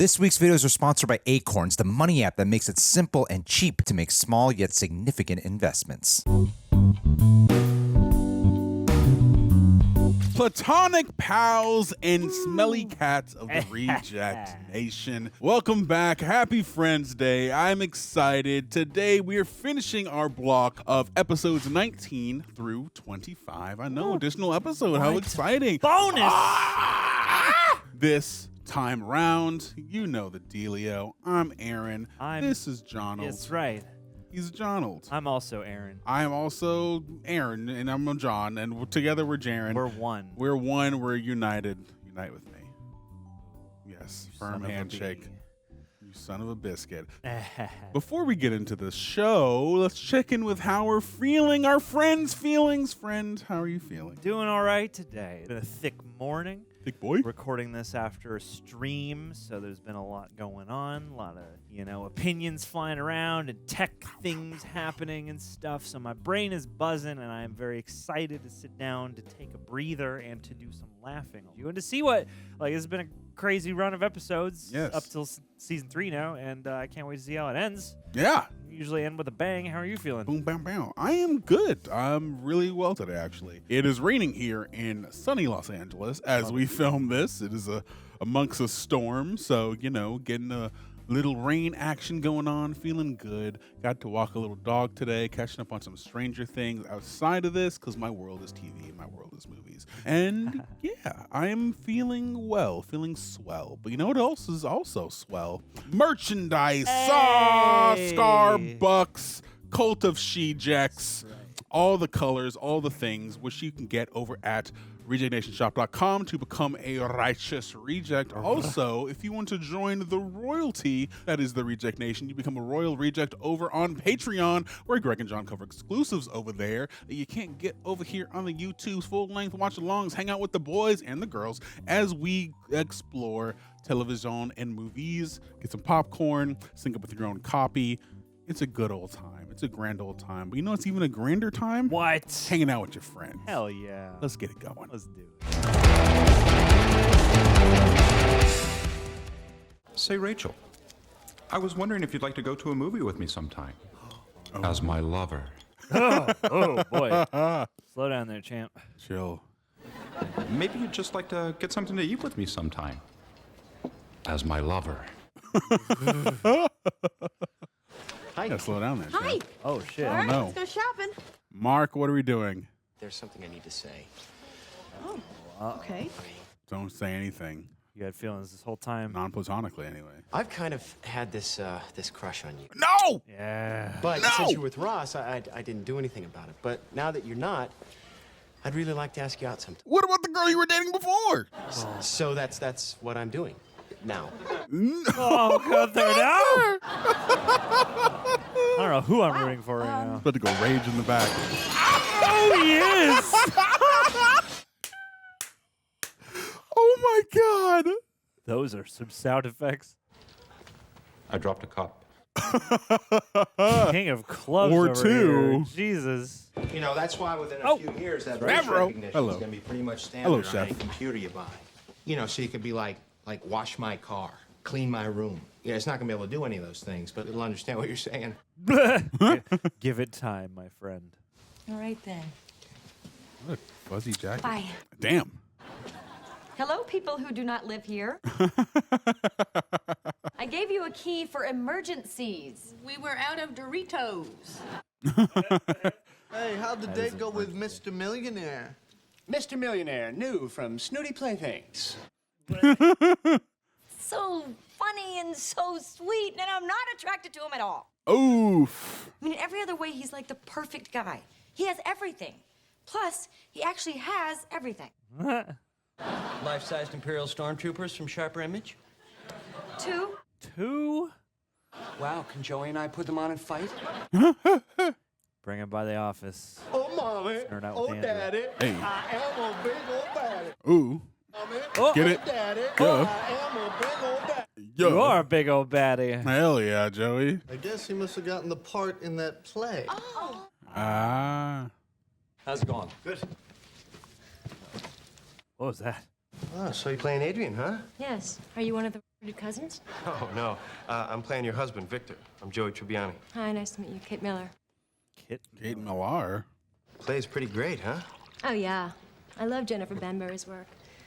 This week's videos are sponsored by ACORNS, the money app that makes it simple and cheap to make small yet significant investments. Platonic pals and smelly cats of the Reject Nation. Welcome back. Happy Friends Day. I'm excited. Today we are finishing our block of episodes 19 through 25. I know, additional episode. How exciting. Bonus! This time round, you know the dealio. I'm Aaron. This is Johnald. That's right. He's Johnald. I'm also Aaron. I am also Aaron, and I'm John, and together we're Jaren. We're one. We're one. We're united. Unite with me. Yes. You Firm son of a handshake. bee. You son of a biscuit. Before we get into the show, let's check in with how we're feeling. Our friends' feelings. Friend, how are you feeling? Doing all right today. It's been a thick morning. Big boy. Recording this after a stream, so there's been a lot going on, a lot of, opinions flying around and tech things happening and stuff. So my brain is buzzing, and I am very excited to sit down, to take a breather, and to do some laughing. And to see what, it's been a crazy run of episodes up till season 3 now, and I can't wait to see how it ends. Yeah. Usually end with a bang. How are you feeling? Boom, bam, bam. I am good. I'm really well today, actually. It is raining here in sunny Los Angeles as we film this. It is amongst a storm, so, getting a little rain action going on, feeling good. Got to walk a little dog today, catching up on some Stranger Things outside of this, because my world is TV, my world is movies. And yeah, I am feeling well, feeling swell. But you know what else is also swell? Merchandise! Hey! Starbucks, Cult of She-Jacks, all the colors, all the things, which you can get over at RejectNationShop.com to become a righteous reject. Also, if you want to join the royalty that is the Reject Nation, you become a royal reject over on Patreon, where Greg and John cover exclusives over there that you can't get over here on the YouTube's full-length watch-alongs, hang out with the boys and the girls as we explore television and movies, get some popcorn, sync up with your own copy. It's a good old time. It's a grand old time. But you know it's even a grander time? What? Hanging out with your friends. Hell yeah. Let's get it going. Let's do it. Say, Rachel, I was wondering if you'd like to go to a movie with me sometime. As my lover. Oh, boy. Slow down there, champ. Chill. Maybe you'd just like to get something to eat with me sometime. As my lover. Hi. Gotta slow down there. Hi. Champ. Oh, shit. All right, no. let's go shopping. Mark, what are we doing? There's something I need to say. Oh, okay. Don't say anything. You had feelings this whole time. Non-platonically, anyway. I've kind of had this crush on you. No! Yeah. But since you're with Ross, I didn't do anything about it. But now that you're not, I'd really like to ask you out sometime. What about the girl you were dating before? So that's what I'm doing now. Oh, God, there now. I don't know who I'm rooting for right now. About to go rage in the back. Oh, he is. Oh my God! Those are some sound effects. I dropped a cup. King of clubs Or over two. here. Jesus. You know, that's why within a few years that voice Favreau. recognition Hello. is going to be pretty much standard Hello, on Chef. any computer you buy. You know, so you could be like wash my car, clean my room. Yeah, it's not going to be able to do any of those things, but it'll understand what you're saying. Give it time, my friend. All right, then. What a fuzzy jacket. Bye. Damn. Hello, people who do not live here. I gave you a key for emergencies. We were out of Doritos. Hey, how'd the date go with Mr. Millionaire? Mr. Millionaire, new from Snooty Playthings. So funny and so sweet, and I'm not attracted to him at all. Oof. I mean, in every other way, he's like the perfect guy. He has everything. Plus, he actually has everything. Life-sized Imperial Stormtroopers from Sharper Image. 2. 2? Wow, can Joey and I put them on and fight? Bring him by the office. Oh, mommy. Nerd out Oh, with Andrew. daddy. Hey. I am a big old daddy. Ooh. Mommy. Oh. Get it? Daddy. Yeah. I am a big old daddy. Yo. You are a big old baddie. Hell yeah, Joey. I guess he must have gotten the part in that play. Oh. Ah. How's it going? Good. What was that? Oh, so you're playing Adrian, huh? Yes. Are you one of the Your cousins? Oh, no. I'm playing your husband, Victor. I'm Joey Tribbiani. Hi, nice to meet you. Kate Miller. Kate Millar. Play's pretty great, huh? Oh, yeah. I love Jennifer Banbury's work.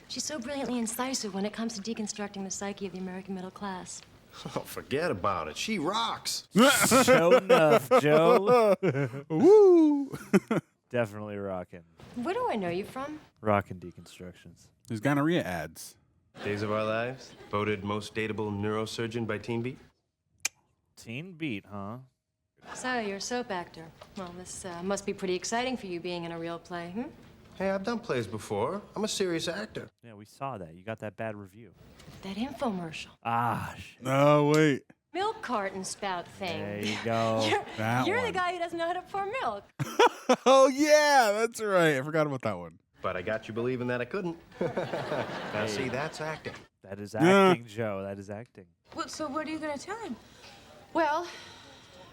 She's so brilliantly incisive when it comes to deconstructing the psyche of the American middle class. Oh, forget about it. She rocks. Show enough, Joe. Woo! Definitely rocking. Where do I know you from? Rocking deconstructions. There's gonorrhea ads. Days of Our Lives, voted most dateable neurosurgeon by Teen Beat. Teen Beat, huh? So, you're a soap actor. Well, this must be pretty exciting for you being in a real play, hmm? Hey, I've done plays before. I'm a serious actor. Yeah, we saw that. You got that bad review. That infomercial. Ah, shit. No, wait. Milk carton spout thing. There you go. You're the one. guy who doesn't know how to pour milk. Oh, yeah, that's right. I forgot about that one. But I got you believing that I couldn't. Now, see, that's acting. That is acting, Joe. That is acting. Well, so what are you going to tell him? Well,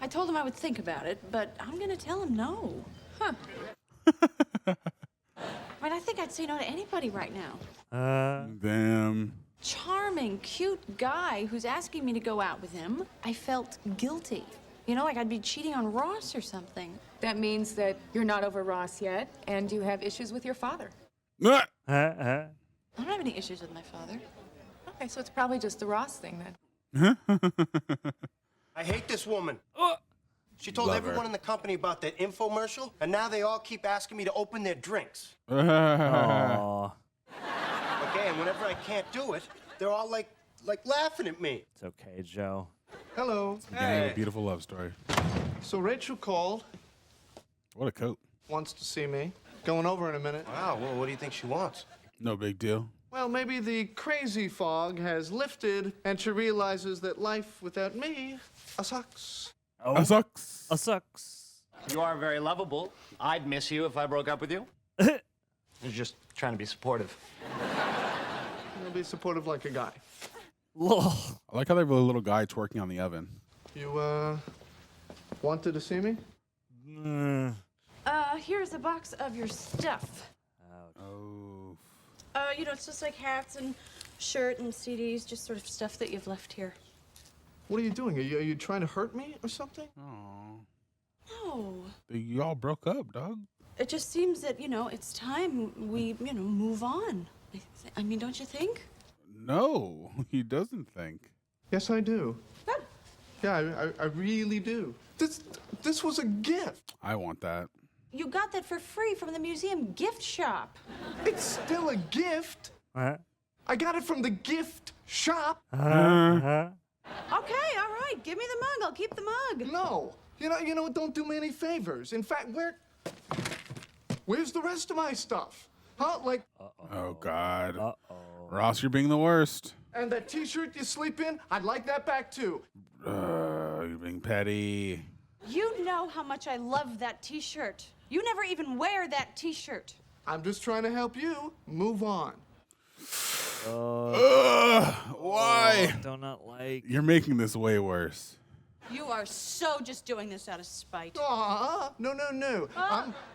I told him I would think about it, but I'm going to tell him no. Huh. I mean, I think I'd say no to anybody right now. Damn. Charming, cute guy who's asking me to go out with him. I felt guilty. You know, like I'd be cheating on Ross or something. That means that you're not over Ross yet, and you have issues with your father. Ah! I don't have any issues with my father. Okay, so it's probably just the Ross thing then. I hate this woman. She told Love everyone her. in the company about that infomercial, and now they all keep asking me to open their drinks. Aw. Okay, and whenever I can't do it, they're all like laughing at me. It's okay, Joe. Hello. Beginning of a beautiful love story. So Rachel called, What a coat. wants to see me. Going over in a minute. Wow, well, what do you think she wants? No big deal. Well, maybe the crazy fog has lifted and she realizes that life without me sucks. That sucks. Sucks. You are very lovable. I'd miss you if I broke up with you. You're just trying to be supportive. I'll be supportive like a guy. I like how they have a little guy twerking on the oven. You, wanted to see me? Here's a box of your stuff. Oh. You know, it's just like hats and shirt and CDs, just sort of stuff that you've left here. What are you doing? Are you trying to hurt me or something? No. You all broke up, dog. It just seems that, you know, it's time we, you know, move on. I mean, don't you think? No, he doesn't think. Yes, I do. Yeah, I really do. This was a gift. I want that. You got that for free from the museum gift shop. It's still a gift. I got it from the gift shop. Okay, all right. Give me the mug. I'll keep the mug. No. You know what? Don't do me any favors. In fact, where's the rest of my stuff? Huh? Like, Oh, God. Ross, you're being the worst. and that T-shirt you sleep in, I'd like that back too. You're being petty. You know how much I love that T-shirt. You never even wear that T-shirt. I'm just trying to help you move on. Why? Do not like. You're making this way worse. You are so just doing this out of spite. Aw, no.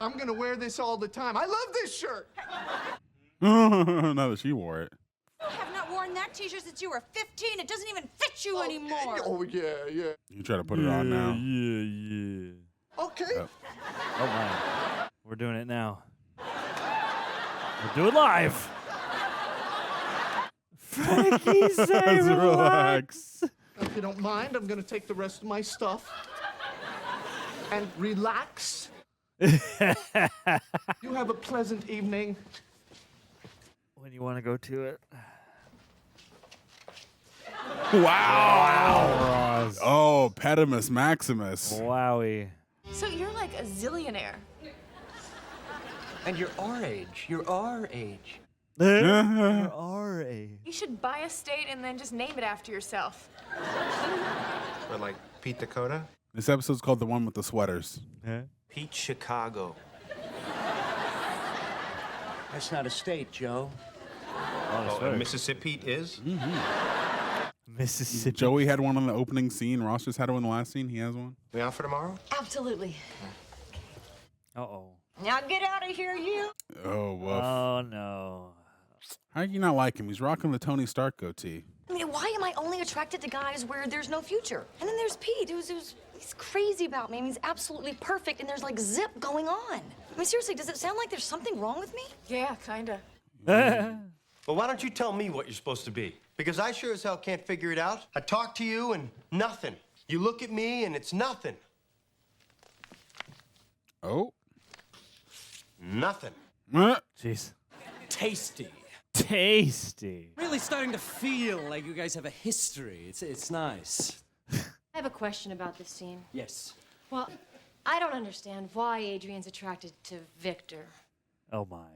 I'm gonna wear this all the time. I love this shirt. Now that she wore it. You have not worn that T-shirt since you were 15. It doesn't even fit you anymore. Oh yeah. You try to put it on now. Yeah. Okay. Yep. Oh, my. We're doing it now. We'll do it live. Frankie, say relax. If you don't mind, I'm gonna take the rest of my stuff and relax. You have a pleasant evening. When you want to go to it. Wow. Ross. Oh, Pedimus Maximus. Wowie. So you're like a zillionaire. And you're our age. You're our age. You're our age. You should buy a state and then just name it after yourself. Or like Pete Dakota? This episode's called The One with the Sweaters. Pete Chicago. That's not a state, Joe. Oh, and Mississippi is? Mississippi. Joey had one on the opening scene. Ross just had one in the last scene. He has one. We on for tomorrow? Absolutely. Uh-oh. Now get out of here, you. Oh, woof. Oh, no. How do you not like him? He's rocking the Tony Stark goatee. I mean, why am I only attracted to guys where there's no future? And then there's Pete, he's crazy about me. I mean, he's absolutely perfect, and there's like zip going on. I mean, seriously, does it sound like there's something wrong with me? Yeah, kinda. Well, why don't you tell me what you're supposed to be? Because I sure as hell can't figure it out. I talk to you and nothing. You look at me and it's nothing. Oh. Nothing. Jeez. Tasty. Tasty. Really starting to feel like you guys have a history. It's nice. I have a question about this scene. Yes. Well, I don't understand why Adrian's attracted to Victor. Oh my.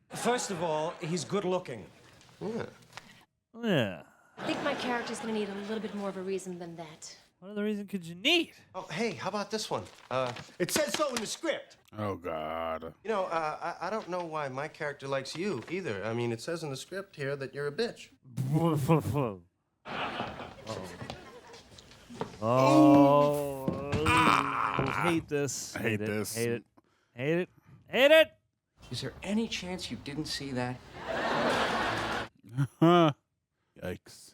First of all, he's good looking. Yeah. I think my character's gonna need a little bit more of a reason than that. What other reason could you need? Oh, hey, how about this one? It says so in the script. Oh, God. You know, I don't know why my character likes you either. I mean, it says in the script here that you're a bitch. I hate this. I hate this. Hate it. Hate it. Hate it. Is there any chance you didn't see that? Yikes.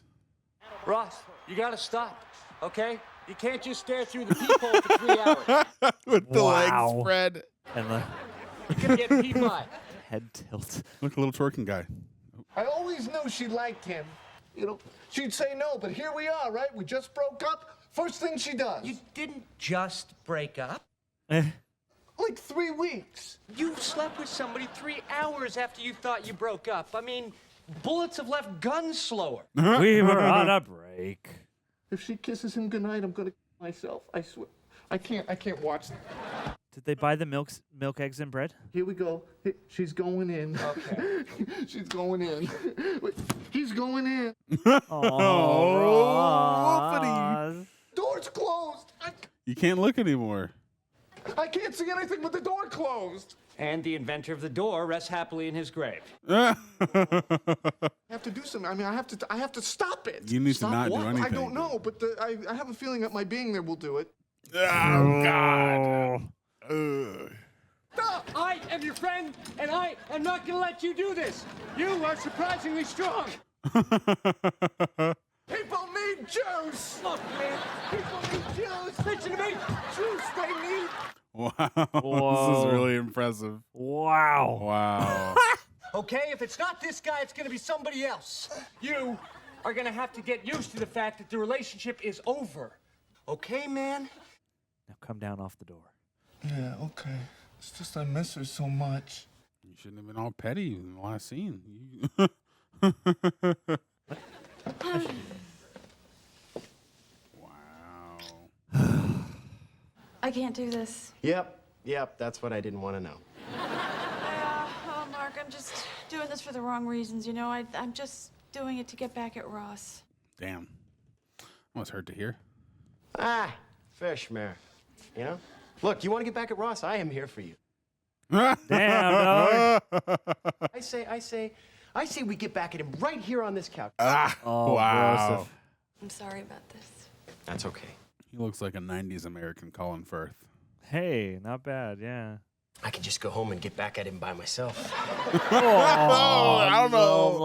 Ross, you gotta stop, okay? You can't just stare through the peephole for 3 hours. With the Wow. legs spread. And the You're gonna get pee-pie. head tilt. Look, a little twerking guy. I always knew she liked him. You know, she'd say no, but here we are, right? We just broke up. First thing she does. You didn't just break up. Like 3 weeks. You slept with somebody 3 hours after you thought you broke up. I mean, bullets have left guns slower. We were on a break. If she kisses him goodnight, I'm gonna kill myself. I swear. I can't watch that. Did they buy the milk, eggs, and bread? Here we go. She's going in. Okay. She's going in. Wait, he's going in. Oh, Door's closed. You can't look anymore. I can't see anything with the door closed. And the inventor of the door rests happily in his grave. I have to do something. I mean, I have to stop it. You need to Stop not do what? anything. I don't know, but I have a feeling that my being there will do it. Oh, God. I am your friend, and I am not going to let you do this. You are surprisingly strong. People need juice. Look, man, people need juice. Listen to me. Juice they need. Wow. This is really impressive. Wow. Wow. Okay, if it's not this guy, it's gonna be somebody else. You are going to have to get used to the fact that the relationship is over. Okay, man? Now come down off the door. Yeah, okay. It's just I miss her so much. You shouldn't have been all petty in the last scene. I can't do this. Yep, that's what I didn't want to know. Oh, Mark, I'm just doing this for the wrong reasons, you know? I'm just doing it to get back at Ross. Damn. Almost hurt to hear. Fish, Mare. You know? Look, you want to get back at Ross? I am here for you. Damn, dog. I say we get back at him right here on this couch. Oh, Wow. gross. I'm sorry about this. That's okay. He looks like a 90s American Colin Firth. Hey, not bad, yeah. I can just go home and get back at him by myself. I don't know.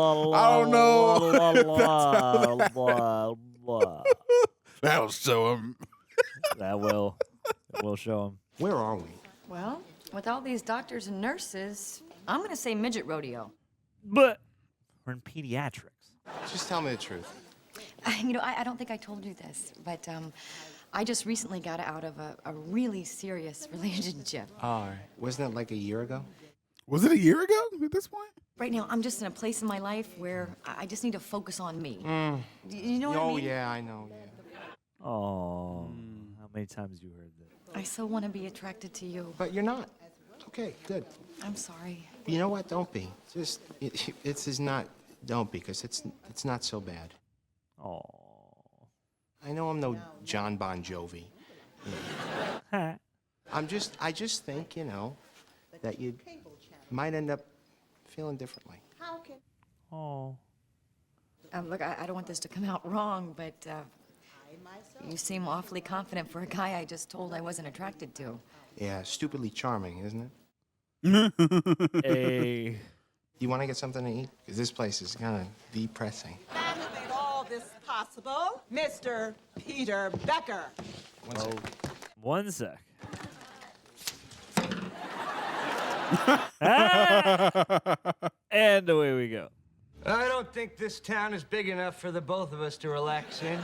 That'll show him. That will. It will show him. Where are we? Well, with all these doctors and nurses, I'm gonna say midget rodeo. But we're in pediatrics. Just tell me the truth. You know, I don't think I told you this, but I just recently got out of a really serious relationship. Wasn't that like a year ago? Was it a year ago at this point? Right now, I'm just in a place in my life where I just need to focus on me. You know what I mean? Oh, yeah, I know, yeah. Oh, how many times you heard that? I so want to be attracted to you. But you're not. Okay, good. I'm sorry. You know what? Don't be. Just, don't be, because it's not so bad. Oh. I know I'm no John Bon Jovi. I just think, you know, that you might end up feeling differently. Oh. Look, I don't want this to come out wrong, but you seem awfully confident for a guy I just told I wasn't attracted to. Yeah, stupidly charming, isn't it? Hey. You want to get something to eat? Because this place is kind of depressing. Man who made all this possible, Mr. Peter Becker. One sec. And away we go. I don't think this town is big enough for the both of us to relax in.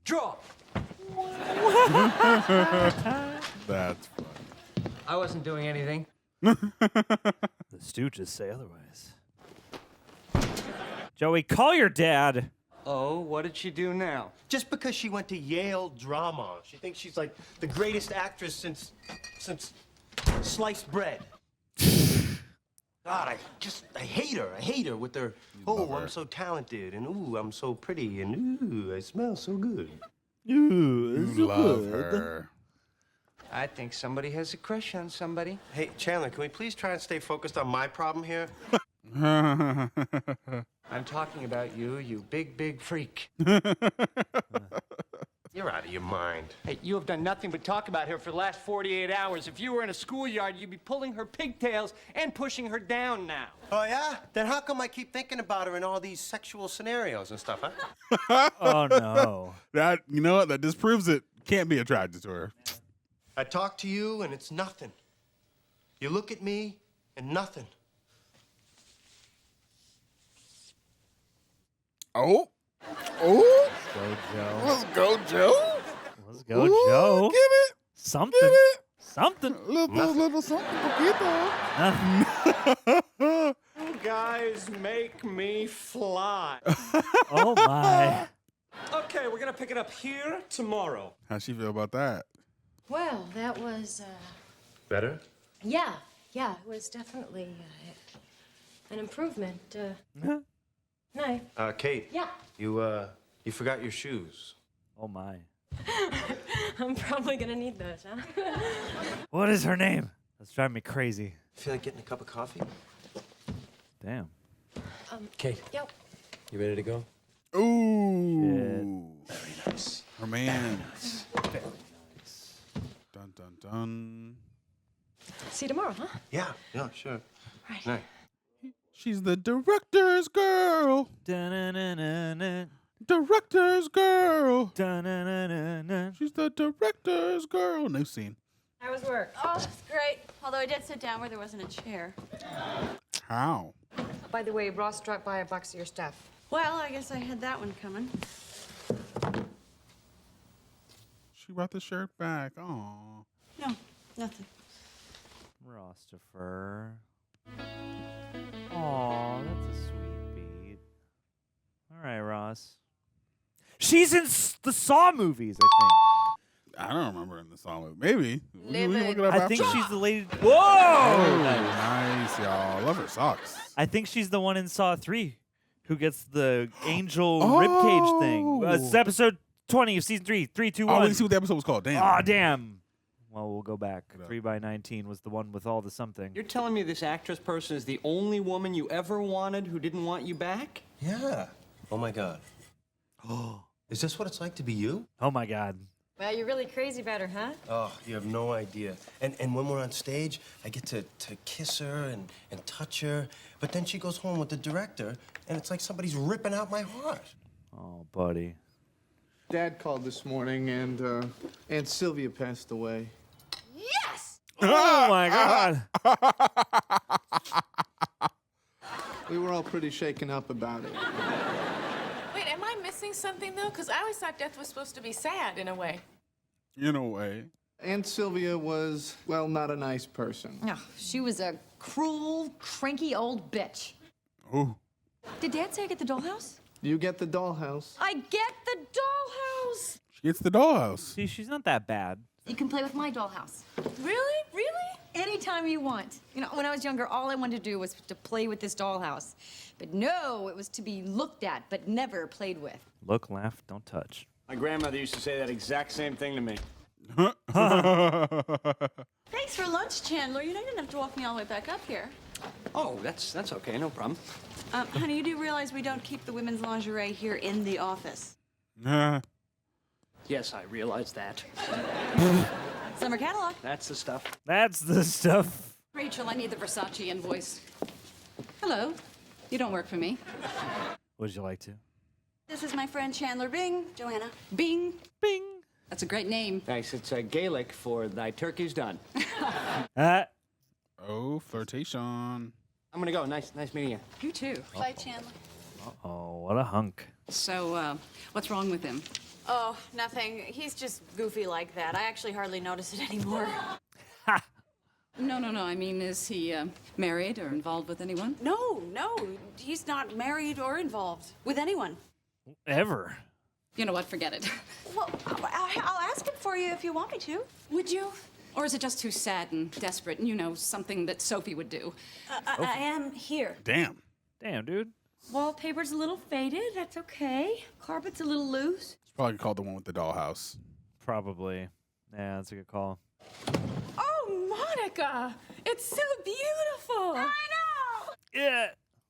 Draw. That's fun. I wasn't doing anything. The stooges say otherwise. Joey, call your dad. Oh, what did she do now? Just because she went to Yale drama, she thinks she's like the greatest actress since sliced bread. God, I hate her. I hate her with her, I'm so talented, and ooh, I'm so pretty, and ooh, I smell so good. Ooh, You love her. I think somebody has a crush on somebody. Hey, Chandler, can we please try and stay focused on my problem here? I'm talking about you, you big freak. You're out of your mind. Hey, you have done nothing but talk about her for the last 48 hours. If you were in a schoolyard, you'd be pulling her pigtails and pushing her down now. Oh, yeah? Then how come I keep thinking about her in all these sexual scenarios and stuff, huh? Oh, no. That, you know what? That disproves it. Can't be attracted to her. I talk to you, and it's nothing. You look at me, and nothing. Oh. Oh. Go, Joe. Let's go, Joe. Let's go, Joe. Give it. Something. Give it. Something. Little something, poquito. You guys make me fly. Oh, my. Okay, we're gonna pick it up here tomorrow. How'd she feel about that? Well, that was, Better? yeah, it was definitely an improvement. No. Kate. Yeah. You forgot your shoes. Oh, my. I'm probably gonna need those, huh? What is her name? That's driving me crazy. Feel like getting a cup of coffee? Damn. Kate. Yep. You ready to go? Ooh. Very nice. Her man. Very nice. Dun, dun, dun. See you tomorrow, huh? Yeah, sure. Right. Night. She's the director's girl. Da-na-na-na-na. Director's girl. Da-na-na-na-na. She's the director's girl. New scene. How was work? Oh, it's great. Although I did sit down where there wasn't a chair. How? By the way, Ross dropped by a box of your stuff. Well, I guess I had that one coming. She brought the shirt back. Aw. No, nothing. Rostifer. Aw, that's a sweet beat. All right, Ross. She's in the Saw movies, I think. I don't remember in the song. Maybe. We can look it up I think after. she's the lady. Whoa! Oh, nice, y'all. Love her socks. I think she's the one in Saw 3 who gets the angel ribcage thing. It's episode 20 of season 3. 3, 2, 1. I didn't see what the episode was called. Damn. Aw, damn. Well, we'll go back. 3x19 was the one with all the something. You're telling me this actress person is the only woman you ever wanted who didn't want you back? Yeah. Oh, my God. Oh. Is this what it's like to be you? Oh, my God. Well, you're really crazy about her, huh? Oh, you have no idea. And when we're on stage, I get to kiss her and touch her. But then she goes home with the director, and it's like somebody's ripping out my heart. Oh, buddy. Dad called this morning, and Aunt Sylvia passed away. Yes! Oh, my God. We were all pretty shaken up about it. Wait, am I missing something, though? Because I always thought death was supposed to be sad, in a way. In a way. Aunt Sylvia was, well, not a nice person. No, she was a cruel, cranky old bitch. Oh. Did Dad say I get the dollhouse? You get the dollhouse. I get the dollhouse! She gets the dollhouse. See, she's not that bad. You can play with my dollhouse. Really? Really? Anytime you want. You know, when I was younger, all I wanted to do was to play with this dollhouse. But no, it was to be looked at, but never played with. Look, laugh, don't touch. My grandmother used to say that exact same thing to me. Thanks for lunch, Chandler. You know, you didn't have to walk me all the way back up here. Oh, that's okay, no problem. Honey, you do realize we don't keep the women's lingerie here in the office? Yes, I realize that. Summer catalog. That's the stuff. That's the stuff. Rachel, I need the Versace invoice. Hello. You don't work for me. Would you like to? This is my friend Chandler Bing. Joanna. Bing. Bing. That's a great name. Thanks. It's Gaelic for thy turkey's done. Oh, flirtation. I'm gonna go. Nice meeting you. You too. Bye, Chandler. Oh, what a hunk. So, what's wrong with him? Oh, nothing. He's just goofy like that. I actually hardly notice it anymore. No. I mean, is he married or involved with anyone? No. He's not married or involved with anyone. Ever. You know what? Forget it. Well, I'll ask him for you if you want me to. Would you? Or is it just too sad and desperate and, something that Sophie would do? I am here. Damn. Damn, dude. Wallpaper's a little faded. That's okay. Carpet's a little loose. It's probably called the one with the dollhouse. Probably. Yeah, that's a good call. Oh, Monica! It's so beautiful! I know! Yeah.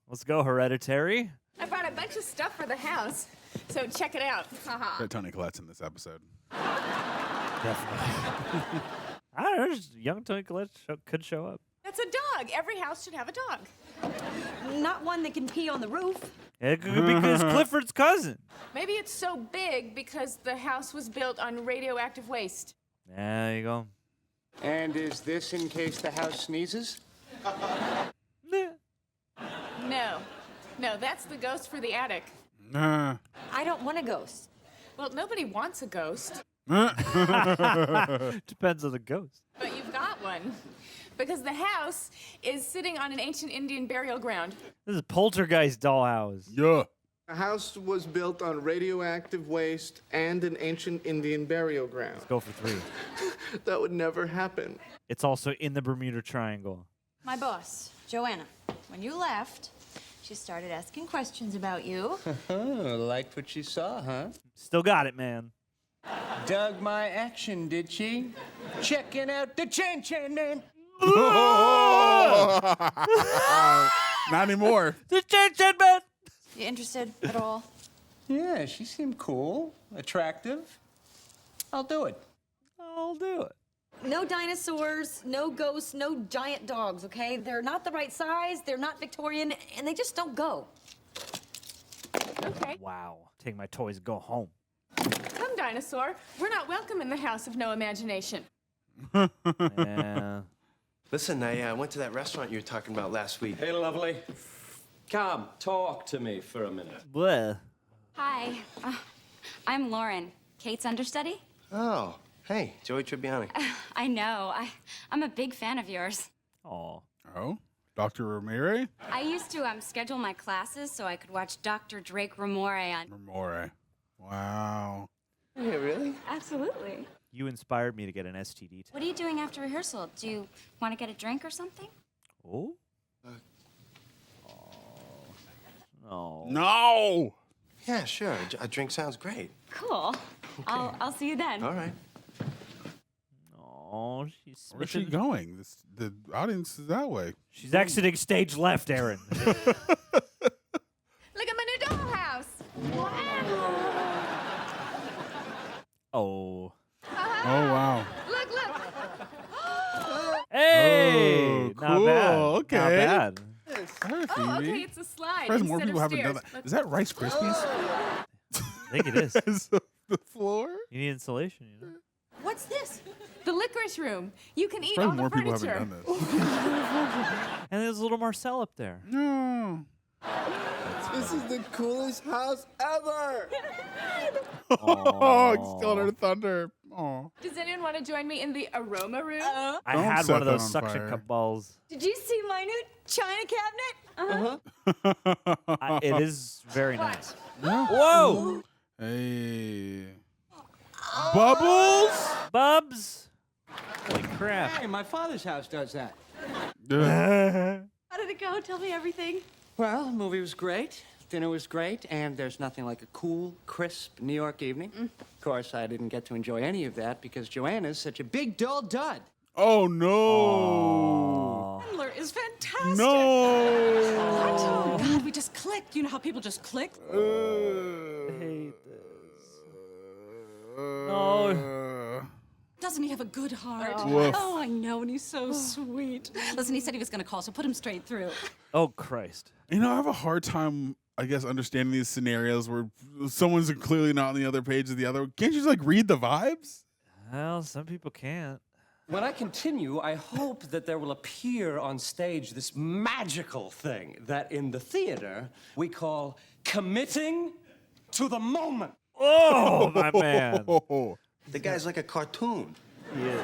Let's go, Hereditary. I brought a bunch of stuff for the house, so check it out. Haha. Got Tony Collette's in this episode. Definitely. I don't know, just young Tony Collette could show up. That's a dog. Every house should have a dog. Not one that can pee on the roof. It could be because Clifford's cousin. Maybe it's so big because the house was built on radioactive waste. There you go. And is this in case the house sneezes? No, that's the ghost for the attic. Nah. I don't want a ghost. Well, nobody wants a ghost. Depends on the ghost. But you've got one. Because the house is sitting on an ancient Indian burial ground. This is Poltergeist Dollhouse. Yeah. The house was built on radioactive waste and an ancient Indian burial ground. Let's go for 3. That would never happen. It's also in the Bermuda Triangle. My boss, Joanna, when you left, she started asking questions about you. Liked what she saw, huh? Still got it, man. Dug my action, did she? Checking out the Chan Man. Not anymore. The Chan Man. You interested at all? Yeah, she seemed cool, attractive. I'll do it. No dinosaurs, no ghosts, no giant dogs, okay? They're not the right size, they're not Victorian, and they just don't go. Okay. Wow. Take my toys and go home. Come, dinosaur. We're not welcome in the house of no imagination. Yeah. Listen, I went to that restaurant you were talking about last week. Hey, lovely. Come, talk to me for a minute. Bleh. Hi, I'm Lauren, Kate's understudy. Oh, hey, Joey Tribbiani. I know. I'm a big fan of yours. Aw. Oh? Dr. Ramirez? I used to schedule my classes so I could watch Dr. Drake Ramore on. Ramore. Wow. Yeah, really? Absolutely. You inspired me to get an STD test. What are you doing after rehearsal? Do you want to get a drink or something? Oh? No. No! Yeah, sure. A drink sounds great. Cool. I'll see you then. All right. Oh, she's. Where's she going? The audience is that way. She's exiting stage left, Aaron. Look at my new dollhouse. Oh. Oh, wow. Look. Hey! Oh, Not cool. bad. Okay. Not bad. Hi, Phoebe. Oh, okay, it's a slide. Surprised more instead people of haven't done stairs. that. Is that Rice Krispies? I think it is. The floor? You need insulation, you know? What's this? The licorice room. You can eat Probably all more the people furniture. haven't done this. And there's a little Marcel up there. No. This is the coolest house ever! Oh, stealing her thunder. Oh. Does anyone want to join me in the aroma room? I Don't had set one of that those on suction fire. cup balls. Did you see my new china cabinet? It is very nice. Yeah. Whoa! Hey. Bubbles? Bubs? Holy crap. Hey, my father's house does that. How did it go? Tell me everything. Well, the movie was great. Dinner was great, and there's nothing like a cool, crisp New York evening. Of course, I didn't get to enjoy any of that because Joanna's such a big, dull dud. Oh, no. Chandler is fantastic. No. Oh, God, we just clicked. You know how people just click? I hate this. No. doesn't he have a good heart? Woof. Oh, I know, and he's so sweet. Listen, he said he was going to call, so put him straight through. Oh, Christ. You know, I have a hard time, I guess, understanding these scenarios where someone's clearly not on the other page of the other. Can't you just like read the vibes? Well, some people can't. When I continue, I hope that there will appear on stage this magical thing that in the theater we call committing to the moment. Oh, my man. The guy's like a cartoon. Yeah.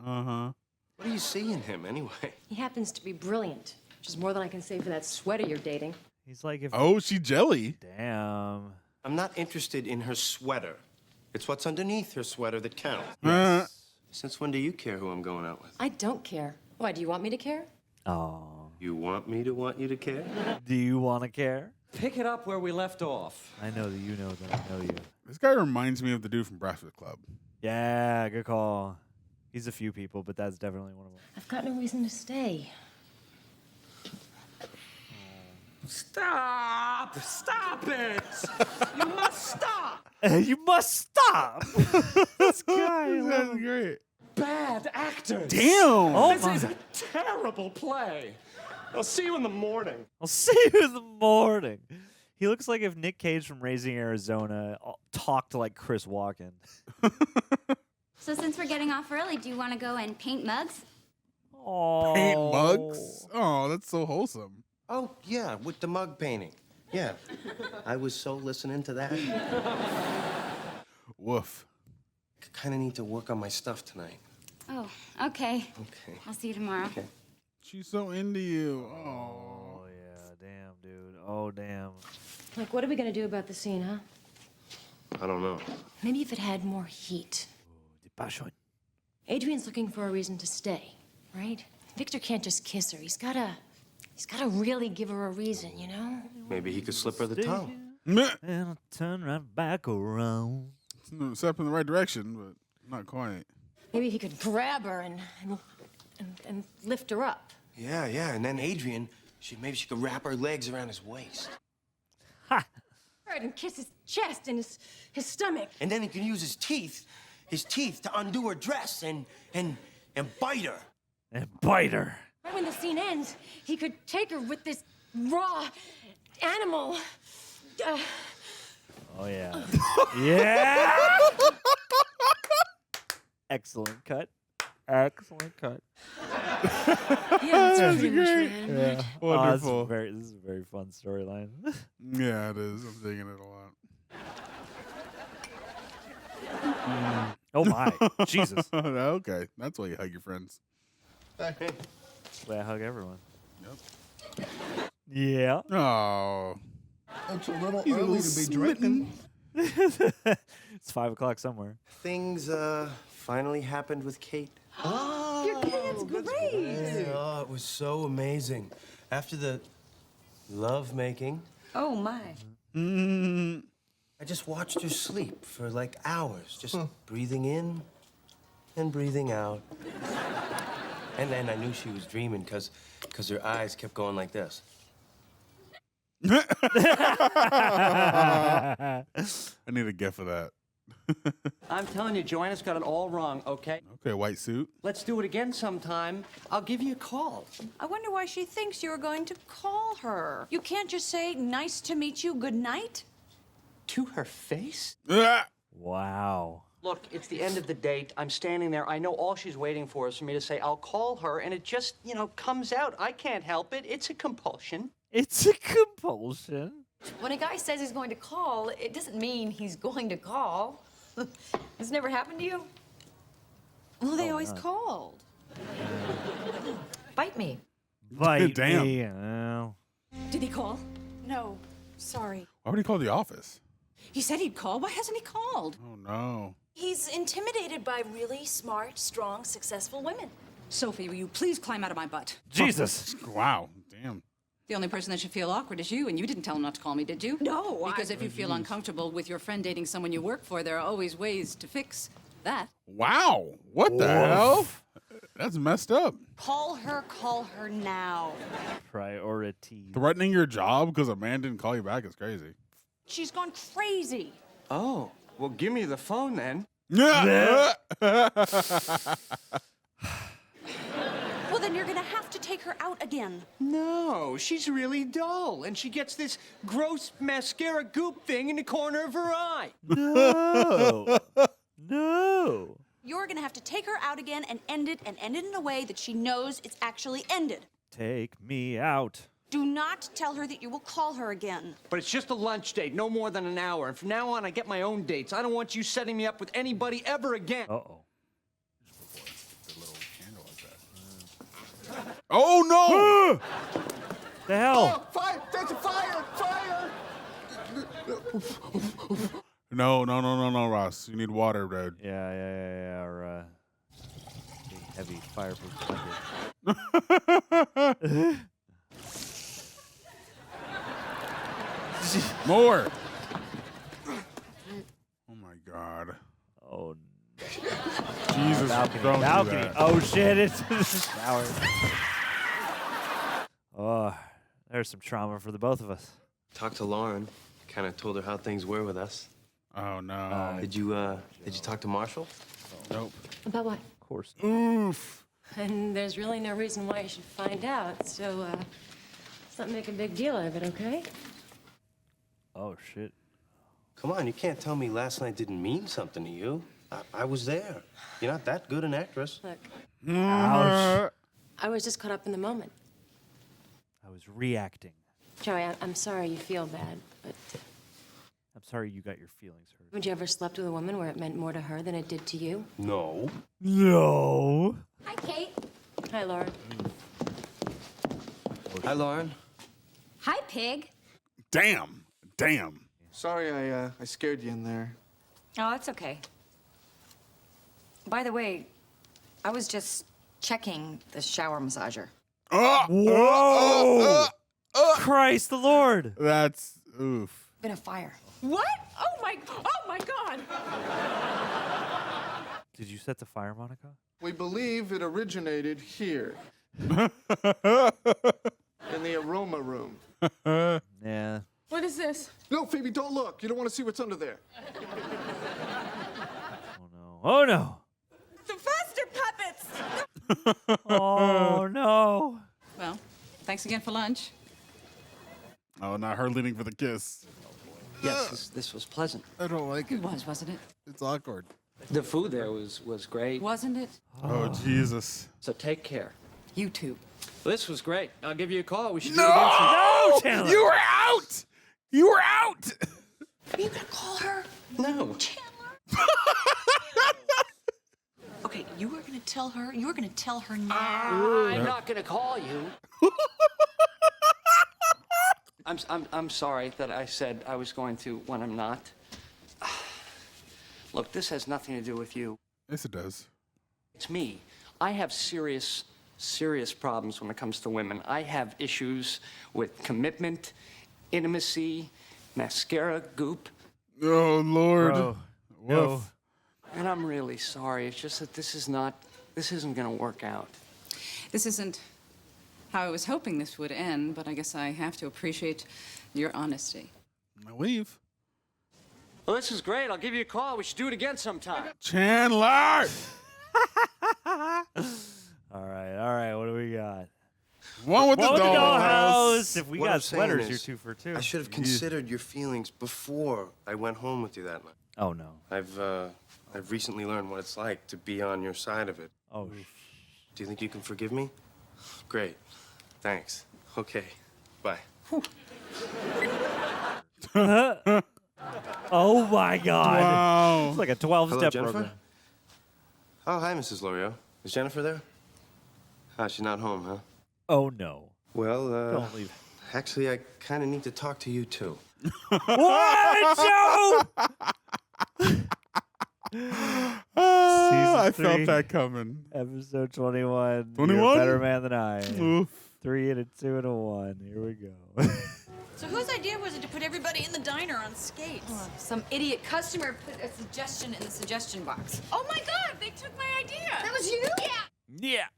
Uh-huh. What do you see in him, anyway? He happens to be brilliant, which is more than I can say for that sweater you're dating. He's like, if. Oh, she jelly. Damn. I'm not interested in her sweater. It's what's underneath her sweater that counts. Yes. Since when do you care who I'm going out with? I don't care. Why, do you want me to care? Oh. You want me to want you to care? Do you want to care? Pick it up where we left off. I know that you know that I know you. This guy reminds me of the dude from Breakfast Club. Yeah, good call. He's a few people, but that's definitely one of them. I've got no reason to stay. Stop! Stop it! You must stop! You must stop! This guy. That's great. Bad actors! Damn! Oh, This is a terrible play. I'll see you in the morning. I'll see you in the morning. He looks like if Nick Cage from Raising Arizona talked like Chris Walken. So since we're getting off early, do you want to go and paint mugs? Oh. Paint mugs? Oh, that's so wholesome. Oh, yeah, with the mug painting. Yeah. I was so listening to that. Woof. Kind of need to work on my stuff tonight. Oh, okay. Okay. I'll see you tomorrow. Okay. She's so into you. Oh, yeah. Damn, dude. Oh, damn. Like, what are we gonna do about the scene, huh? I don't know. Maybe if it had more heat. Adrian's looking for a reason to stay, right? Victor can't just kiss her. He's gotta really give her a reason, you know? Maybe he could slip her the tongue. And I'll turn right back around. It's a step in the right direction, but not quite. Maybe he could grab her and lift her up. Yeah, and then Adrian, maybe she could wrap her legs around his waist. Right, and kiss his chest and his stomach. And then he can use his teeth to undo her dress and bite her. And bite her. Right when the scene ends, he could take her with this raw animal. Oh, yeah. Yeah! Excellent cut. Excellent cut. Yeah, that's That's pretty great. much, man. Yeah, wonderful. This is a very fun storyline. Yeah, it is. I'm digging it a lot. Oh, my. Jesus. Okay, that's why you hug your friends. That's why I hug everyone. Yep. Yeah. Oh. It's a little He's a early little to be drinking. It's 5 o'clock somewhere. Things finally happened with Kate. Oh, Your kid's great. Oh, it was so amazing. After the love-making, Oh, my. I just watched her sleep for like hours, just breathing in and breathing out. And then I knew she was dreaming because her eyes kept going like this. I need a gift for that. I'm telling you, Joanna's got it all wrong, okay? Okay, white suit. Let's do it again sometime. I'll give you a call. I wonder why she thinks you were going to call her. You can't just say, nice to meet you, good night. To her face? Wow. Look, it's the end of the date. I'm standing there. I know all she's waiting for is for me to say, I'll call her, and it just, comes out. I can't help it. It's a compulsion. It's a compulsion. When a guy says he's going to call, it doesn't mean he's going to call. This never happened to you? Well, they always called. Bite me. Bite Damn. me. Oh. Did he call? No. Sorry. Why would he call the office? He said he'd call. Why hasn't he called? Oh, no. He's intimidated by really smart, strong, successful women. Sophie, will you please climb out of my butt? Jesus. Wow. Damn. The only person that should feel awkward is you, and you didn't tell him not to call me, did you? No, Because if you feel uncomfortable with your friend dating someone you work for, there are always ways to fix that. Wow. What the hell? That's messed up. Call her now. Priority. Threatening your job because a man didn't call you back is crazy. She's gone crazy. Oh, well, give me the phone then. Well, then you're gonna have to take her out again. No, she's really dull, and she gets this gross mascara goop thing in the corner of her eye. No. No. You're gonna have to take her out again and end it in a way that she knows it's actually ended. Take me out. Do not tell her that you will call her again. But it's just a lunch date, no more than an hour. And from now on, I get my own dates. I don't want you setting me up with anybody ever again. Uh-oh. Oh, no! The hell? Oh, fire! There's a fire! Fire! No, Ross. You need water, dude. Yeah. Or, big, heavy fireproof blanket. More. Oh my God. Oh. Jesus. Balcony. Don't do Balcony. that. Oh shit! It's the shower. Oh, there's some trauma for the both of us. Talked to Lauren. Kind of told her how things were with us. Oh no. Did you talk to Marshall? Nope. About what? Of course. Oof. And there's really no reason why you should find out, so, let's not make a big deal out of it, okay? Oh shit. Come on, you can't tell me last night didn't mean something to you. I was there. You're not that good an actress. Look, Ouch. I was just caught up in the moment. I was reacting. Joey, I'm sorry you feel bad, but I'm sorry you got your feelings hurt. would you ever slept with a woman where it meant more to her than it did to you? No. No. Hi, Kate. Hi, Laura. Hi, Lauren. Hi, Pig. Damn. Sorry, I scared you in there. Oh, that's okay. By the way, I was just checking the shower massager. Whoa! Christ the Lord! That's oof. Been a fire. What? Oh my God. Did you set the fire, Monica? We believe it originated here. In the aroma room. Yeah. What is this? No, Phoebe, don't look. You don't want to see what's under there. Oh no! The faster puppets! Oh no! Well, thanks again for lunch. Oh, not her leaning for the kiss. Yes, this was pleasant. I don't like It was, wasn't it? It's awkward. The food there was great. Wasn't it? Oh, Jesus. So take care. You too. This was great. I'll give you a call. We should do No! it again sometime. No, Chandler! You were out! You were out! Are you gonna call her? No. Chandler? Okay, you were gonna tell her now. I'm not gonna call you. I'm sorry that I said I was going to when I'm not. Look, this has nothing to do with you. Yes, it does. It's me. I have serious problems when it comes to women. I have issues with commitment, intimacy, mascara goop. Oh, Lord. Bro. Woof. And I'm really sorry. It's just that this isn't gonna work out. This isn't how I was hoping this would end, but I guess I have to appreciate your honesty. I leave. Well, this is great. I'll give you a call. We should do it again sometime. Chandler! All right. What do we got? One with the dollhouse. If we What got I'm saying sweaters, is, you're 2 for 2. I should have considered your feelings before I went home with you that night. Oh no. I've recently learned what it's like to be on your side of it. Oh. Do you think you can forgive me? Great. Thanks. Okay. Bye. Oh my God. Wow. It's like a Hello, 12-step Jennifer? program. Oh, hi, Mrs. Lorio. Is Jennifer there? She's not home, huh? Oh no. Well, Don't leave. actually, I kind of need to talk to you, too. What, Joe? I Season felt 3, that coming. Episode 21. 21? You're a better man than I. Oof. 3 and a 2 and a 1. Here we go. So whose idea was it to put everybody in the diner on skates? Some idiot customer put a suggestion in the suggestion box. Oh my God, they took my idea. That was you? Yeah. Yeah.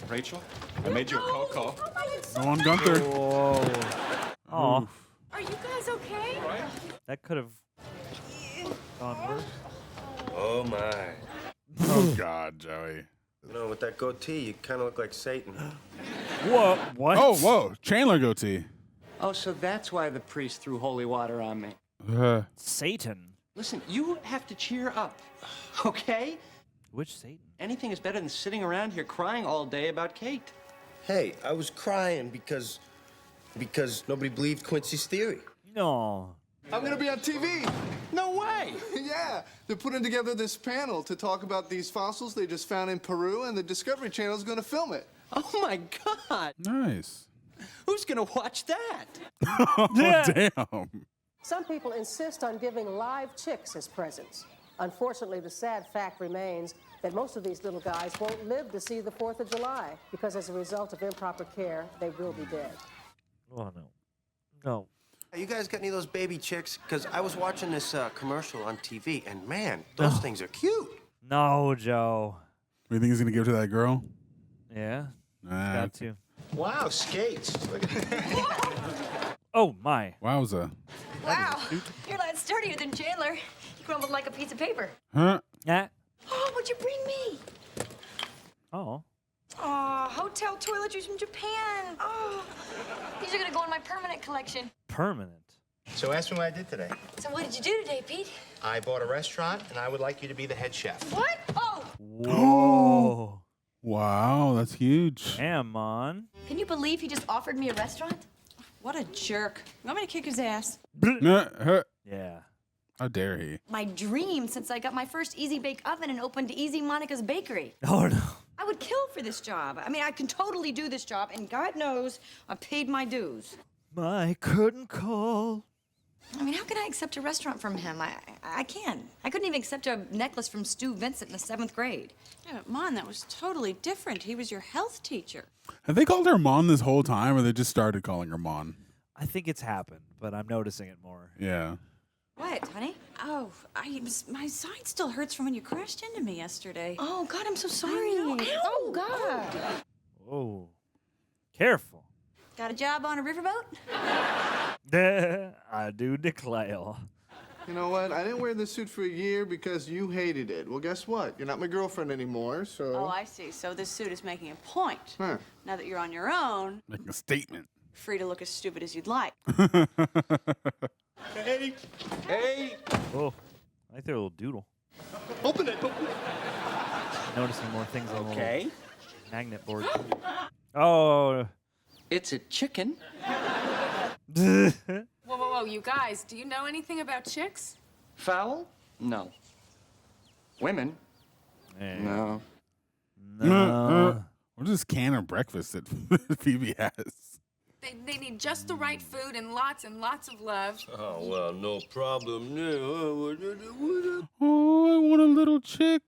Rachel, I made you a cold call. Oh my God, Go on, Gunther. Whoa. Oh, are you guys okay? that could have gone worse. Oh, my. Oh, God, Joey. You know, with that goatee, you kind of look like Satan. Whoa, what? Oh, whoa. Chandler goatee. Oh, so that's why the priest threw holy water on me. Satan. Listen, you have to cheer up, okay? Which Satan? Anything is better than sitting around here crying all day about Kate. Hey, I was crying because nobody believed Quincy's theory. No. I'm gonna be on TV. No way. Yeah, they're putting together this panel to talk about these fossils they just found in Peru, and the Discovery Channel is gonna film it. Oh my God. Nice. Who's gonna watch that? Oh, damn. Some people insist on giving live chicks as presents. Unfortunately, the sad fact remains that most of these little guys won't live to see the 4th of July because as a result of improper care, they will be dead. Oh, no. No. You guys got any of those baby chicks? Because I was watching this commercial on TV, and man, those things are cute. No, Joe. What do you think he's going to give to that girl? Yeah. Nah, Got to. Wow, skates. Look at Oh, my. Wowza. Wow, you're a lot sturdier than Chandler. You crumbled like a piece of paper. Huh? Yeah. Oh, what'd you bring me? Oh. Oh, hotel toiletries from Japan. Oh, these are gonna go in my permanent collection. Permanent. So ask me what I did today. So what did you do today, Pete? I bought a restaurant, and I would like you to be the head chef. What? Oh! Whoa. Wow, that's huge. Damn, man. Can you believe he just offered me a restaurant? What a jerk. You want me to kick his ass? Yeah. How dare he? My dream since I got my first Easy Bake Oven and opened Easy Monica's Bakery. Oh, no. I would kill for this job. I mean, I can totally do this job, and God knows I paid my dues. My curtain call. I mean, how can I accept a restaurant from him? I can't. I couldn't even accept a necklace from Stu Vincent in the 7th grade. Yeah, but Mon, that was totally different. He was your health teacher. Have they called her Mon this whole time, or they just started calling her Mon? I think it's happened, but I'm noticing it more. Yeah. What, honey? Oh, my side still hurts from when you crashed into me yesterday. Oh, God, I'm so sorry. Oh, God. Whoa. Careful. Got a job on a riverboat? I do declare. You know what? I didn't wear this suit for a year because you hated it. Well, guess what? You're not my girlfriend anymore, so... Oh, I see. So this suit is making a point. Huh. Now that you're on your own, Making a statement. free to look as stupid as you'd like. Hey! Hey! Oh, I like their little doodle. Open it! Noticing more things on the Okay. little magnet board. Oh. It's a chicken. Whoa, whoa, whoa, you guys, do you know anything about chicks? Fowl? No. Women? No. No. What is this can of breakfast that Phoebe has? They need just the right food and lots of love. Oh, well, no problem. Oh, I want a little chick.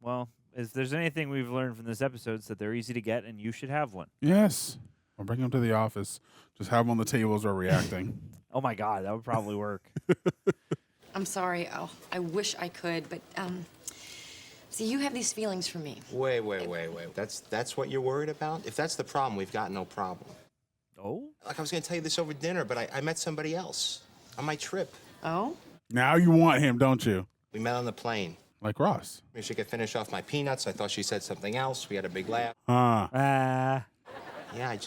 Well, if there's anything we've learned from this episode, it's that they're easy to get and you should have one. Yes. I'll bring them to the office. Just have them on the table as we're reacting. Oh, my God. That would probably work. I'm sorry. Oh, I wish I could, but, see, you have these feelings for me. Wait. That's what you're worried about? If that's the problem, we've got no problem. Oh? Like, I was going to tell you this over dinner, but I met somebody else on my trip. Oh? Now you want him, don't you? We met on the plane. Like Ross. Maybe she could finish off my peanuts. I thought she said something else. We had a big laugh. Huh. Yeah, I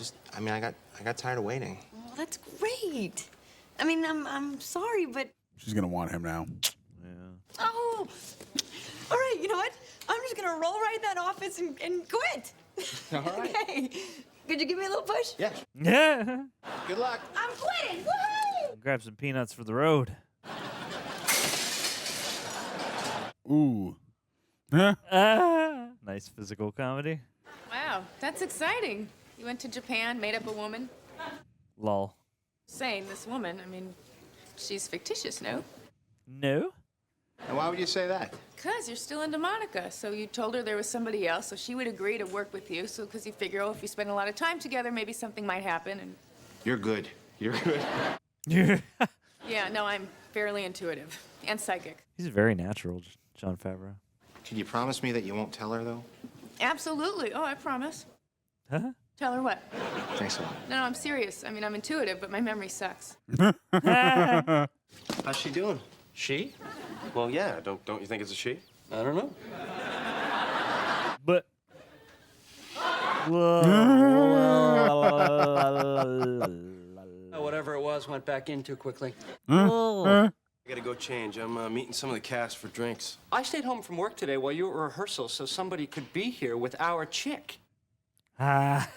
got tired of waiting. Well, that's great. I mean, I'm sorry, but... She's going to want him now. Oh! All right, you know what? I'm just going to roll right in that office and quit. All right. Okay. Could you give me a little push? Yeah. Yeah. Good luck. I'm quitting. Woohoo! Grab some peanuts for the road. Ooh. Huh? Nice physical comedy. Wow, that's exciting. You went to Japan, made up a woman. Lol. Saying this woman, I mean, she's fictitious, no? No? And why would you say that? Because you're still into Monica. So you told her there was somebody else, so she would agree to work with you. So because you figure, oh, if you spend a lot of time together, maybe something might happen. And You're good. You're good. yeah, no, I'm fairly intuitive and psychic. He's very natural, Jon Favreau. Can you promise me that you won't tell her, though? Absolutely. Oh, I promise. Huh? Tell her what? Thanks a lot. No, I'm serious. I mean, I'm intuitive, but my memory sucks. How's she doing? She? Well, yeah. Don't you think it's a she? I don't know. But Whatever it was went back in too quickly. I gotta go change. I'm meeting some of the cast for drinks. I stayed home from work today while you were at rehearsal so somebody could be here with our chick. Here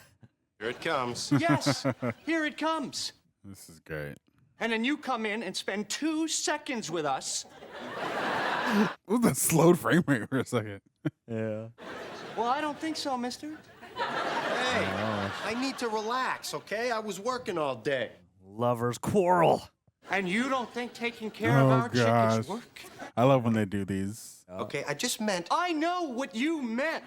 it comes. Yes, here it comes. This is great. And then you come in and spend 2 seconds with us. What was that slowed frame rate for a second? Yeah. Well, I don't think so, mister. Hey, I need to relax, okay? I was working all day. Lovers quarrel. And you don't think taking care of our chick is work? I love when they do these. Okay, I just meant... I know what you meant.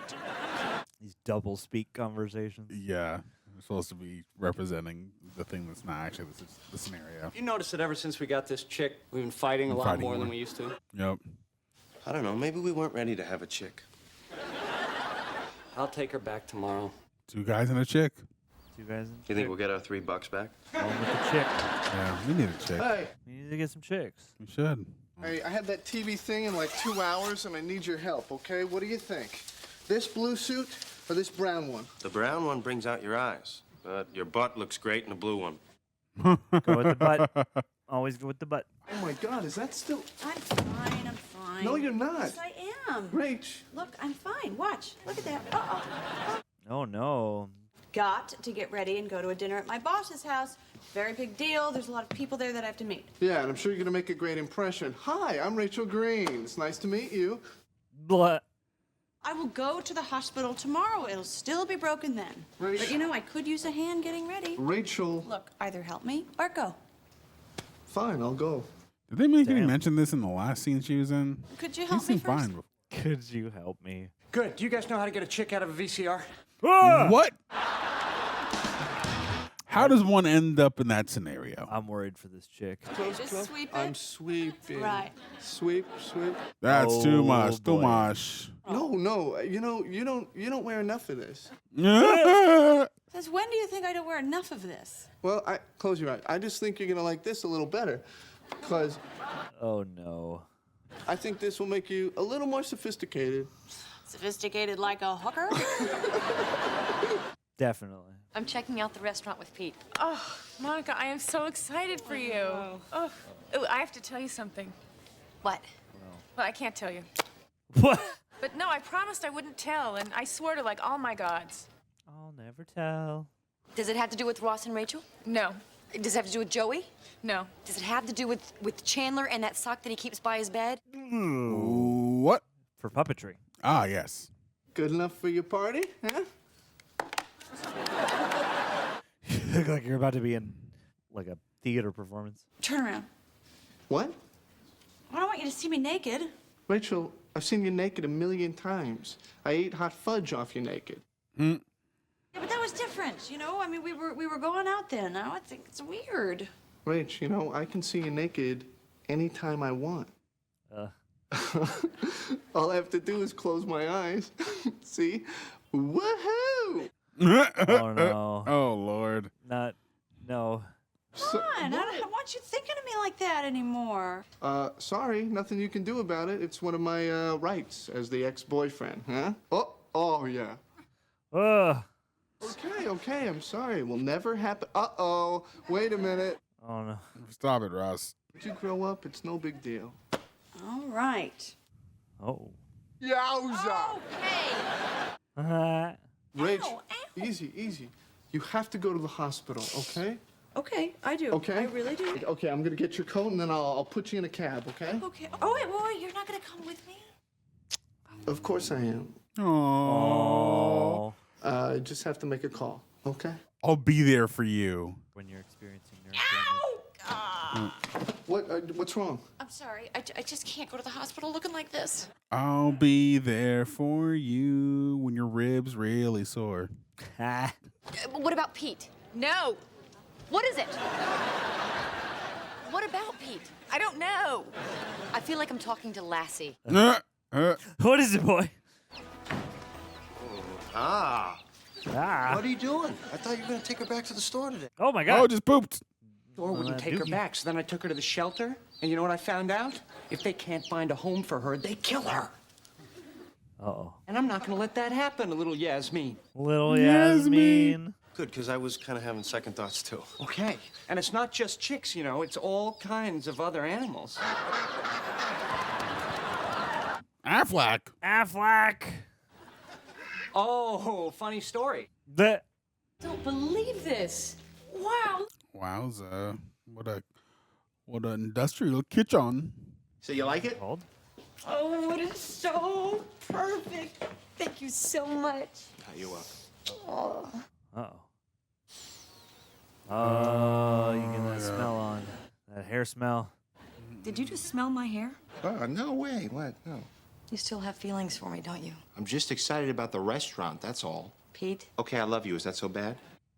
These double speak conversations. Yeah. We're supposed to be representing the thing that's not actually the scenario. You notice that ever since we got this chick, we've been fighting a lot more than we used to? Yep. I don't know, maybe we weren't ready to have a chick. I'll take her back tomorrow. 2 guys and a chick. 2 guys and You think we'll get our $3 back? One with the chick. Yeah, we need a chick. Hey. We need to get some chicks. We should. Hey, I had that TV thing in like 2 hours, and I need your help, okay? What do you think? This blue suit or this brown one? The brown one brings out your eyes, but your butt looks great in the blue one. Go with the butt. Always go with the butt. Oh my God, is that still... I'm fine, I'm fine. No, you're not. Yes, I am. Rach. Look, I'm fine. Watch. Look at that. Uh-oh. Oh, no. Got to get ready and go to a dinner at my boss's house. Very big deal. There's a lot of people there that I have to meet. Yeah, and I'm sure you're gonna make a great impression. Hi, I'm Rachel Green. It's nice to meet you. Blah. I will go to the hospital tomorrow. It'll still be broken then. Rachel. But you know, I could use a hand getting ready. Rachel. Look, either help me or go. Fine, I'll go. Did they maybe mention this in the last scene she was in? Could you He help me seemed first? fine. Could you help me? Good. Do you guys know how to get a chick out of a VCR? What? How does one end up in that scenario? I'm worried for this chick. Just sweep it. I'm sweeping. Right. Sweep. That's too much. Too boy. much. No. You know, you don't wear enough of this. Since when do you think I don't wear enough of this? Well, close your eyes. I just think you're gonna like this a little better, because Oh, no. I think this will make you a little more sophisticated. Sophisticated like a hooker? Definitely. I'm checking out the restaurant with Pete. Oh, Monica, I am so excited for you. Oh, I have to tell you something. What? Well, I can't tell you. What? But no, I promised I wouldn't tell, and I swear to like all my gods. I'll never tell. Does it have to do with Ross and Rachel? No. Does it have to do with Joey? No. Does it have to do with Chandler and that sock that he keeps by his bed? What? For puppetry. Ah, yes. Good enough for your party, huh? You look like you're about to be in, like, a theater performance. Turn around. What? I don't want you to see me naked. Rachel, I've seen you naked 1,000,000 times. I ate hot fudge off you naked. Yeah, but that was different, you know? I mean, we were going out then. Now I think it's weird. Rach, you know, I can see you naked anytime I want. All I have to do is close my eyes. See? Woohoo! Oh, no. Oh, Lord. No. Come on, I don't want you thinking of me like that anymore. Sorry, nothing you can do about it. It's one of my rights as the ex-boyfriend, huh? Oh, yeah. Okay, I'm sorry. Will never happen. Uh-oh, wait a minute. Oh, no. Stop it, Ross. Did you grow up? It's no big deal. All right. Oh. Yowza! Okay. Rach, easy. You have to go to the hospital, okay? Okay, I do. Okay? I really do. Okay, I'm gonna get your coat and then I'll put you in a cab, okay? Okay. Oh, wait, you're not gonna come with me? Of course I am. Oh. I just have to make a call, okay? I'll be there for you. When you're experiencing nerve What's wrong? I'm sorry. I just can't go to the hospital looking like this. I'll be there for you when your ribs really sore. What about Pete? No. What is it? What about Pete? I don't know. I feel like I'm talking to Lassie. What is it, boy? What are you doing? I thought you were going to take her back to the store today. Oh, my God. Oh, just pooped. Or wouldn't take her back, so then I took her to the shelter, and you know what I found out? If they can't find a home for her, they kill her. Uh-oh. And I'm not going to let that happen, little Yasmin. Little Yasmin. Good, because I was kind of having second thoughts, too. Okay. And it's not just chicks, you know. It's all kinds of other animals. Affleck. Oh, funny story. The Don't believe this. Wow. Wowza. What an industrial kitchen. So you like it? Oh, it is so perfect. Thank you so much. You're welcome. Oh. Uh-oh. Oh, you get that smell on. That hair smell. Did you just smell my hair? No way. What? No. You still have feelings for me, don't you? I'm just excited about the restaurant, that's all. Pete? Okay, I love you. Is that so bad?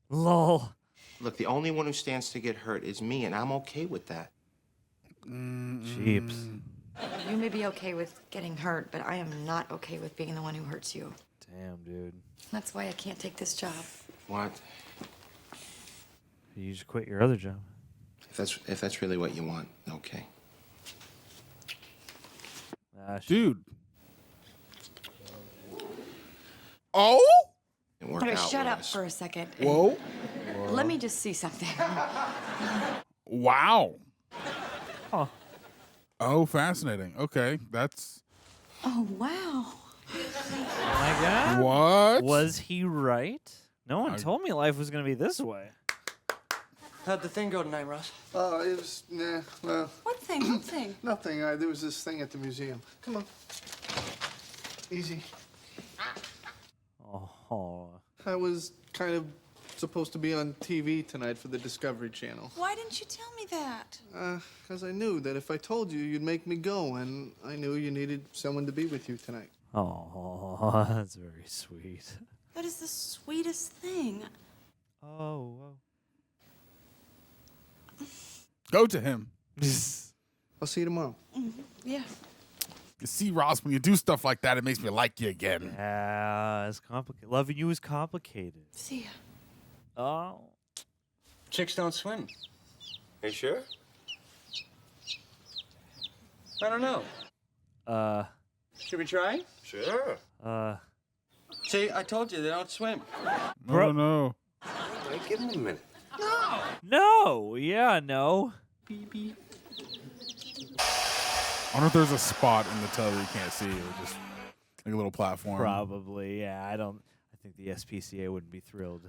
Lol. Look, the only one who stands to get hurt is me, and I'm okay with that. Cheeps. You may be okay with getting hurt, but I am not okay with being the one who hurts you. Damn, dude. That's why I can't take this job. What? You just quit your other job. If that's really what you want, okay. Dude. Oh? It worked Okay, out shut with up us. for a second. Whoa. Let me just see something. Wow. Huh. Oh, fascinating. Okay, that's... Oh, wow. Oh my God. What? Was he right? No one told me life was going to be this way. How'd the thing go tonight, Russ? Oh, it was, nah, well. What thing? What thing? Nothing. There was this thing at the museum. Come on. Easy. Oh. I was kind of supposed to be on TV tonight for the Discovery Channel. Why didn't you tell me that? Because I knew that if I told you, you'd make me go, and I knew you needed someone to be with you tonight. Oh, that's very sweet. That is the sweetest thing. Oh. Go to him. I'll see you tomorrow. Yeah. You see, Ross, when you do stuff like that, it makes me like you again. Yeah, it's complicated. Loving you is complicated. See ya. Oh. Chicks don't swim. Are you sure? I don't know. Should we try? Sure. See, I told you they don't swim. No. Wait, give him a minute. No. Yeah, no. I wonder if there's a spot in the tub that you can't see, or just like a little platform. Probably, yeah. I think the SPCA wouldn't be thrilled.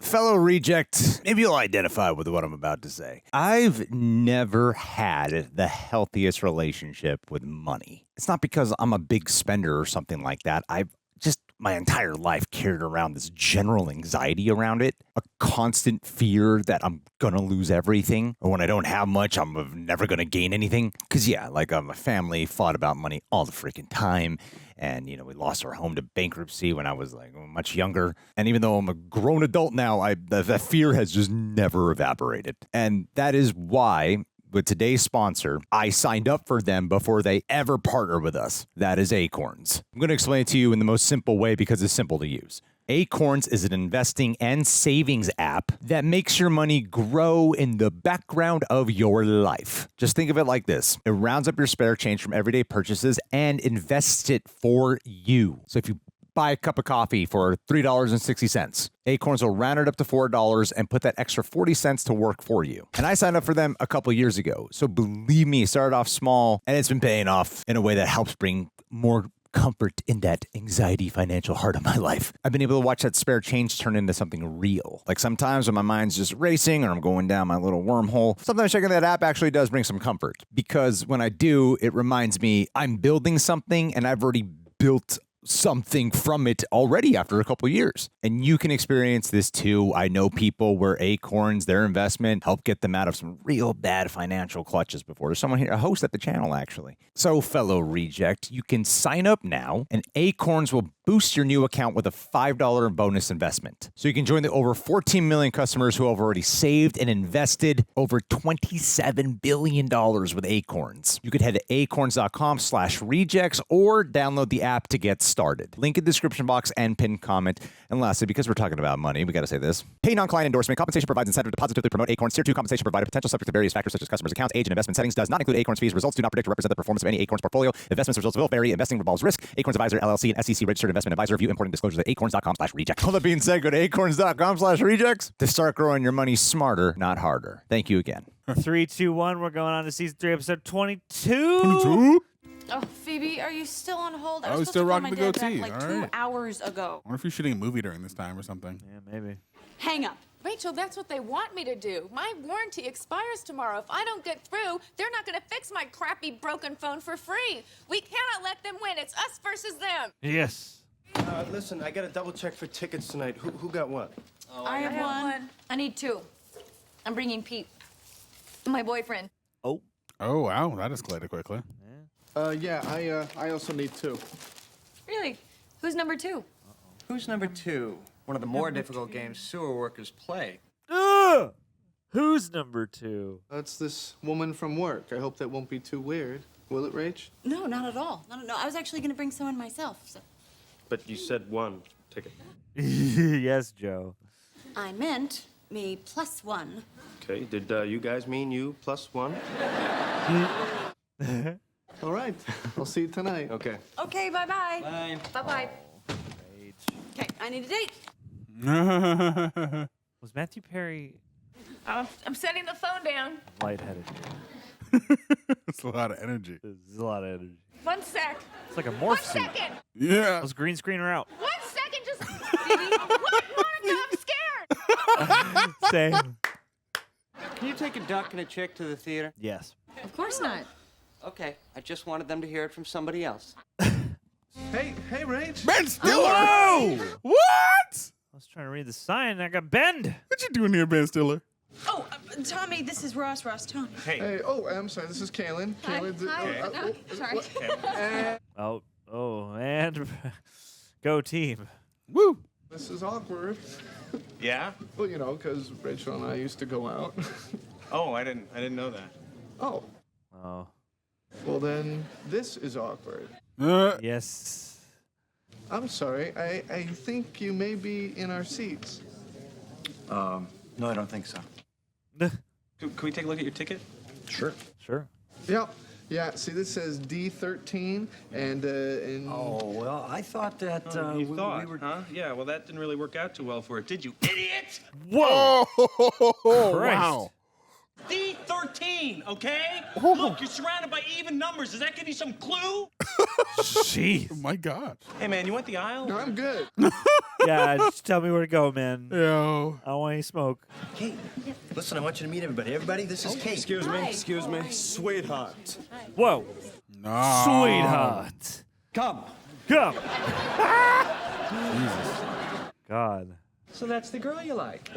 Fellow reject, maybe you'll identify with what I'm about to say. I've never had the healthiest relationship with money. It's not because I'm a big spender or something like that. I've just my entire life carried around this general anxiety around it, a constant fear that I'm gonna lose everything, or when I don't have much, I'm never gonna gain anything. Because yeah, like my family fought about money all the freaking time. And, you know, we lost our home to bankruptcy when I was like much younger. And even though I'm a grown adult now, the fear has just never evaporated. And that is why with today's sponsor, I signed up for them before they ever partner with us. That is ACORNS. I'm going to explain it to you in the most simple way because it's simple to use. ACORNS is an investing and savings app that makes your money grow in the background of your life. Just think of it like this. It rounds up your spare change from everyday purchases and invests it for you. So if you buy a cup of coffee for $3.60, ACORNS will round it up to $4 and put that extra 40 cents to work for you. And I signed up for them a couple years ago. So believe me, it started off small and it's been paying off in a way that helps bring more comfort in that anxiety financial heart of my life. I've been able to watch that spare change turn into something real. Like sometimes when my mind's just racing or I'm going down my little wormhole, sometimes checking that app actually does bring some comfort. Because when I do, it reminds me I'm building something and I've already built something from it already after a couple years. And you can experience this too. I know people where ACORNS, their investment, helped get them out of some real bad financial clutches before. There's someone here, a host at the channel actually. So fellow reject, you can sign up now and ACORNS will boost your new account with a $5 bonus investment. So you can join the over 14 million customers who have already saved and invested over $27 billion with ACORNS. You could head to acorns.com/rejects or download the app to get started. started. Link in the description box and pinned comment. And lastly, because we're talking about money, we got to say this. Pay non-client endorsement. Compensation provides incentive to positively promote ACORNS. Tier 2 compensation provided. Potential subject to various factors such as customers' accounts, age, and investment settings. Does not include ACORNS fees. Results do not predict or represent the performance of any ACORNS portfolio. Investments results will vary. Investing involves risk. ACORNS Advisor, LLC, and SEC registered investment advisor. View important disclosures at acorns.com/reject. All that being said, go to acorns.com/rejects to start growing your money smarter, not harder. Thank you again. 3, 2, 1. We're going on to season 3, episode 22. Oh, Phoebe, are you still on hold? I was still rocking the goatee. Like All 2 right. hours ago. I wonder if you're shooting a movie during this time or something. Yeah, maybe. Hang up. Rachel, that's what they want me to do. My warranty expires tomorrow. If I don't get through, they're not going to fix my crappy broken phone for free. We cannot let them win. It's us versus them. Yes. Listen, I got to double check for tickets tonight. Who got what? I have one. I need 2. I'm bringing Pete, my boyfriend. Oh. Oh, wow. That escalated quickly. Yeah, I also need 2. Really? Who's number 2? Who's number 2? One of the more difficult games sewer workers play. Who's number 2? That's this woman from work. I hope that won't be too weird. Will it, Rach? No, not at all. No, I was actually going to bring someone myself. So. But you said 1 ticket. Yes, Joe. I meant me plus 1. Okay, did you guys mean you plus 1? All right. I'll see you tonight. Okay. Okay, bye-bye. Bye. Bye-bye. Okay, I need a date. Was Matthew Perry I'm setting the phone down. lightheaded? It's a lot of energy. There's a lot of energy. 1 sec. It's like a morph 1 suit. second. Yeah. Let's green screen her out. 1 second. Just. What, Monica? I'm scared. Same. Can you take a duck and a chick to the theater? Yes. Of course not. Okay, I just wanted them to hear it from somebody else. Hey, Rach. Ben Stiller! Whoa! What? I was trying to read the sign and I got bend. What you doing here, Ben Stiller? Oh, Tommy, this is Ross, Tommy. Hey, I'm sorry. This is Kaylin. Hi. Kaylin, Sorry. And go team. Woo! This is awkward. Yeah? Well, because Rachel and I used to go out. Oh, I didn't know that. Oh. Oh. Well, then this is awkward. Yes. I'm sorry. I think you may be in our seats. No, I don't think so. Can we take a look at your ticket? Sure. Sure. Yep. Yeah, see, this says D13, and Oh, well, I thought that, we were... Huh? Yeah, well, that didn't really work out too well for it, did you, idiot? Whoa! Christ. Wow. D13, okay? Look, you're surrounded by even numbers. Does that give you some clue? Jeez. Oh, my God. Hey, man, you want the aisle? No, I'm good. Yeah, just tell me where to go, man. Yo. I don't want any smoke. Kate, listen, I want you to meet everybody. Everybody, this is Kate. Excuse me. Sweetheart. Whoa. No. Sweetheart. Come. Come. Jesus. God. So that's the girl you like.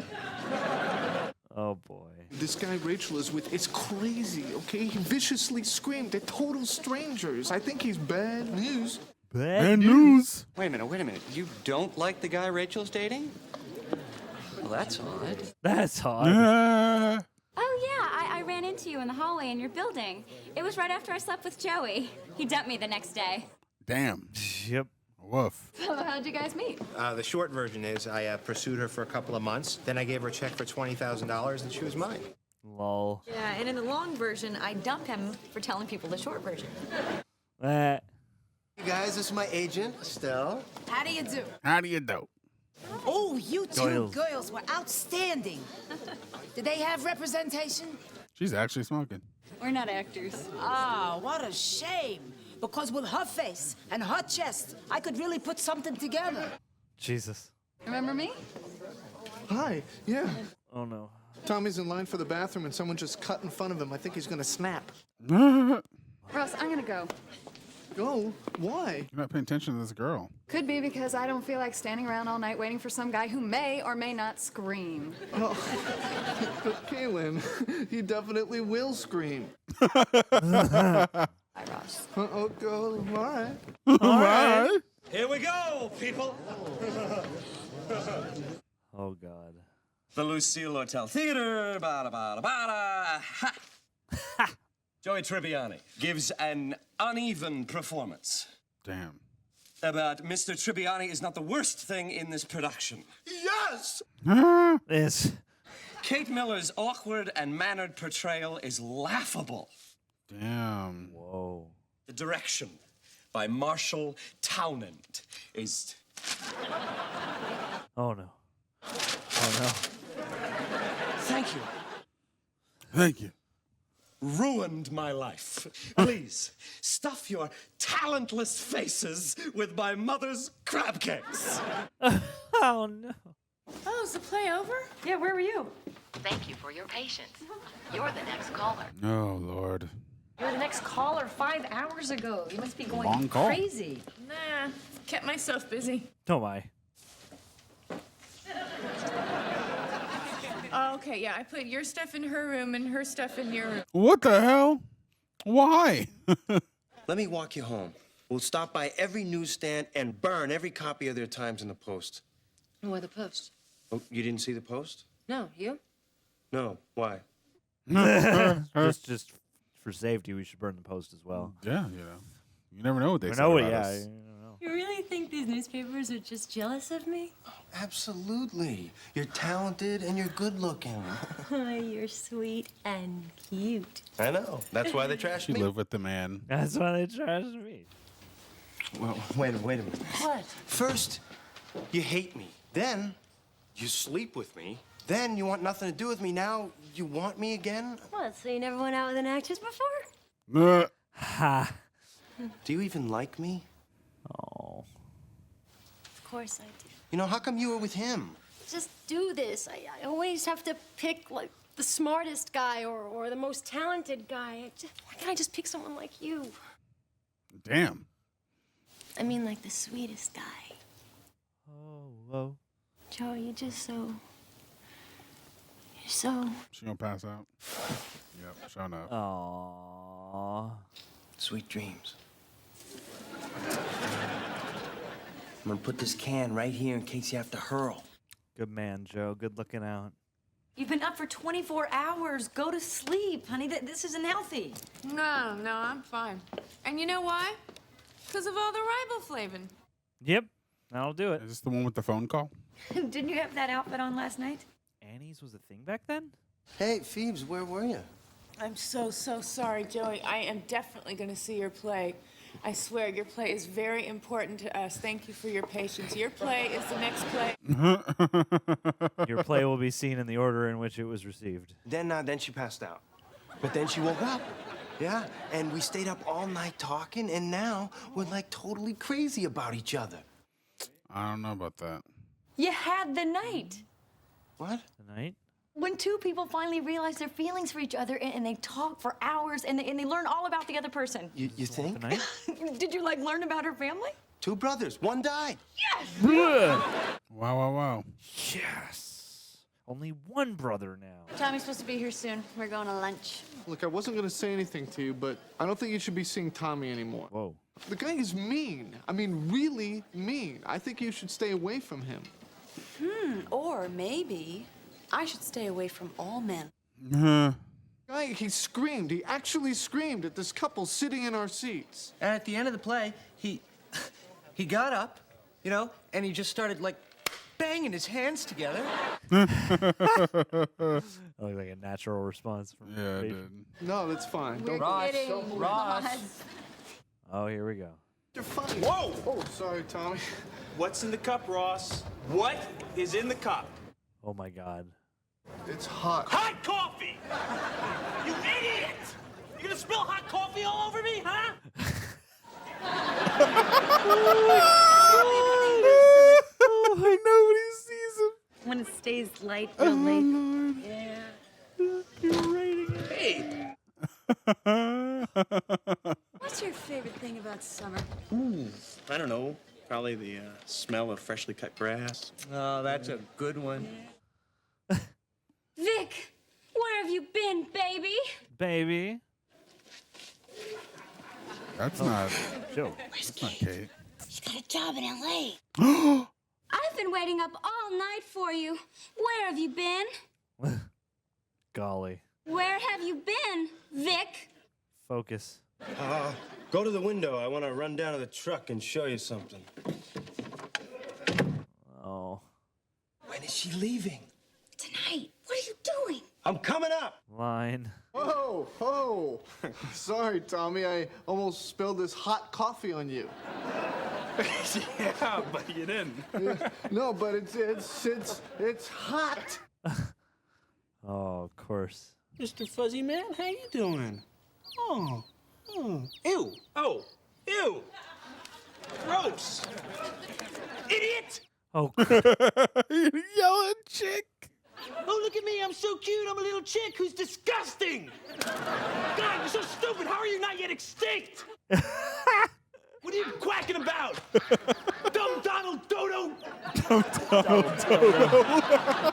Oh, boy. This guy Rachel is with is crazy, okay? He viciously screamed. They're total strangers. I think he's bad news. Bad news. Wait a minute. You don't like the guy Rachel's dating? Well, that's odd. That's odd. Oh, yeah, I ran into you in the hallway in your building. It was right after I slept with Joey. He dumped me the next day. Damn. Yep. Woof. So how'd you guys meet? The short version is I pursued her for a couple of months. Then I gave her a check for $20,000, and she was mine. Lol. Yeah, and in the long version, I dumped him for telling people the short version. Hey, guys, this is my agent, Estelle. How do you do? How do you do? Oh, you two Doyles. girls were outstanding. Did they have representation? She's actually smoking. We're not actors. Ah, what a shame. Because with her face and her chest, I could really put something together. Jesus. Remember me? Hi, yeah. Oh, no. Tommy's in line for the bathroom, and someone just cut in front of him. I think he's gonna snap. Ross, I'm gonna go. Go? Why? You're not paying attention to this girl. Could be because I don't feel like standing around all night waiting for some guy who may or may not scream. Oh, but Kaylin, he definitely will scream. Hi, Ross. Oh, go. All right. All right. Here we go, people. Oh, God. The Lucille Hotel Theater. Bada, bada, bada. Ha. Joey Tribbiani gives an uneven performance. Damn. about Mr. Tribbiani is not the worst thing in this production. Yes! This. Kate Miller's awkward and mannered portrayal is laughable. Damn. Whoa. The direction by Marshall Townend is... Oh, no. Oh, no. Thank you. Thank you. Ruined my life. Please, stuff your talentless faces with my mother's crab cakes. Oh, no. Oh, is the play over? Yeah, where were you? Thank you for your patience. You're the next caller. Oh, Lord. You're the next caller 5 hours ago. You must be going Long call. crazy. Nah, kept myself busy. Oh, my. Oh, okay, yeah, I put your stuff in her room and her stuff in your room. What the hell? Why? Let me walk you home. We'll stop by every newsstand and burn every copy of their Times in the Post. Why the Post? Oh, you didn't see the Post? No, you? No. Why? just for safety, we should burn the Post as well. Yeah, you never know what they say know about it, yeah. us. You know. You really think these newspapers are just jealous of me? Absolutely. You're talented and you're good looking. You're sweet and cute. I know. That's why they trash You me. live with the man. That's why they trash me. Well, wait a minute. What? First, you hate me. Then, you sleep with me. Then, you want nothing to do with me. Now, you want me again? What, so you never went out with an actress before? Ha. Do you even like me? Oh. Of course I do. You know, how come you were with him? Just do this. I always have to pick, like, the smartest guy or the most talented guy. Why can't I just pick someone like you? Damn. I mean, like the sweetest guy. Oh, whoa. Joe, you're just so... You're so... She gonna pass out? Yep, sure enough. Aww. Sweet dreams. I'm gonna put this can right here in case you have to hurl. Good man, Joe. Good looking out. You've been up for 24 hours. Go to sleep, honey. This isn't healthy. No, I'm fine. And you know why? Because of all the riboflavin. Yep. That'll do it. Is this the one with the phone call? Didn't you have that outfit on last night? Annie's was a thing back then? Hey, Phoebes, where were you? I'm so sorry, Joey. I am definitely going to see your play. I swear, your play is very important to us. Thank you for your patience. Your play is the next play. Your play will be seen in the order in which it was received. Then she passed out. But then she woke up. Yeah, and we stayed up all night talking, and now we're like totally crazy about each other. I don't know about that. You had the night. What? The night? When two people finally realize their feelings for each other and they talk for hours and they learn all about the other person. You think? The night? Did you, like, learn about her family? 2 brothers, 1 died. Yes! Wow. Yes. Only one brother now. Tommy's supposed to be here soon. We're going to lunch. Look, I wasn't going to say anything to you, but I don't think you should be seeing Tommy anymore. Whoa. The guy is mean. I mean, really mean. I think you should stay away from him. Or maybe I should stay away from all men. Guy, he screamed. He actually screamed at this couple sitting in our seats. And at the end of the play, he got up, you know, and he just started, like, banging his hands together. That looked like a natural response from Yeah, it Phoebe. did. No, that's fine. We're Don't kidding. Ross. Oh, here we go. You're funny. Whoa! Oh, sorry, Tommy. What's in the cup, Ross? What is in the cup? Oh my God. It's hot. Hot coffee! You idiot! You gonna spill hot coffee all over me, huh? Oh, nobody sees him. When it stays light real late. Yeah. You're rating it. Hey! What's your favorite thing about summer? I don't know. Probably the smell of freshly cut grass. Oh, that's a good one. Vic, where have you been, baby? Baby. That's not Joe. That's not Kate. He's got a job in L.A. I've been waiting up all night for you. Where have you been? Golly. Where have you been, Vic? Focus. Go to the window. I want to run down to the truck and show you something. Oh. When is she leaving? Tonight. What are you doing? I'm coming up. Line. Oh. Sorry, Tommy. I almost spilled this hot coffee on you. Yeah, but you didn't. Yeah, no, but it's hot. Oh, of course. Mr. Fuzzy Man, how you doing? Oh. Ew. Oh. Ew. Gross. Idiot. Oh. Yelling chick. Oh, look at me. I'm so cute. I'm a little chick who's disgusting. God, you're so stupid. How are you not yet extinct? What are you quacking about? Dumb Donald Dodo. Dumb Donald Dodo.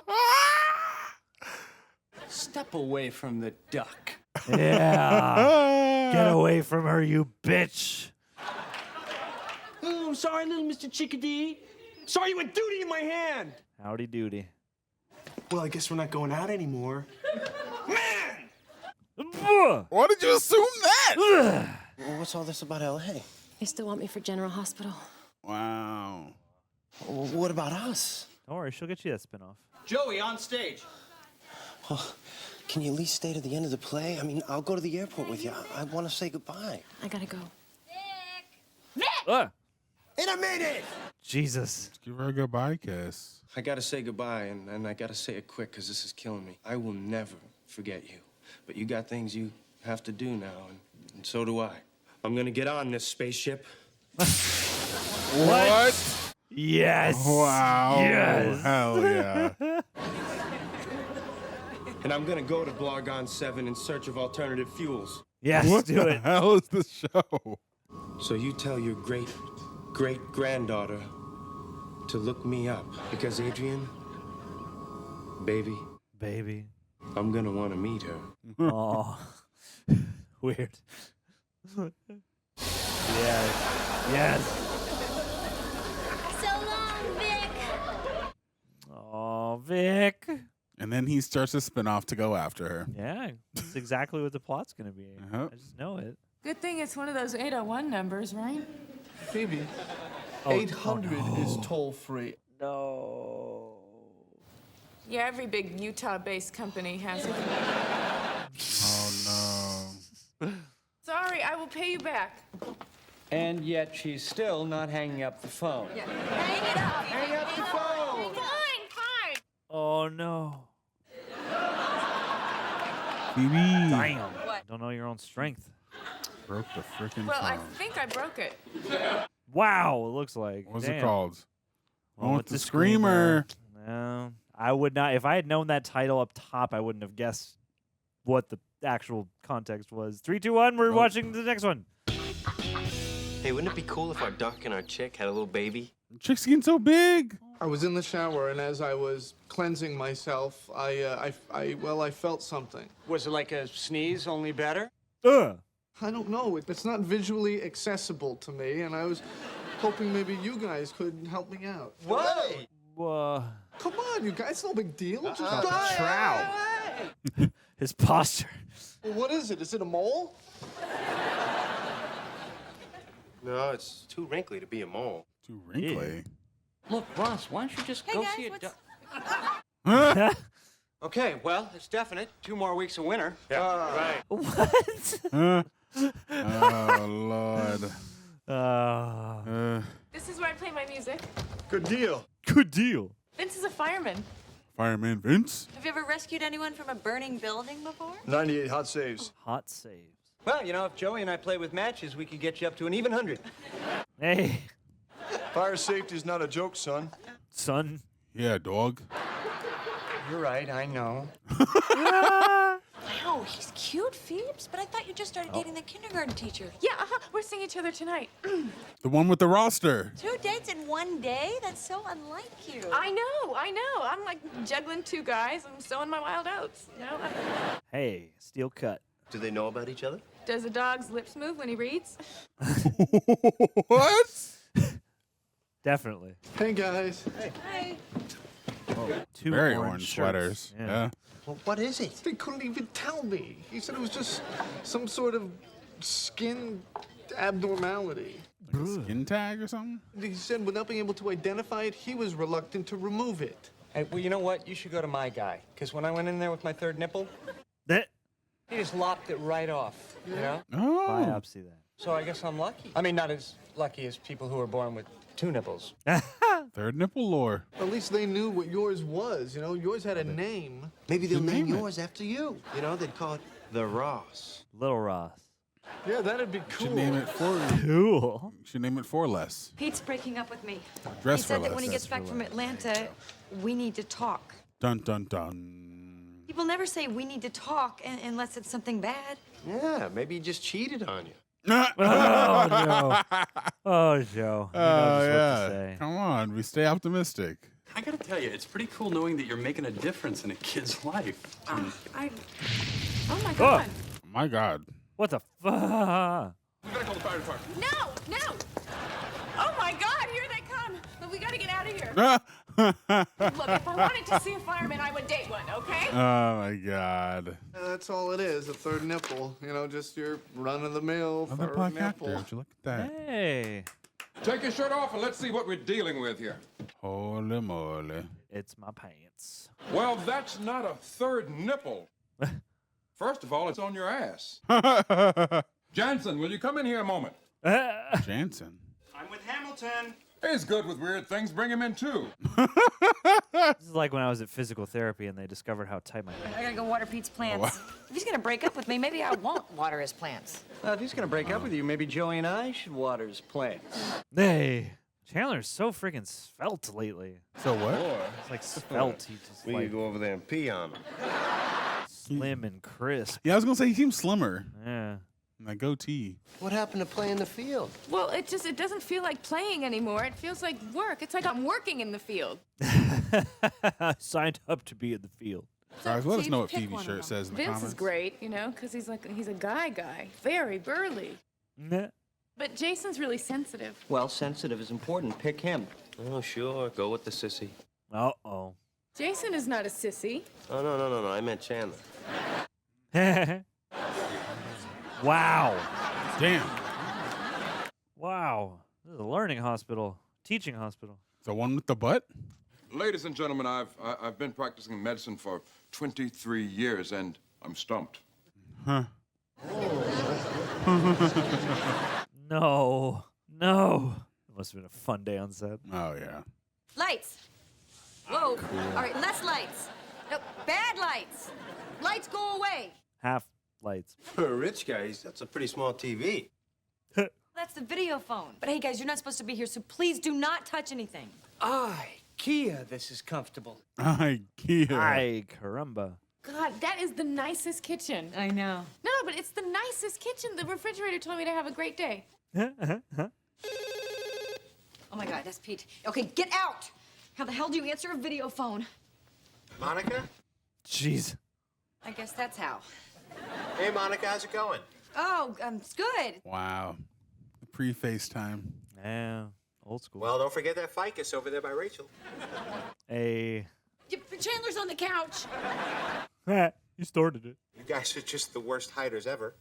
Step away from the duck. Yeah. Get away from her, you bitch. Oh, I'm sorry, little Mr. Chickadee. Sorry you went duty in my hand. Howdy doody. Well, I guess we're not going out anymore. Why did you assume that? Well, what's all this about L.A.? They still want me for General Hospital. Wow. Well, what about us? Don't worry, she'll get you that spinoff. Joey, on stage. Well, can you at least stay to the end of the play? I mean, I'll go to the airport with you. I want to say goodbye. I gotta go. In a minute! Let's Jesus. give her a goodbye kiss. I got to say goodbye, and I got to say it quick because this is killing me. I will never forget you. But you got things you have to do now, and so do I. I'm going to get on this spaceship. What? Yes. Wow. Yes. Hell yeah. And I'm going to go to Blargon 7 in search of alternative fuels. Yes, What do the it. hell is this show? So you tell your great-great-granddaughter to look me up. Because, Adrian, baby, I'm going to want to meet her. Oh. Weird. Yes. So long, Vic. Oh, Vic. And then he starts a spinoff to go after her. Yeah, that's exactly what the plot's going to be. Uh-huh. I just know it. Good thing it's one of those 801 numbers, right? Phoebe, Oh, 800 no. is toll-free. No. Yeah, every big Utah-based company has it. Oh, no. Sorry, I will pay you back. And yet she's still not hanging up the phone. Hang it up. Hang up the phone. Fine. Oh, no. Phoebe. Damn. Don't know your own strength. Broke the freaking Well, I phone. think I broke it. Wow, it looks like. What's Damn. it called? Oh, Oh, it's the a Screamer. No, I would not. If I had known that title up top, I wouldn't have guessed what the actual context was. 3, 2, 1. We're watching the next one. Hey, wouldn't it be cool if our duck and our chick had a little baby? Chick's getting so big. I was in the shower, and as I was cleansing myself, I felt something. Was it like a sneeze, only better? I don't know. It's not visually accessible to me, and I was hoping maybe you guys could help me out. What? Come on, you guys. No big deal. Just Trout. His posture. Well, what is it? Is it a mole? No, it's too wrinkly to be a mole. Too wrinkly. Look, Ross, why don't you just go see a duck? Huh? Okay, well, it's definite. 2 more weeks of winter. Right. What? Huh? Oh, Lord. This is where I play my music. Good deal. Good deal. Vince is a fireman. Fireman Vince? Have you ever rescued anyone from a burning building before? 98 hot saves. Hot saves. Well, you know, if Joey and I play with matches, we could get you up to an even 100. Hey, Fire safety is not a joke, son. son. Yeah, dog. You're right, I know. Wow, he's cute, Phoebes. But I thought you just started dating the kindergarten teacher. Yeah, we're seeing each other tonight. The one with the roster. 2 dates in 1 day? That's so unlike you. I know. I'm like juggling 2 guys and sowing my wild oats. You know? Hey, steel cut. Do they know about each other? Does a dog's lips move when he reads? What? Definitely. Hey, guys. Hi. Oh, 2 Very orange orange shirts. sweaters. Yeah. Well, what is it? They couldn't even tell me. He said it was just some sort of skin abnormality. Like a skin tag or something? He said without being able to identify it, he was reluctant to remove it. Hey, well, you know what? You should go to my guy. Because when I went in there with my third nipple, That he just lopped it right off, you know? Oh. biopsy that. So I guess I'm lucky. I mean, not as lucky as people who are born with 2 nipples. Third nipple lore. At least they knew what yours was, you know? Yours had a name. Maybe they'll name name it. yours after you. You know, they'd call it the Ross. Little Ross. Yeah, that'd be cool. Should name it for Cool. Should name it for less. Pete's breaking up with me. Dress He for said that less. when he gets back from Atlanta, we need to talk. Dun dun dun. People never say we need to talk unless it's something bad. Yeah, maybe he just cheated on you. Oh, Joe. Oh, Joe. He knows just what to yeah. say. Come on, we stay optimistic. I gotta tell you, it's pretty cool knowing that you're making a difference in a kid's life. Oh my God. Oh my God. What the fuck? We gotta call the fire department. No, no. Oh my God, here they come. But we gotta get out of here. Look, if I wanted to see a fireman, I would date one, okay? Oh my God. That's all it is, a third nipple. You know, just your run-of-the-mill Another third black nipple. actor. Would you look at that? Hey. Take your shirt off and let's see what we're dealing with here. Holy moly. It's my pants. Well, that's not a third nipple. First of all, it's on your ass. Jansen, will you come in here a moment? Jansen. I'm with Hamilton. He's good with weird things. Bring him in, too. This is like when I was at physical therapy and they discovered how tight my I gotta go water Pete's plants. If he's gonna break up with me, maybe I won't water his plants. Well, if he's going to break up with you, maybe Joey and I should water his plants. Hey. Chandler's so freaking svelte lately. So what? It's like svelte. He's just We like could go over there and pee on him. slim and crisp. Yeah, I was gonna say he seems slimmer. Yeah. My goatee. What happened to play in the field? Well, it doesn't feel like playing anymore. It feels like work. It's like I'm working in the field. Signed up to be in the field. Guys, let us Steve, know what pick Phoebe's one of shirt them. says in the Vince comments. is great, you know, because he's a guy, very burly. Nah. But Jason's really sensitive. Well, sensitive is important. Pick him. Oh, sure. Go with the sissy. Uh-oh. Jason is not a sissy. Oh, no. I meant Chandler. Wow. Damn. Wow. This is a learning hospital. Teaching hospital. The one with the butt? Ladies and gentlemen, I've been practicing medicine for 23 years, and I'm stumped. Huh. No. No. It must have been a fun day on set. Oh, yeah. Lights. Whoa. All right, less lights. No, bad lights. Lights go away. Half lights. For a rich guy, that's a pretty small TV. That's the video phone. But hey, guys, you're not supposed to be here, so please do not touch anything. Kia, this is comfortable. Ay, Kia. Ay, caramba. God, that is the nicest kitchen. I know. No, but it's the nicest kitchen. The refrigerator told me to have a great day. Oh my God, that's Pete. Okay, get out. How the hell do you answer a video phone? Monica? Jeez. I guess that's how. Hey, Monica, how's it going? Oh, it's good. Wow. Pre-FaceTime. Yeah. Old school. Well, don't forget that ficus over there by Rachel. Hey. Chandler's on the couch. You started it. You guys are just the worst hiders ever.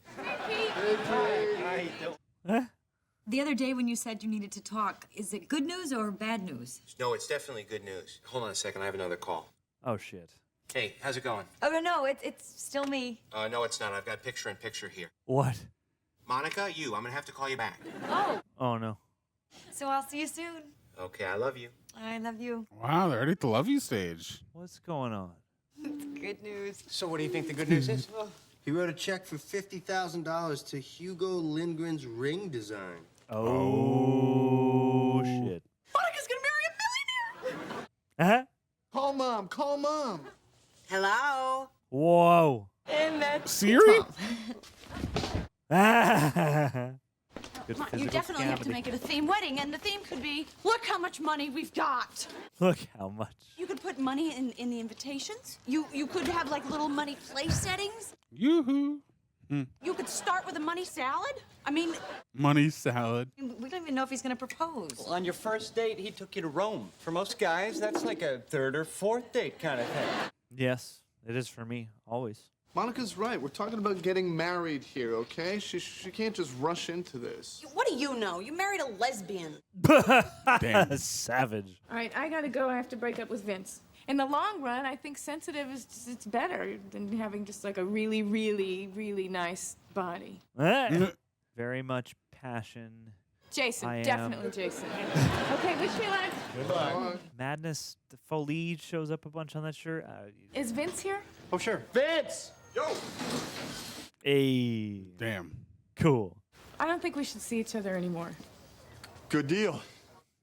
The other day when you said you needed to talk, is it good news or bad news? No, it's definitely good news. Hold on a second, I have another call. Oh, shit. Hey, how's it going? Oh, no, it's still me. No, it's not. I've got picture-in-picture here. What? Monica, I'm gonna have to call you back. Oh, Oh, no. so I'll see you soon. Okay, I love you. I love you. Wow, they're already at the love you stage. What's going on? It's good news. So what do you think the good news is? He wrote a check for $50,000 to Hugo Lindgren's ring design. Oh, shit. Monica's gonna marry a millionaire. Uh-huh. Call Mom, call Mom. Hello? Whoa. And that's Siri? Good Mom, you physical definitely have to scamity. make it a theme wedding, and the theme could be, look how much money we've got. Look how much. You could put money in the invitations. You could have like little money place settings. Yoo-hoo. You could start with a money salad. I mean, Money salad. we don't even know if he's gonna propose. Well, on your first date, he took you to Rome. For most guys, that's like a third or fourth date kind of thing. Yes, it is for me, always. Monica's right. We're talking about getting married here, okay? She can't just rush into this. What do you know? You married a lesbian. Damn. Savage. All right, I gotta go. I have to break up with Vince. In the long run, I think sensitive is it's better than having just like a really, really, really nice body. Very much passion. Jason, I am- definitely Jason. Okay, wish me luck. Goodbye. Madness, the foliage shows up a bunch on that shirt. Is Vince here? Oh, sure. Vince! Yo! Hey. Damn. Cool. I don't think we should see each other anymore. Good deal.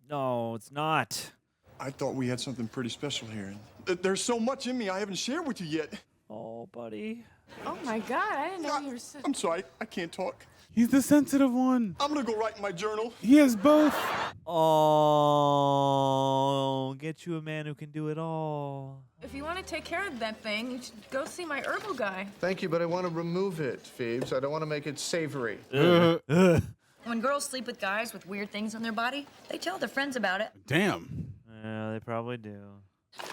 No, it's not. I thought we had something pretty special here. There's so much in me I haven't shared with you yet. Oh, buddy. Oh my God, I didn't know you were so... I'm sorry, I can't talk. He's the sensitive one. I'm gonna go write in my journal. He has both. Oh, get you a man who can do it all. If you want to take care of that thing, you should go see my herbal guy. Thank you, but I want to remove it, Phoebes. I don't want to make it savory. When girls sleep with guys with weird things on their body, they tell their friends about it. Damn. Yeah, they probably do.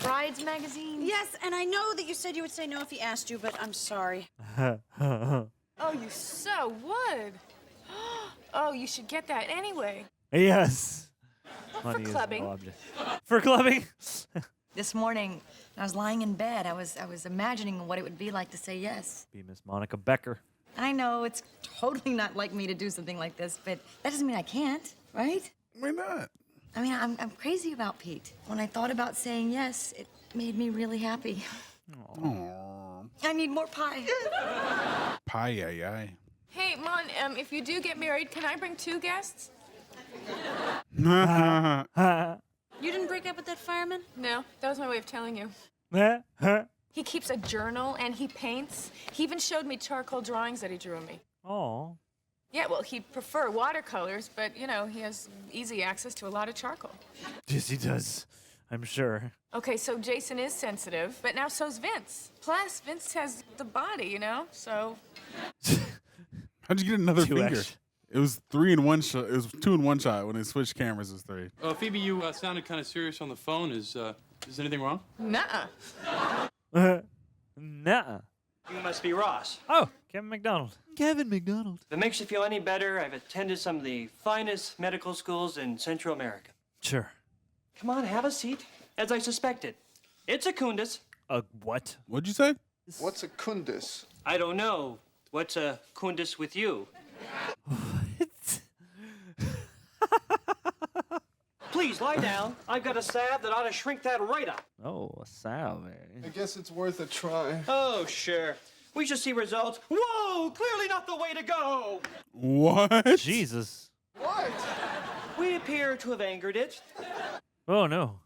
Brides magazine. Yes, and I know that you said you would say no if he asked you, but I'm sorry. Oh, you so would. Oh, you should get that anyway. Yes. For Money is no clubbing. object. For clubbing? This morning, I was lying in bed. I was imagining what it would be like to say yes. Be Miss Monica Becker. I know it's totally not like me to do something like this, but that doesn't mean I can't, right? Why not? I mean, I'm crazy about Pete. When I thought about saying yes, it made me really happy. Aww. I need more pie. Pie, yay. Hey, Mon, if you do get married, can I bring 2 guests? You didn't break up with that fireman? No, that was my way of telling you. He keeps a journal and he paints. He even showed me charcoal drawings that he drew of me. Oh. Yeah, well, he'd prefer watercolors, but, you know, he has easy access to a lot of charcoal. Yes, he does. I'm sure. Okay, so Jason is sensitive, but now so's Vince. Plus, Vince has the body, you know, so... How'd you get another Two finger? extra. It was 3 in 1 shot. It was 2 in 1 shot. When they switched cameras, it was 3. Phoebe, you sounded kind of serious on the phone. Is anything wrong? Nuh-uh. Nuh-uh. You must be Ross. Oh, Kevin McDonald. Kevin McDonald. If it makes you feel any better, I've attended some of the finest medical schools in Central America. Sure. Come on, have a seat. As I suspected. It's a kundus. A what? What'd you say? What's a kundus? I don't know. What's a kundus with you? Please, lie down. I've got a salve that ought to shrink that right up. Oh, a salve. I guess it's worth a try. Oh, sure. We should see results. Whoa! Clearly not the way to go! What? Jesus. What? We appear to have angered it. Oh, no.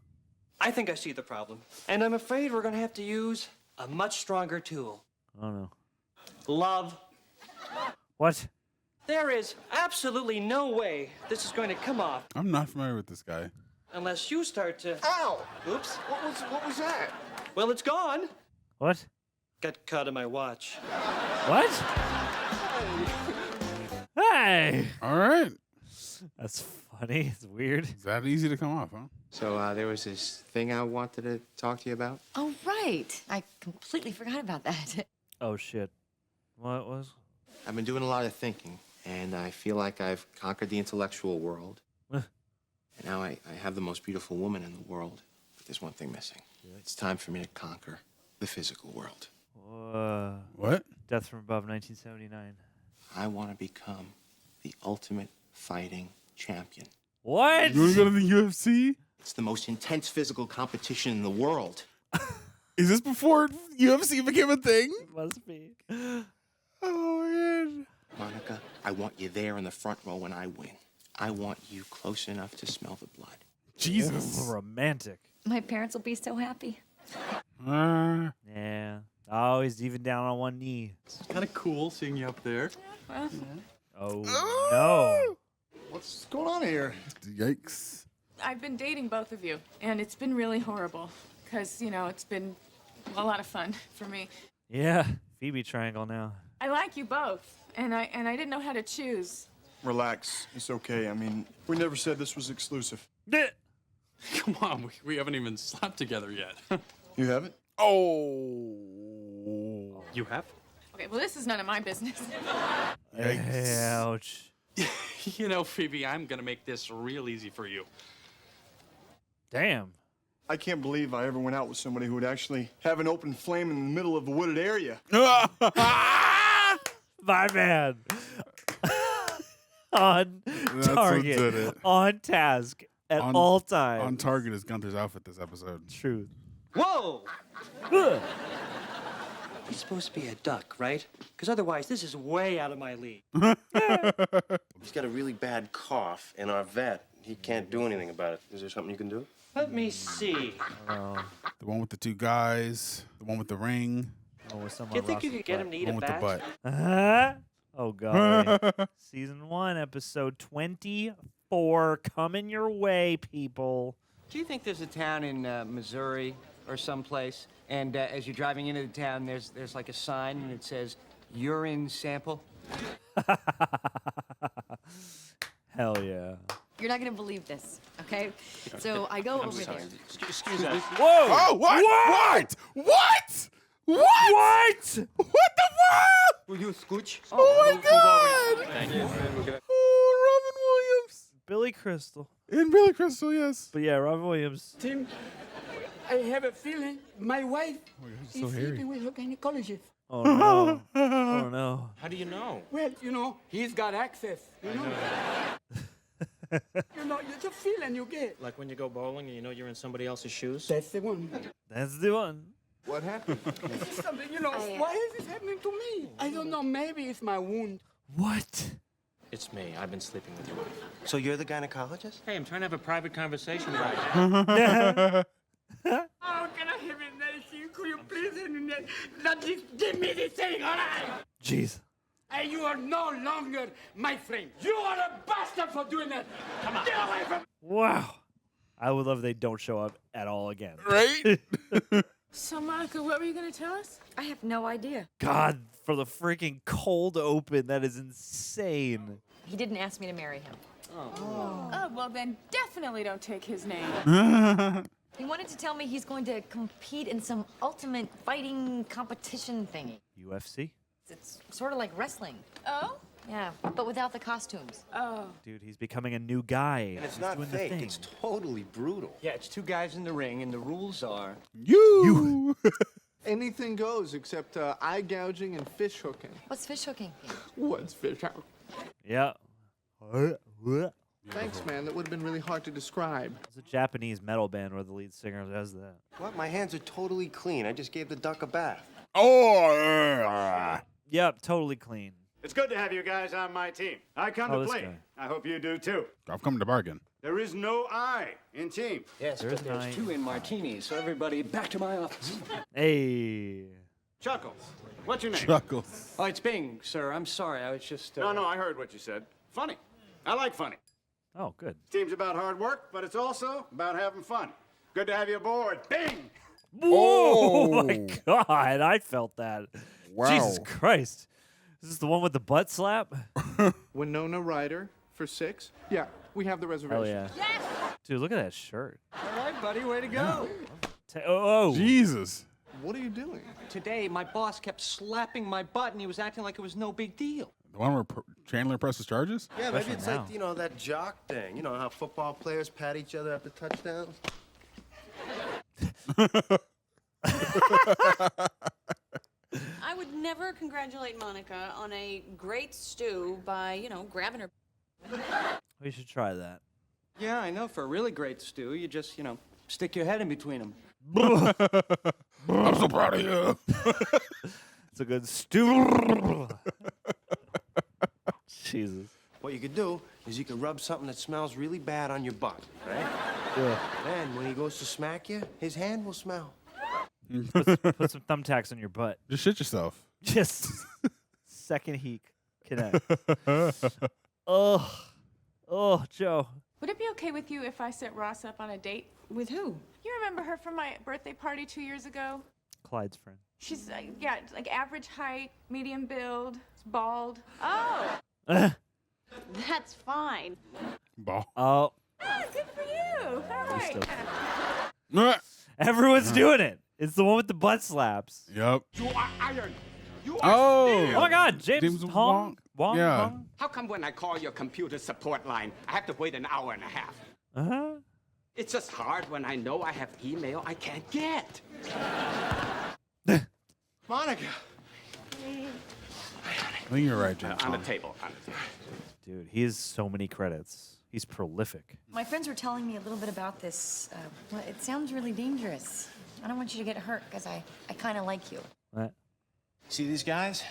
I think I see the problem. And I'm afraid we're going to have to use a much stronger tool. Oh, no. Love. What? There is absolutely no way this is going to come off I'm not familiar with this guy. unless you start to... Ow! Oops. What was that? Well, it's gone. What? Got caught in my watch. What? Hey! All right. That's funny. It's weird. It's that easy to come off, huh? So there was this thing I wanted to talk to you about. Oh, right. I completely forgot about that. Oh, shit. What was? I've been doing a lot of thinking, and I feel like I've conquered the intellectual world. And now I have the most beautiful woman in the world, but there's one thing missing. It's time for me to conquer the physical world. What? Death from Above, 1979. I want to become the ultimate fighting champion. What? You want to go to the UFC? It's the most intense physical competition in the world. Is this before UFC became a thing? Must be. Oh, man. Monica, I want you there in the front row when I win. I want you close enough to smell the blood. Jesus. Romantic. My parents will be so happy. Yeah. Oh, he's even down on one knee. It's kind of cool seeing you up there. Well, Oh, no. What's going on here? Yikes. I've been dating both of you, and it's been really horrible. Because, you know, it's been a lot of fun for me. Yeah. Phoebe triangle now. I like you both, and I didn't know how to choose. Relax. It's okay. I mean, we never said this was exclusive. Come on, we haven't even slept together yet. You haven't? Oh. You have? Okay, well, this is none of my business. Ouch. You know, Phoebe, I'm gonna make this real easy for you. Damn. I can't believe I ever went out with somebody who would actually have an open flame in the middle of a wooded area. My man. On target. On task at all times. On target is Gunther's outfit this episode. Truth. Whoa! He's supposed to be a duck, right? Because otherwise, this is way out of my league. He's got a really bad cough, and our vet, he can't do anything about it. Is there something you can do? Let me see. The one with the two guys, the one with the ring. Oh, with Do you think you could get him to eat one a with the bat? butt. Oh, God. Season 1, episode 24. Coming your way, people. Do you think there's a town in Missouri or someplace, and as you're driving into the town, there's like a sign and it says urine sample? Hell yeah. You're not gonna believe this, okay? So I go over there. Excuse us. Whoa! Oh, what? What? What the fuck? Will you scooch? Oh my God! Thank you. Oh, Robin Williams. Billy Crystal. And Billy Crystal, yes. But yeah, Robin Williams. Tim, I have a feeling my wife so is hairy. sleeping with her gynecologist. Oh, no. Oh, no. How do you know? Well, you know, he's got access. You know? You know, it's a feeling you get. Like when you go bowling and you know you're in somebody else's shoes? That's the one. That's the one. What happened? Something, you know, why is this happening to me? I don't know, maybe it's my wound. What? It's me. I've been sleeping with your wife. So you're the gynecologist? Hey, I'm trying to have a private conversation How right can I have it nice? Could you please not just give me this thing, all right? Jeez. And you are no longer my friend. You are a bastard for doing that. Come on. Get away from me. Wow. I would love if they don't show up at all again. Right? So, Monica, what were you going to tell us? I have no idea. God, for the freaking cold open, that is insane. He didn't ask me to marry him. Oh, well, then definitely don't take his name. He wanted to tell me he's going to compete in some ultimate fighting competition thingy. UFC? It's sort of like wrestling. Oh? Yeah, but without the costumes. Oh. Dude, he's becoming a new guy. And it's He's not doing the fake. thing. It's totally brutal. Yeah, it's two guys in the ring, and the rules are... You. Anything goes except eye gouging and fish hooking. What's fish hooking? What's fish hooking? Yeah. Thanks, man. That would have been really hard to describe. It's a Japanese metal band where the lead singer does that. What? My hands are totally clean. I just gave the duck a bath. Oh, Yep, totally clean. It's good to have you guys on my team. I come Oh, to this play. guy. I hope you do too. I've come to bargain. There is no I in team. Yes, There's but there's nine. 2 in martinis, so everybody back to my office. Hey. Chuckles. What's your name? Chuckles. Oh, it's Bing, sir. I'm sorry. I was just... No, I heard what you said. Funny. I like funny. Oh, good. Team's about hard work, but it's also about having fun. Good to have you aboard. Bing! Oh my God, I felt that. Wow. Jesus Christ. Is this the one with the butt slap? Winona Ryder for 6. Yeah, we have the reservation. Hell yeah. Dude, look at that shirt. All right, buddy. Way to go. Oh. Jesus. What are you doing? Today, my boss kept slapping my butt, and he was acting like it was no big deal. The one where Chandler presses charges? Yeah, maybe Especially it's now. like, you know, that jock thing. You know how football players pat each other after touchdowns? I would never congratulate Monica on a great stew by, you know, grabbing her. We should try that. Yeah, I know. For a really great stew, you just, you know, stick your head in between them. I'm so proud of you. It's a good stew. Jesus. What you could do is you could rub something that smells really bad on your butt, right? Yeah. Then when he goes to smack you, his hand will smell. Put some thumbtacks on your butt. Just shit yourself. Just second heat connect. Oh, Joe. Would it be okay with you if I set Ross up on a date? With who? You remember her from my birthday party 2 years ago? Clyde's friend. She's, yeah, like average height, medium build, bald. Oh, that's fine. Ball. Oh. Oh, good for you. All right. Everyone's doing it. It's the one with the butt slaps. Yep. You are iron. Oh. Oh my God, James Hong. Wong. Yeah. Hong? How come when I call your computer support line, I have to wait an hour and a half? Uh-huh. It's just hard when I know I have email I can't get. Monica. I think you're right, James. On the Hong. table. Dude, he has so many credits. He's prolific. My friends were telling me a little bit about this. Well, it sounds really dangerous. I don't want you to get hurt because I kind of like you. What? See these guys?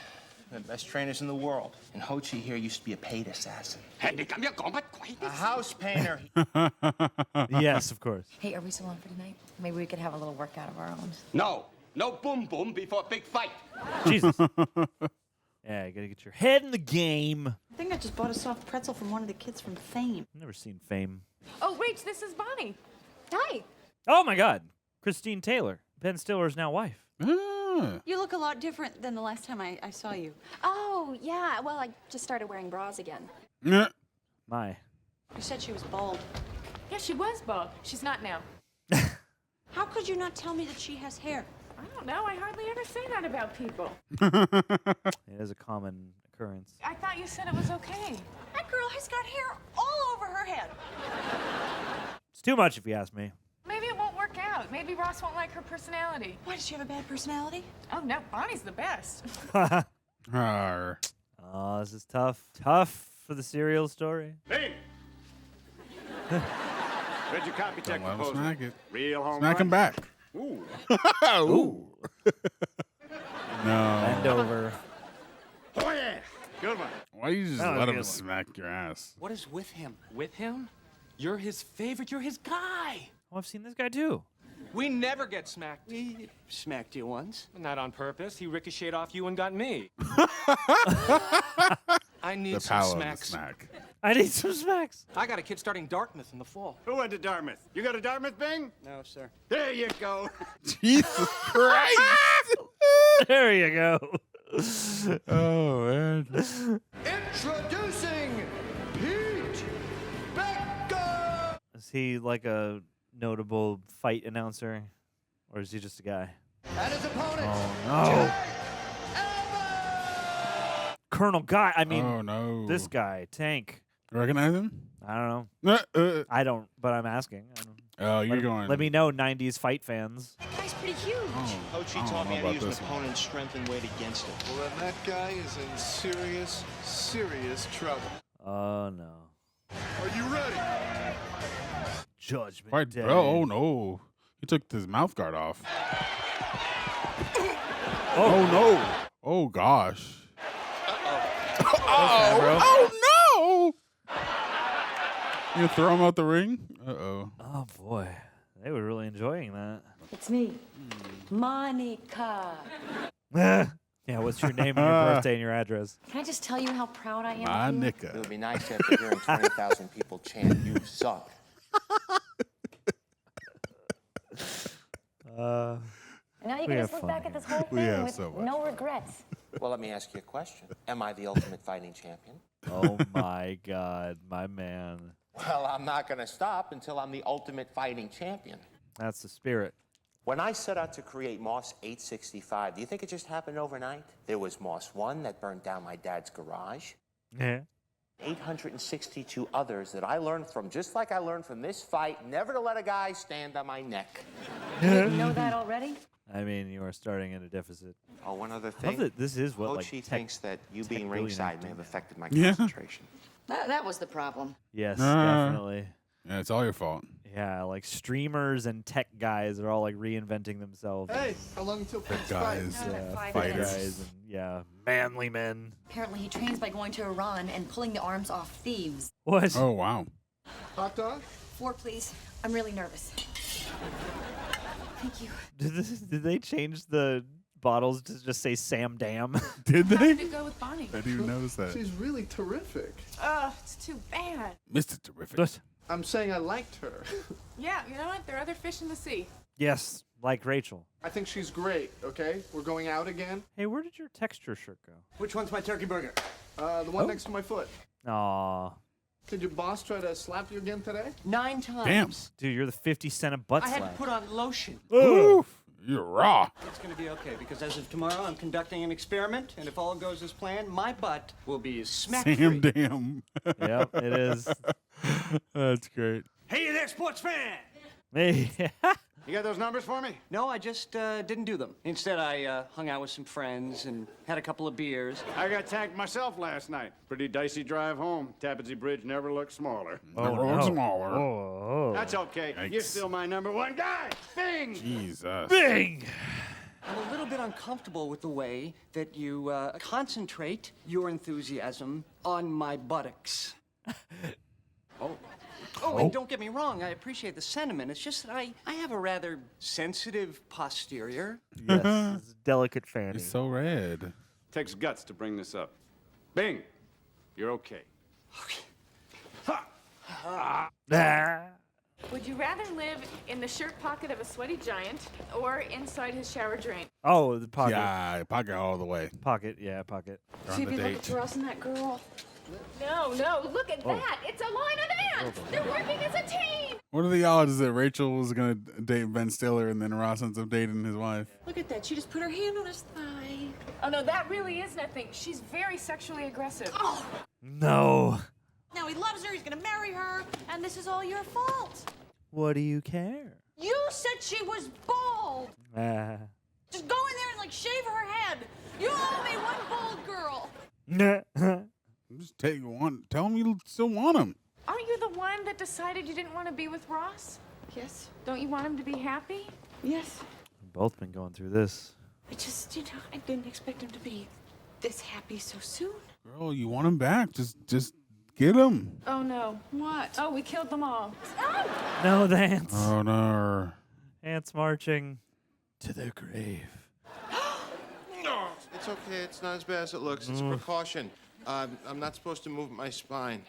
They're the best trainers in the world. And Ho Chi here used to be a paid assassin. A house painter. Yes, of course. Hey, are we still on for tonight? Maybe we could have a little workout of our own. No. No boom boom before big fight. Jesus. Yeah, you gotta get your head in the game. I think I just bought a soft pretzel from one of the kids from Fame. Never seen Fame. Oh, Rach, this is Bonnie. Hi. Oh my God, Christine Taylor, Ben Stiller's now wife. You look a lot different than the last time I saw you. Oh, yeah. Well, I just started wearing bras again. My. You said she was bald. Yeah, she was bald. She's not now. How could you not tell me that she has hair? I don't know. I hardly ever say that about people. It is a common occurrence. I thought you said it was okay. That girl has got hair all over her head. It's too much if you ask me. Maybe it won't work out. Maybe Ross won't like her personality. Why, does she have a bad personality? Oh, no. Bonnie's the best. Arr. Oh, this is tough. Tough for the serial story. Hey! Read your copy check Don't let him proposal. smack it. Real home Smack run? him back. Ooh. Ooh. No. Bend over. Oh, yeah. Good one. Why you just That was let a him good one. smack your ass? What is with him? With him? You're his favorite. You're his guy. Oh, I've seen this guy too. We never get smacked. We smacked you once. Not on purpose. He ricocheted off you and got me. I need The some power of the smacks. smack. I need some smacks. I got a kid starting Dartmouth in the fall. Who went to Dartmouth? You go to Dartmouth, Bing? No, sir. There you go. Jesus Christ. There you go. Oh, man. Introducing Pete Becca. Is he like a notable fight announcer? Or is he just a guy? And his opponent. Oh, no. Colonel Guy. I mean, Oh, no. this guy, Tank. Recognize him? I don't know. I don't, but I'm asking. I don't. Oh, you're Let- going. Let me know, 90s fight fans. That guy's pretty huge. Ho Chi I don't taught me know how to about use an this one. opponent's strength and weight against it. Well, then that guy is in serious, serious trouble. Oh, no. Are you ready? Judgment Right, Day. bro. Oh, no. He took his mouth guard off. Oh, Oh, no. Oh, gosh. Okay, bro. Oh, no. You throw him out the ring? Uh-oh. Oh, boy. They were really enjoying that. It's me, Monica. Yeah, what's your name and your birthday and your address? Can I just tell you how proud I am My of you? It Nika. would be nice after hearing 20,000 people chant, "You suck." And now you We can have just look fun back here. at this whole We thing have with so much no regrets. Well, let me ask you a question. Am I the ultimate fighting champion? Oh, my God. My man. Well, I'm not going to stop until I'm the ultimate fighting champion. That's the spirit. When I set out to create Moss 865, do you think it just happened overnight? There was Moss 1 that burned down my dad's garage. Yeah. 862 others that I learned from, just like I learned from this fight, never to let a guy stand on my neck. You didn't know that already? I mean, you are starting at a deficit. Oh, one other I love thing. that this is what, Ho like, Chi tech- thinks that you being billionaires ringside do may have now. affected my Yeah. concentration. That was the problem. Yes, Ah. definitely. Yeah, it's all your fault. Yeah, like streamers and tech guys are all like reinventing themselves. Hey, how long until Pete's Guys. fight? Yeah, Five fight minutes. guys and yeah, manly men. Apparently he trains by going to Iran and pulling the arms off thieves. What? Oh, wow. Hot dog? 4, please. I'm really nervous. Thank you. Did they change the bottles to just say Sam Dam? Did How they? did it go with Bonnie? I didn't even notice that. She's really terrific. It's too bad. Mr. Terrific. I'm saying I liked her. Yeah, you know what? There are other fish in the sea. Yes, like Rachel. I think she's great, okay? We're going out again. Hey, where did your texture shirt go? Which one's my turkey burger? The one next to my foot. Aw. Did your boss try to slap you again today? 9 times. Damn. Dude, you're the 50 Cent of butt I had to slap. put on lotion. Oof. You're raw. It's going to be okay because as of tomorrow, I'm conducting an experiment, and if all goes as planned, my butt will be smack-free. Sam damn. Yep, it is. That's great. Hey there, sports fan! Hey. You got those numbers for me? No, I just didn't do them. Instead, I hung out with some friends and had a couple of beers. I got tagged myself last night. Pretty dicey drive home. Tappan Zee Bridge never looked smaller. Never looked smaller. Oh. That's okay. Yikes. You're still my #1 guy. Bing! Jesus. Bing! I'm a little bit uncomfortable with the way that you concentrate your enthusiasm on my buttocks. Oh, and don't get me wrong, I appreciate the sentiment. It's just that I have a rather sensitive posterior. Yes, it's a delicate fanny. He's so red. Takes guts to bring this up. Bing! You're okay. Would you rather live in the shirt pocket of a sweaty giant or inside his shower drain? Oh, the pocket. Yeah, pocket all the way. Pocket, yeah, pocket. They're on Phoebe, the look date. at Terrell and that girl. No, look at that. It's a line of ants. They're working as a team. What are the odds that Rachel was gonna date Ben Stiller and then Ross ends up dating his wife? Look at that. She just put her hand on his thigh. Oh, no, that really is nothing. She's very sexually aggressive. Oh, No. now he loves her. He's going to marry her. And this is all your fault. What do you care? You said she was bald. Just go in there and, like, shave her head. You owe me one bald girl. Just take one. Tell him you still want him. Aren't you the one that decided you didn't want to be with Ross? Yes. Don't you want him to be happy? Yes. We've both been going through this. I just, I didn't expect him to be this happy so soon. Girl, you want him back. Just get him. Oh, no. What? Oh, we killed them all. No, the ants. Oh no. Ants marching to their grave. It's okay. It's not as bad as it looks. It's a precaution. I'm not supposed to move my spine.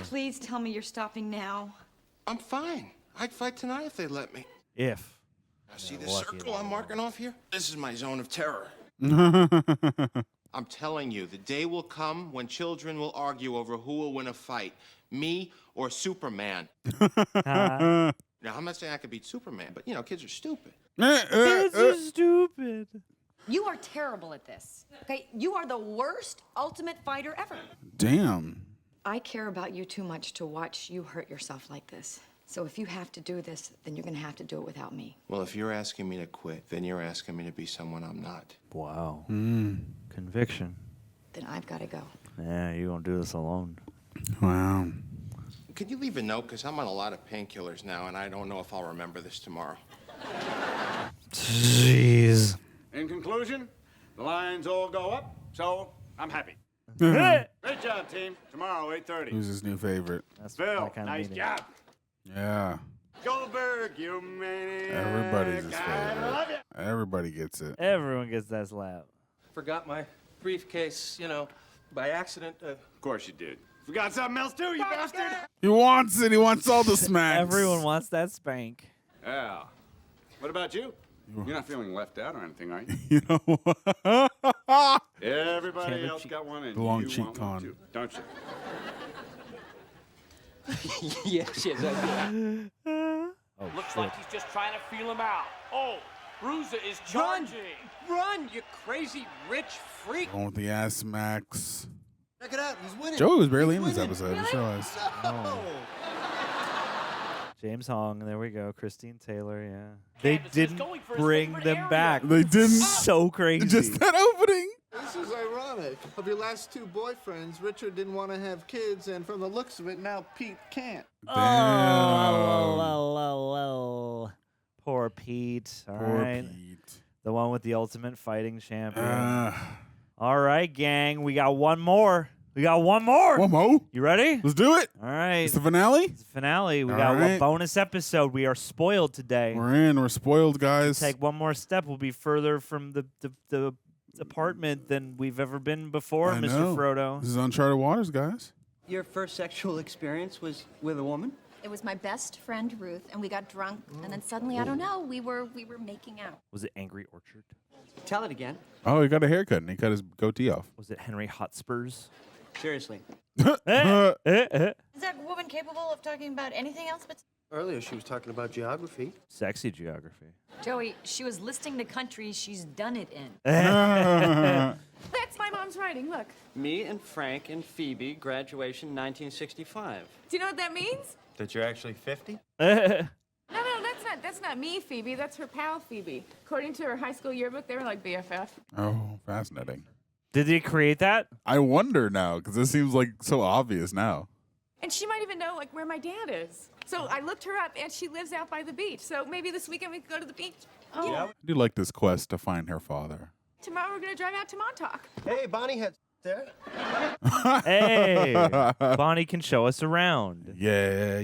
Please tell me you're stopping now. I'm fine. I'd fight tonight if they let me. If. Now, see this circle I'm marking off here? This is my zone of terror. I'm telling you, the day will come when children will argue over who will win a fight, me or Superman. Now, I'm not saying I could beat Superman, but, kids are stupid. Kids are stupid. You are terrible at this. Okay? You are the worst ultimate fighter ever. Damn. I care about you too much to watch you hurt yourself like this. So if you have to do this, then you're going to have to do it without me. Well, if you're asking me to quit, then you're asking me to be someone I'm not. Wow. Conviction. Then I've got to go. Yeah, you're going to do this alone. Wow. Could you leave a note? Because I'm on a lot of painkillers now, and I don't know if I'll remember this tomorrow. Jeez. In conclusion, the lines all go up, so I'm happy. Hey! Great job, team. Tomorrow, 8:30. Who's his new favorite? That's Phil, that kind of nice meeting. job. Yeah. Goldberg, you maniac. Everybody's his I love favorite. you. Everybody gets it. Everyone gets that slap. Forgot my briefcase, by accident. Of course you did. Forgot something else too, you bastard. He wants it. He wants all the smacks. Everyone wants that spank. Yeah. What about you? You're not feeling left out or anything, are you? You know what? Everybody Chandler else cheat. got one, and The long you cheat want one con. too, don't you? yes, I do. Looks like he's just trying to feel him out. Oh, Bruiser is Run! charging. Run, you crazy rich freak! Going with the ass smacks. Check it out. He's winning. Joey was barely in He's this winning. episode. I just realized. Oh. James Hong, there we go. Christine Taylor, yeah. They Candace is didn't going for his bring favorite them area. back. They didn't. So crazy. Just that opening. This is ironic. Of your last two boyfriends, Richard didn't want to have kids, and from the looks of it, now Pete can't. Oh, Damn. lol. Poor Pete. All Poor right. Pete. The one with the ultimate fighting champion. All right, gang. We got one more. One more. You ready? Let's do it. All right. It's the finale. It's the finale. We All got a right. bonus episode. We are spoiled today. We're in. We're spoiled, guys. Take one more step. We'll be further from the apartment than we've ever been before, I Mr. know. Frodo. This is uncharted waters, guys. Your first sexual experience was with a woman? It was my best friend Ruth, and we got drunk, and then suddenly, I don't know, we were making out. Was it Angry Orchard? Tell it again. Oh, he got a haircut and he cut his goatee off. Was it Henry Hotspurs? Seriously. Is that woman capable of talking about anything else but... Earlier, she was talking about geography. Sexy geography. Joey, she was listing the countries she's done it in. That's my mom's writing, look. Me and Frank and Phoebe, graduation 1965. Do you know what that means? That you're actually 50? No, that's not me, Phoebe. That's her pal, Phoebe. According to her high school yearbook, they were like BFF. Oh, fascinating. Did they create that? I wonder now, because this seems like so obvious now. And she might even know like where my dad is. So I looked her up, and she lives out by the beach. So maybe this weekend we could go to the beach. Oh. I do like this quest to find her father. Tomorrow we're gonna drive out to Montauk. Hey, Bonnie had there. Hey, Bonnie can show us around. Yeah.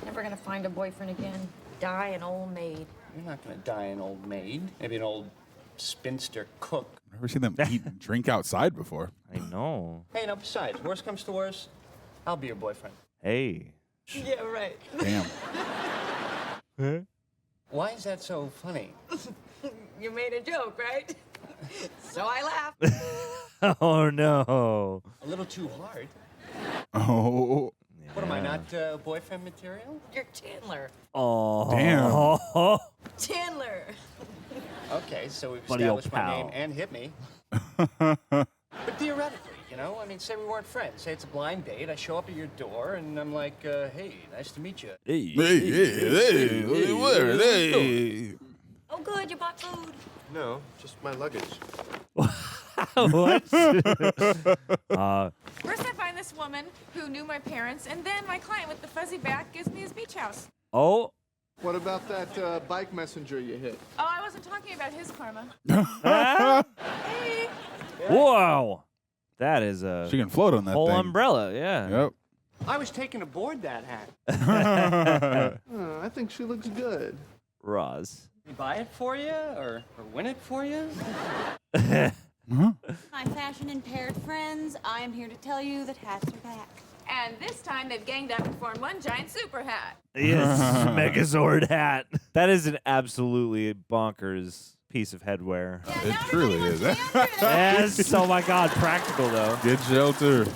Never gonna find a boyfriend again. Die an old maid. You're not gonna die an old maid. Maybe an old spinster cook. I've never seen them eat and drink outside before. I know. Hey, now besides, worst comes to worst, I'll be your boyfriend. Hey. Yeah, right. Damn. Why is that so funny? You made a joke, right? So I laughed. Oh, no. A little too hard. Oh. What am I, not boyfriend material? You're Chandler. Oh. Damn. Chandler. Okay, so we've Buddy old established my name pal. and hit me. But theoretically, you know, I mean, say we weren't friends. Say it's a blind date. I show up at your door, and I'm like, hey, nice to meet you. Hey. Oh, good, you bought food. No, just my luggage. What? First I find this woman who knew my parents, and then my client with the fuzzy back gives me his beach house. Oh. What about that bike messenger you hit? Oh, I wasn't talking about his karma. Hey. Whoa. That is a She can float on that whole thing. umbrella, yeah. Yep. I was taking aboard that hat. I think she looks good. Roz. We buy it for you, or win it for you? My fashion-impaired friends, I am here to tell you that hats are back. And this time they've ganged up and formed one giant super hat. Yes, Megazord hat. That is an absolutely bonkers piece of headwear. It truly is. Yes. Oh my God, practical though. Get shelter.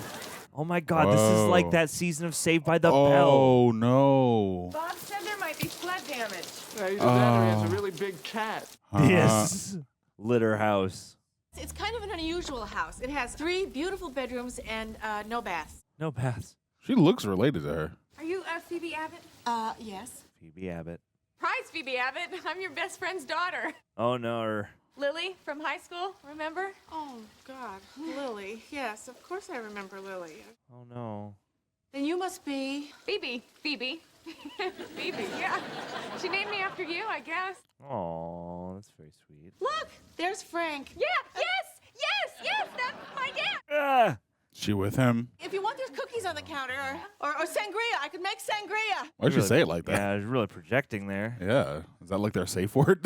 Oh my God, this is like that season of Saved by the Bell. Oh no. Bob said there might be flood damage. Either that or he has a really big cat. Yes. Litter house. It's kind of an unusual house. It has 3 beautiful bedrooms and no baths. No baths. She looks related to her. Are you Phoebe Abbott? Yes. Phoebe Abbott. Prize Phoebe Abbott. I'm your best friend's daughter. Oh no. Lily from high school, remember? Oh, God. Lily. Yes, of course I remember Lily. Oh no. Then you must be... Phoebe. Phoebe, yeah. She named me after you, I guess. Oh, that's very sweet. Look, there's Frank. Yeah, yes, that's my dad. Ah. She with him? If you want, there's cookies on the counter or sangria. I could make sangria. Why'd you say it like that? Yeah, I was really projecting there. Yeah. Is that like their safe word?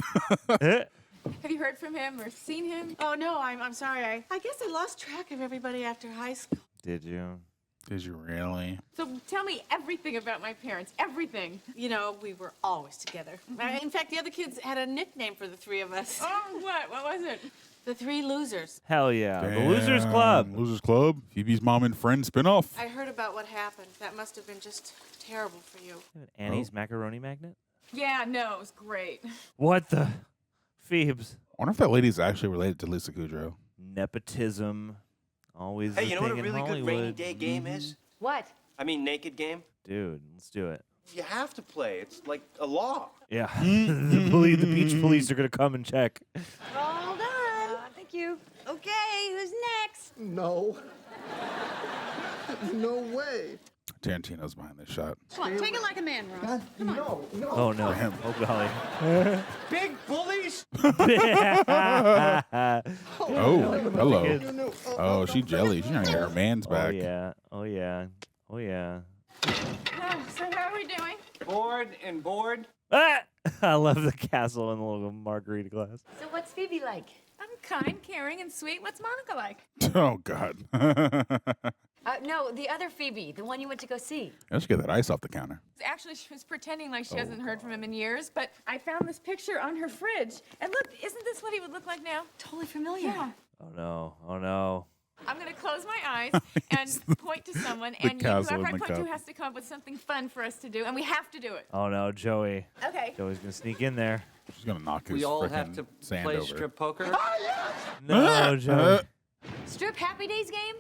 Have you heard from him or seen him? Oh, no, I'm sorry. I guess I lost track of everybody after high school. Did you? Did you really? So tell me everything about my parents, everything. You know, we were always together. In fact, the other kids had a nickname for the 3 of us. Oh, what? What was it? The 3 losers. Hell yeah. Damn. The Losers Club. Losers Club. Phoebe's mom and friend spinoff. I heard about what happened. That must have been just terrible for you. Annie's macaroni magnet? Yeah, no, it was great. What the? Phoebes. I wonder if that lady's actually related to Lisa Kudrow. Nepotism. Always Hey, the you know what a thing in really good rainy Hollywood. day game is? What? I mean, naked game. Dude, let's do it. You have to play. It's like a law. Yeah. the beach police are going to come and check. All done. Thank you. Okay, who's next? No. No way. Tarantino's behind this shot. Come on, take it like a man, Ron. Come on. No. Oh, no. Damn. Oh, golly. Big bullies? Oh, hello. Oh, she jelly. She's trying to get her man's back. Oh, yeah. Oh, yeah. Oh, yeah. So how are we doing? Bored and bored? Ah! I love the castle and the little margarita glass. So what's Phoebe like? I'm kind, caring, and sweet. What's Monica like? Oh, God. No, the other Phoebe, the one you went to go see. Let's get that ice off the counter. Actually, she was pretending like she hasn't heard from him in years, but I found this picture on her fridge. And look, isn't this what he would look like now? Totally familiar. Yeah. Oh, no. Oh, no. I'm going to close my eyes toys and point to someone, and whoever I point to has to come up with something fun for us to do, and we have to do it. Oh no, Joey. Okay. Joey's gonna sneak in there. She's gonna knock his We all have frickin' to sand play over. strip poker. No, Joey. Strip Happy Days game?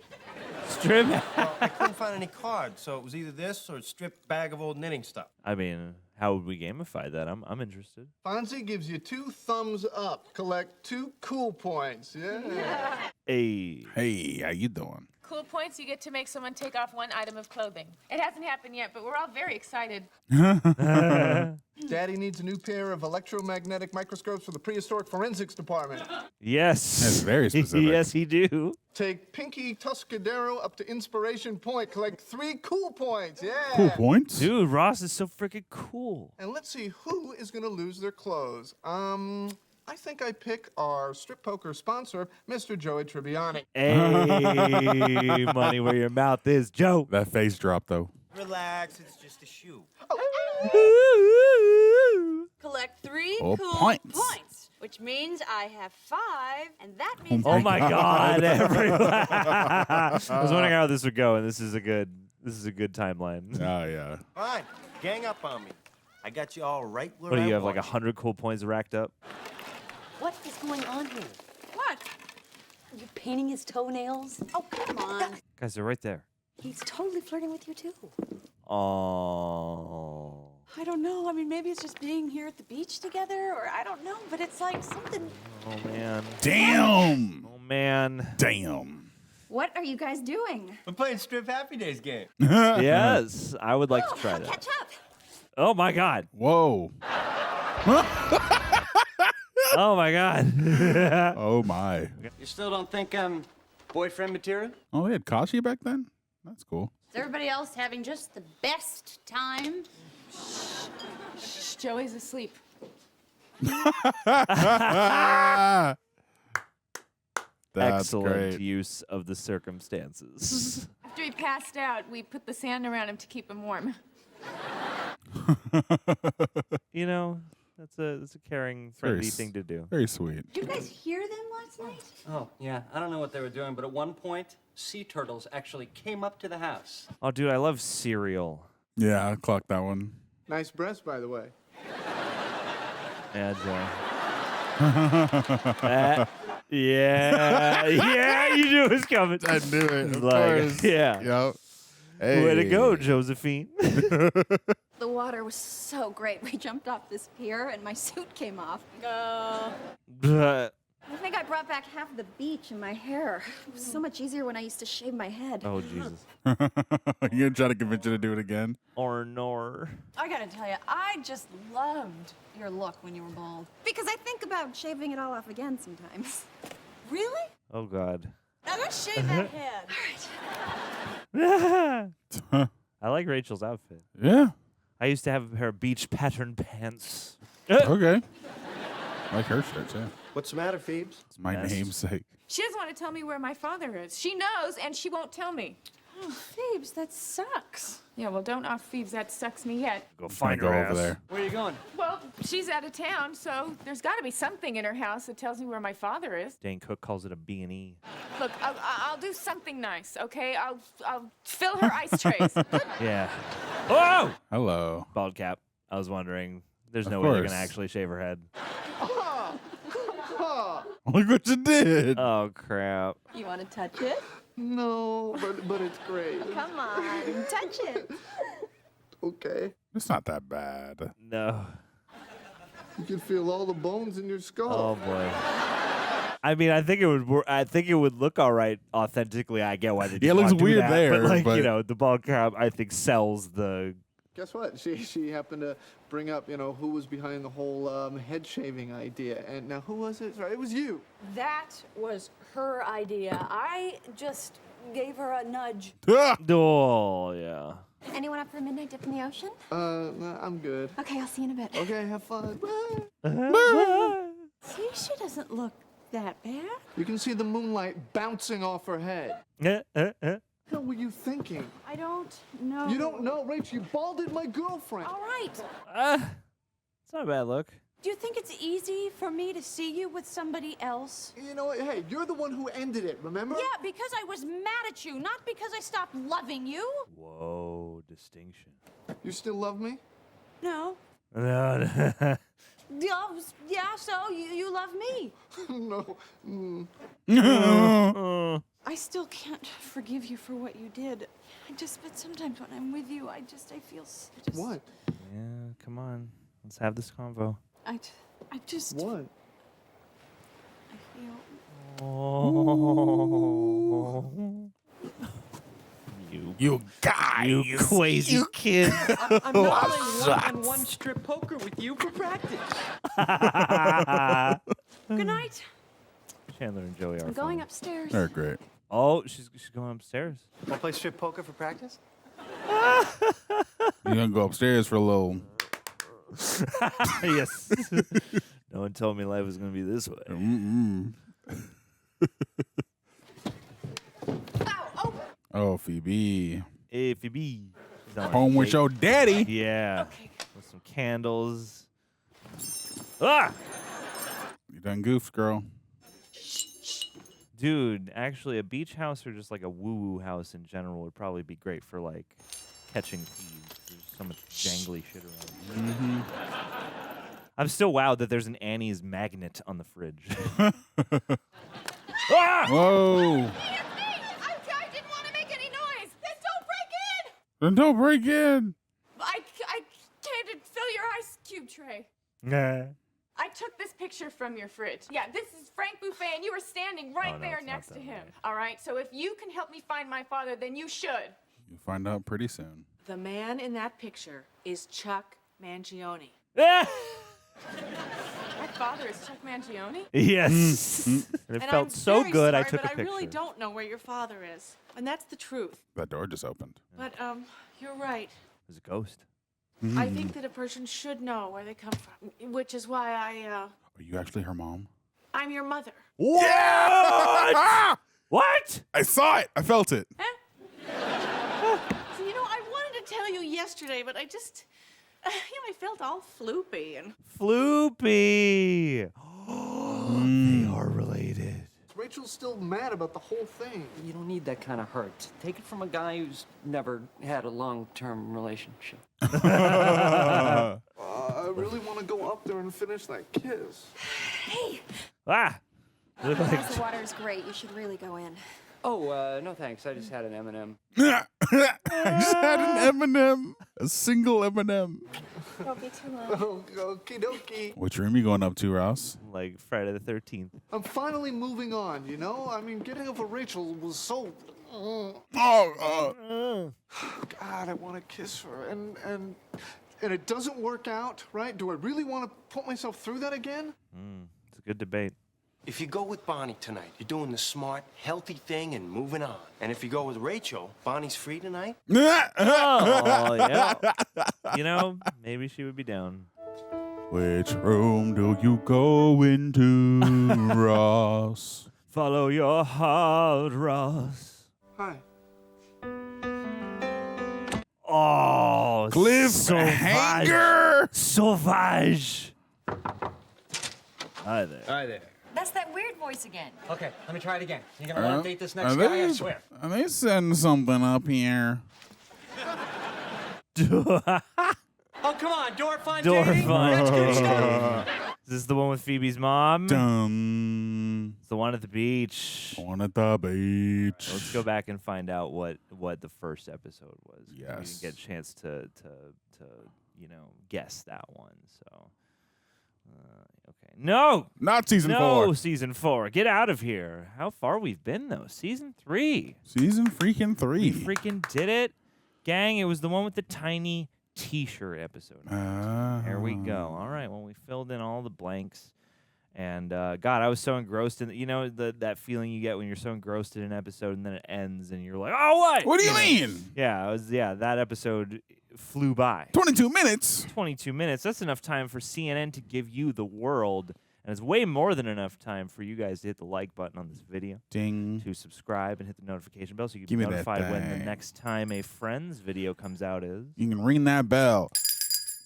Strip. Well, I couldn't find any cards, so it was either this or a stripped bag of old knitting stuff. I mean, how would we gamify that? I'm interested. Fonzie gives you 2 thumbs up. Collect 2 cool points. Yeah. Hey. Hey, how you doing? Cool points, you get to make someone take off one item of clothing. It hasn't happened yet, but we're all very excited. Daddy needs a new pair of electromagnetic microscopes for the prehistoric forensics department. Yes. That's very specific. Yes, he do. Take Pinky Tuscadero up to Inspiration Point. Collect 3 cool points. Yeah. Cool points? Dude, Ross is so freaking cool. And let's see who is going to lose their clothes. I think I pick our strip poker sponsor, Mr. Joey Tribbiani. Hey, money where your mouth is, Joe. That face drop, though. Relax, it's just a shoe. Collect 3 Oh, cool points. which means I have 5, and that means Oh my God, everyone. I was wondering how this would go, and this is a good timeline. Oh yeah. Fine, gang up on me. I got you all right where What do I you have, want like 100 cool points racked up? What is going on here? What? Are you painting his toenails? Oh, come on. Guys, they're right there. He's totally flirting with you, too. Oh. I don't know. I mean, maybe it's just being here at the beach together, or I don't know, but it's like something. Oh, man. Damn. Oh, man. Damn. What are you guys doing? We're playing Strip Happy Days game. Yes, I would like to try that. Catch up. Oh, my God. Whoa. Oh, my God. Oh, my. You still don't think I'm boyfriend material? Oh, they had Kashi back then? That's cool. Is everybody else having just the best time? Shh, Joey's asleep. That's Excellent great. use of the circumstances. After he passed out, we put the sand around him to keep him warm. You know, that's a caring, friendly thing to do. Very sweet. Did you guys hear them last night? Oh, yeah. I don't know what they were doing, but at one point, sea turtles actually came up to the house. Oh, dude, I love cereal. Yeah, I clocked that one. Nice breast, by the way. And, yeah, you knew it was coming. I knew it. Of Like, course. yeah. Yep. Way to go, Hey. Josephine. The water was so great. We jumped off this pier and my suit came off. I think I brought back half the beach in my hair. It was so much easier when I used to shave my head. Oh, Jesus. You're gonna try to convince you to do it again? Or nor. I gotta tell you, I just loved your look when you were bald. Because I think about shaving it all off again sometimes. Really? Oh, God. Now go shave that head. I like Rachel's outfit. Yeah. I used to have a pair of beach pattern pants. Okay. I like her shirts, yeah. What's the matter, Phoebes? It's my Yes. namesake. She doesn't want to tell me where my father is. She knows, and she won't tell me. Oh, Phoebes, that sucks. Yeah, well, don't off Phoebes. That sucks me yet. Go Trying find to go her over ass. there. Where are you going? Well, she's out of town, so there's got to be something in her house that tells me where my father is. Dane Cook calls it a B&E. Look, I'll do something nice, okay? I'll fill her ice trays. Yeah. Oh! Hello. Bald cap. I was wondering. There's Of no way they're course. going to actually shave her head. Look what you did. Oh, crap. You want to touch it? No, but it's great. Come on, touch it. Okay. It's not that bad. No. You can feel all the bones in your skull. Oh, boy. I mean, I think it would. I think it would look all right authentically. I get why they. Yeah, it looks do weird that, there, but like but- you know, the bald cap I think sells the. Guess what? She happened to bring up, who was behind the whole head shaving idea. And now who was it? Sorry, it was you. That was her idea. I just gave her a nudge. Oh yeah. Anyone up for a midnight dip in the ocean? No, I'm good. Okay, I'll see you in a bit. Okay, have fun. See, she doesn't look that bad. You can see the moonlight bouncing off her head. What were you thinking? I don't know. You don't know, Rach. You balded my girlfriend. All right. It's not a bad look. Do you think it's easy for me to see you with somebody else? You know, hey, you're the one who ended it, remember? Yeah, because I was mad at you, not because I stopped loving you. Whoa, distinction. You still love me? No. No. Yeah, so you love me. No. I still can't forgive you for what you did. But sometimes when I'm with you, I feel. What? Yeah, come on. Let's have this convo. I just. What? I feel. Oh. You guy. You crazy kid. I'm not playing one-on-one strip poker with you for practice. Good night. Chandler and Joey are I'm going funny. upstairs. They're great. Oh, she's going upstairs. Want to play strip poker for practice? You're gonna go upstairs for a little. Yes. No one told me life was gonna be this way. Oh, Phoebe. Hey, Phoebe. She's on a Home with date. your daddy. Yeah. With some candles. Ah! You done goofed, girl. Dude, actually, a beach house or just like a woo-woo house in general would probably be great for like catching thieves. There's so much jangly shit around. I'm still wowed that there's an Annie's magnet on the fridge. Ah! Whoa. I didn't want to make any noise. Then don't break in. Then don't break in. I came to fill your ice cube tray. Nah. I took this picture from your fridge. Yeah, this is Frank Buffet, and you were standing right there next to him. All right, so if you can help me find my father, then you should. You'll find out pretty soon. The man in that picture is Chuck Mangione. My father is Chuck Mangione? Yes. And it And felt I'm so very good, I sorry, took a but picture. I really don't know where your father is, and that's the truth. That door just opened. But you're right. There's a ghost. I think that a person should know where they come from, which is why Are you actually her mom? I'm your mother. What? Yeah! What? I saw it. I felt it. So, I wanted to tell you yesterday, but I just, I felt all floopy and. Floopy. They are related. Rachel's still mad about the whole thing. You don't need that kind of hurt. Take it from a guy who's never had a long-term relationship. I really want to go up there and finish that kiss. Hey, Ah. Look like guys, the water is great. You should really go in. Oh, no thanks. I just had an M&M. I just had an M&M. A single M&M. Don't be too long. Oh, okie dokie. Which room you going up to, Rouse? like Friday the 13th. I'm finally moving on, you know? I mean, getting over Rachel was so... God, I want to kiss her. And it doesn't work out, right? Do I really want to put myself through that again? It's a good debate. If you go with Bonnie tonight, you're doing the smart, healthy thing and moving on. And if you go with Rachel, Bonnie's free tonight? Oh, yeah. You know, maybe she would be down. Which room do you go into, Ross? Follow your heart, Ross. Hi. Oh, cliffhanger! Sauvage. Hi there. Hi there. That's that weird voice again. Okay, let me try it again. You gonna want to date this next Are guy? they, I swear. Are they setting something up here? Oh, come on, Dorfine Dorfine. dating? That's good stuff. Is this the one with Phoebe's mom? Dum. It's the one at the beach. One at the beach. Let's go back and find out what the first episode was. We Yes. didn't get a chance to guess that one. So, okay. No! Not season 4. No, season 4. Get out of here. How far we've been, though. Season 3. Season freaking 3. We freaking did it. Gang, it was the one with the tiny T-shirt episode. There we go. All right, well, we filled in all the blanks. And, God, I was so engrossed in, that feeling you get when you're so engrossed in an episode and then it ends and you're like, oh, what? What do you mean? Yeah, that episode flew by. 22 minutes. 22 minutes. That's enough time for CNN to give you the world. And it's way more than enough time for you guys to hit the like button on this video. Ding. To subscribe and hit the notification bell so you Give can me be that notified when the thing. next time a Friends video comes out is. You can ring that bell.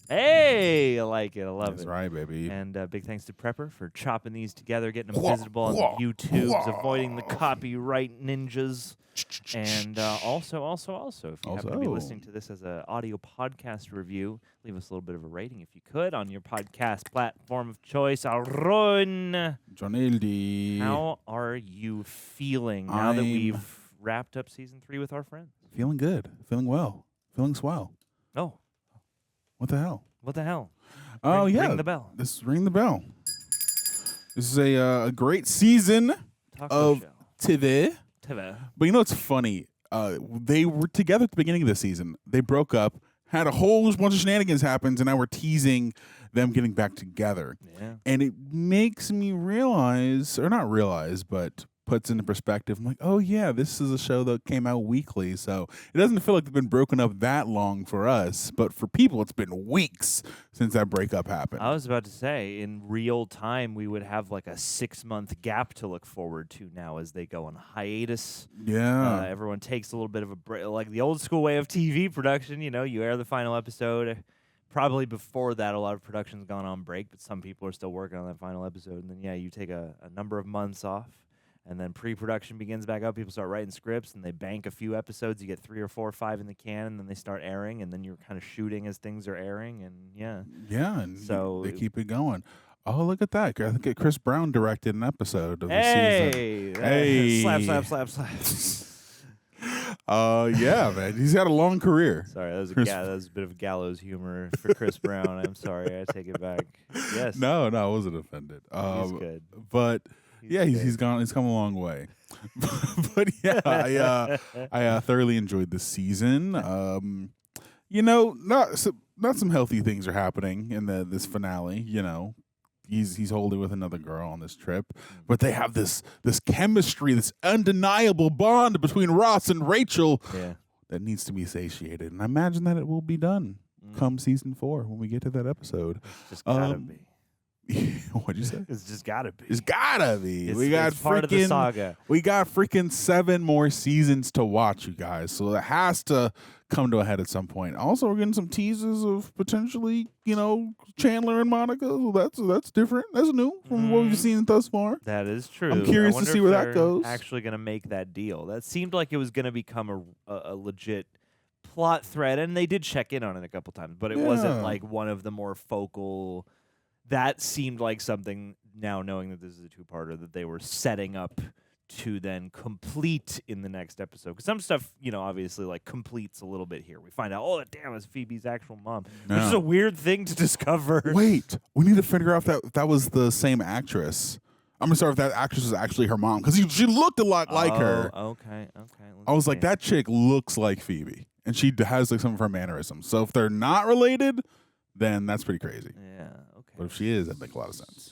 Hey, I like it. I love That's it. right, baby. And big thanks to Prepper for chopping these together, getting them visible on the YouTubes, avoiding the copyright ninjas. And also, if you happen to be listening to this as an audio podcast review, leave us a little bit of a rating if you could on your podcast platform of choice. Aaron, Johnildi. how are you feeling now that we've wrapped up season 3 with our friends? Feeling good. Feeling well. Feeling swell. Oh. What the hell? What the hell? Oh, yeah. Ring the bell. Ring the bell. This is a great season of TV. But you know what's funny? They were together at the beginning of the season. They broke up, had a whole bunch of shenanigans happen, and now we're teasing them getting back together. Yeah. And it makes me realize, or not realize, but puts into perspective. I'm like, oh yeah, this is a show that came out weekly, so it doesn't feel like they've been broken up that long for us, but for people, it's been weeks since that breakup happened. I was about to say, in real time, we would have like a 6-month gap to look forward to now as they go on hiatus. Yeah. Everyone takes a little bit of a break, like the old school way of TV production. You know, you air the final episode. Probably before that, a lot of production's gone on break, but some people are still working on that final episode. And then, yeah, you take a number of months off. And then pre-production begins back up. People start writing scripts, and they bank a few episodes. You get 3 or 4 or 5 in the can, and then they start airing, and then you're kind of shooting as things are airing, and yeah. Yeah, and so they keep it going. Oh, look at that. I think Chris Brown directed an episode of the season. Hey! Slap. Yeah, man. He's had a long career. Sorry, that was a bit of gallows humor for Chris Brown. I'm sorry. I take it back. Yes. No, I wasn't offended. He's good. But... He's come a long way. But yeah, I thoroughly enjoyed this season. You know, not some healthy things are happening in this finale. You know, he's holding with another girl on this trip, but they have this chemistry, this undeniable bond between Ross and Rachel that needs to be satiated, and I imagine that it will be done come season 4 when we get to that episode. It's just gotta be. What'd you say? It's just gotta be. It's gotta be. We got part of the saga. We got freaking 7 more seasons to watch, you guys. So it has to come to a head at some point. Also, we're getting some teases of potentially, you know, Chandler and Monica. So that's different. That's new from what we've seen thus far. That is true. I'm curious to see where that goes. Actually, gonna make that deal. That seemed like it was gonna become a legit plot thread, and they did check in on it a couple times, but it wasn't like one of the more focal. That seemed like something, now knowing that this is a 2-parter, that they were setting up to then complete in the next episode. Because some stuff, you know, obviously, like, completes a little bit here. We find out, oh, damn, it's Phoebe's actual mom. Which is a weird thing to discover. Wait, we need to figure out if that was the same actress. I'm going to start if that actress is actually her mom. Because she looked a lot like her. Okay. I was like, that chick looks like Phoebe. And she has, like, some of her mannerisms. So if they're not related, then that's pretty crazy. Yeah. But if she is, that makes a lot of sense.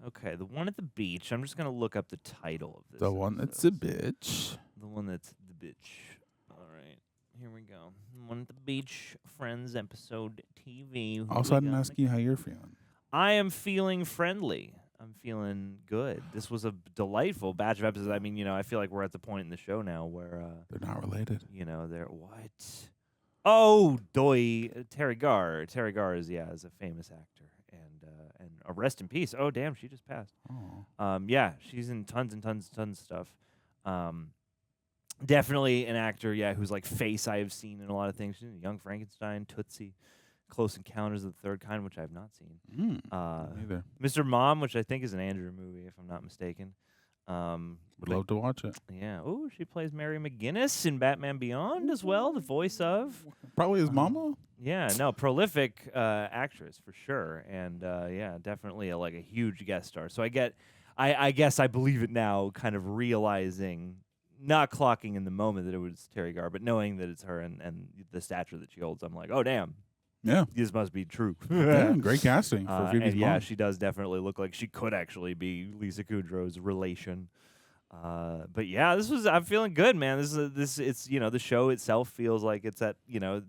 Okay, the one at the beach. I'm just going to look up the title of this. The one that's a bitch. The one that's the bitch. All right, here we go. The one at the beach, Friends episode TV. Also, I didn't ask you how you're feeling. I am feeling friendly. I'm feeling good. This was a delightful batch of episodes. I mean, you know, I feel like we're at the point in the show now where... they're not related. You know, they're... What? Oh, Terry Garr. Terry Garr is a famous actor, and rest in peace. Oh, damn, she just passed. Yeah, she's in tons and tons of stuff. Definitely an actor, whose like face I have seen in a lot of things. She's in Young Frankenstein, Tootsie, Close Encounters of the Third Kind, which I have not seen. Neither. Mr. Mom, which I think is an Andrew movie, if I'm not mistaken. Would love to watch it. Yeah. Oh, she plays Mary McGinnis in Batman Beyond as well, the voice of. Probably his mama. Yeah, no, prolific actress for sure, and definitely a huge guest star. So I guess I believe it now, kind of realizing, not clocking in the moment that it was Terry Garr, but knowing that it's her and the stature that she holds, I'm like, oh damn. Yeah, this must be true. Yeah, great casting for Phoebe's mom. Yeah, she does definitely look like she could actually be Lisa Kudrow's relation. But yeah, I'm feeling good, man. It's the show itself feels like it's at,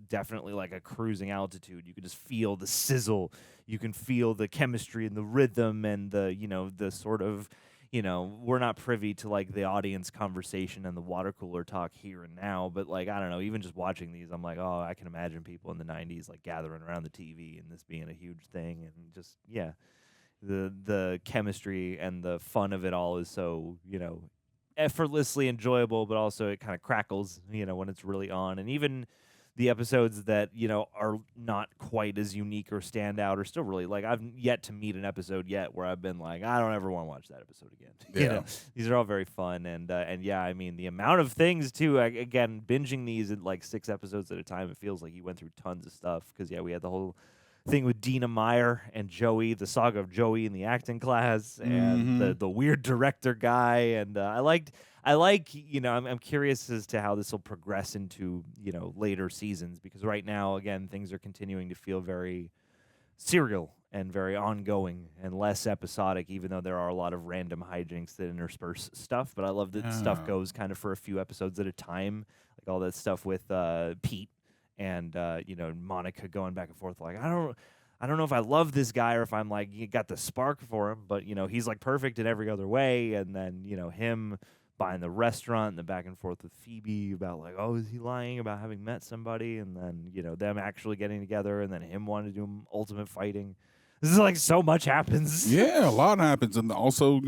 definitely like a cruising altitude. You can just feel the sizzle. You can feel the chemistry and the rhythm and the sort of, we're not privy to like the audience conversation and the water cooler talk here and now, but like I don't know, even just watching these, I'm like, oh, I can imagine people in the 90s like gathering around the TV and this being a huge thing, and just the chemistry and the fun of it all is so effortlessly enjoyable, but also it kind of crackles when it's really on. And even the episodes that are not quite as unique or stand out are still really like, I've yet to meet an episode yet where I've been like, I don't ever want to watch that episode again. These are all very fun, and yeah, I mean the amount of things too. Again, binging these at like 6 episodes at a time, it feels like you went through tons of stuff because we had the whole thing with Dina Meyer and Joey, the saga of Joey in the acting class, and the weird director guy, and I like, I'm curious as to how this will progress into, later seasons, because right now, again, things are continuing to feel very serial and very ongoing and less episodic, even though there are a lot of random hijinks that intersperse stuff. But I love that stuff goes kind of for a few episodes at a time, like all that stuff with Pete and, Monica going back and forth. Like, I don't know if I love this guy or if I'm like, you got the spark for him, but, he's like perfect in every other way. And then, him buying the restaurant and the back and forth with Phoebe about like, oh, is he lying about having met somebody? And then, them actually getting together, and then him wanting to do ultimate fighting. This is like so much happens. Yeah, a lot happens. And also,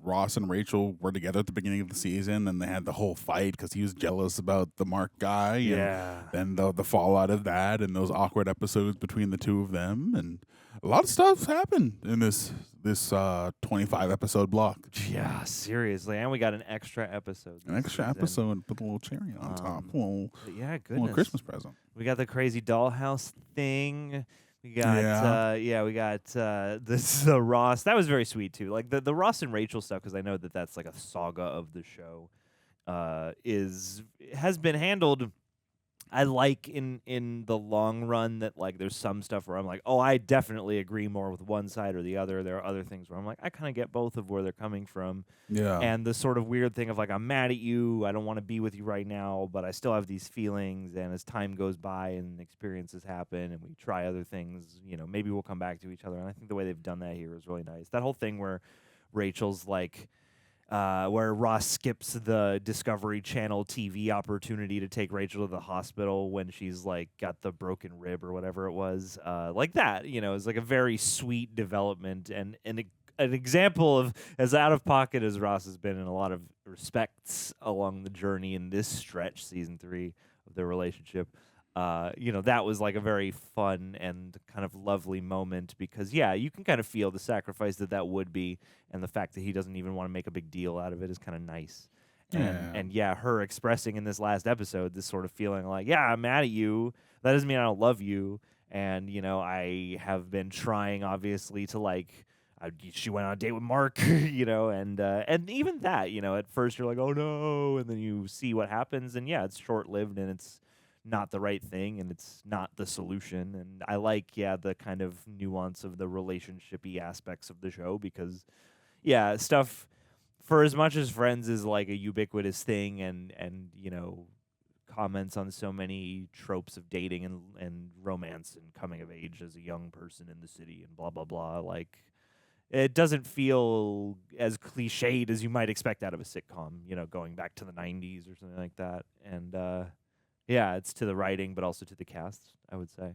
Ross and Rachel were together at the beginning of the season, and they had the whole fight because he was jealous about the Mark guy. Yeah. And then the fallout of that and those awkward episodes between the two of them. And a lot of stuff's happened in this 25 episode block. Yeah, seriously. And we got an extra episode. An extra episode and put a little cherry on top. Yeah, goodness. A little Christmas present. We got the crazy Dollhouse thing. We got the Ross. That was very sweet too. Like the Ross and Rachel stuff, because I know that's like a saga of the show. Has been handled. I like in the long run that like there's some stuff where I'm like, oh, I definitely agree more with one side or the other. There are other things where I'm like, I kind of get both of where they're coming from. Yeah. And the sort of weird thing of like, I'm mad at you, I don't want to be with you right now, but I still have these feelings. And as time goes by and experiences happen and we try other things, maybe we'll come back to each other. And I think the way they've done that here is really nice. That whole thing where Rachel's like, where Ross skips the Discovery Channel TV opportunity to take Rachel to the hospital when she's like got the broken rib or whatever it was, like that, is like a very sweet development and an example of as out of pocket as Ross has been in a lot of respects along the journey in this stretch, season 3 of their relationship. That was like a very fun and kind of lovely moment because, you can kind of feel the sacrifice that would be, and the fact that he doesn't even want to make a big deal out of it is kind of nice. And her expressing in this last episode this sort of feeling like, I'm mad at you. That doesn't mean I don't love you. And, I have been trying, obviously, to like, she went on a date with Mark, and even that, at first you're like, oh no, and then you see what happens, and it's short-lived and it's not the right thing and it's not the solution. And I like the kind of nuance of the relationship-y aspects of the show because stuff, for as much as Friends is like a ubiquitous thing and comments on so many tropes of dating and romance and coming of age as a young person in the city and blah blah blah, like it doesn't feel as cliched as you might expect out of a sitcom, going back to the 90s or something like that. And it's to the writing, but also to the cast, I would say.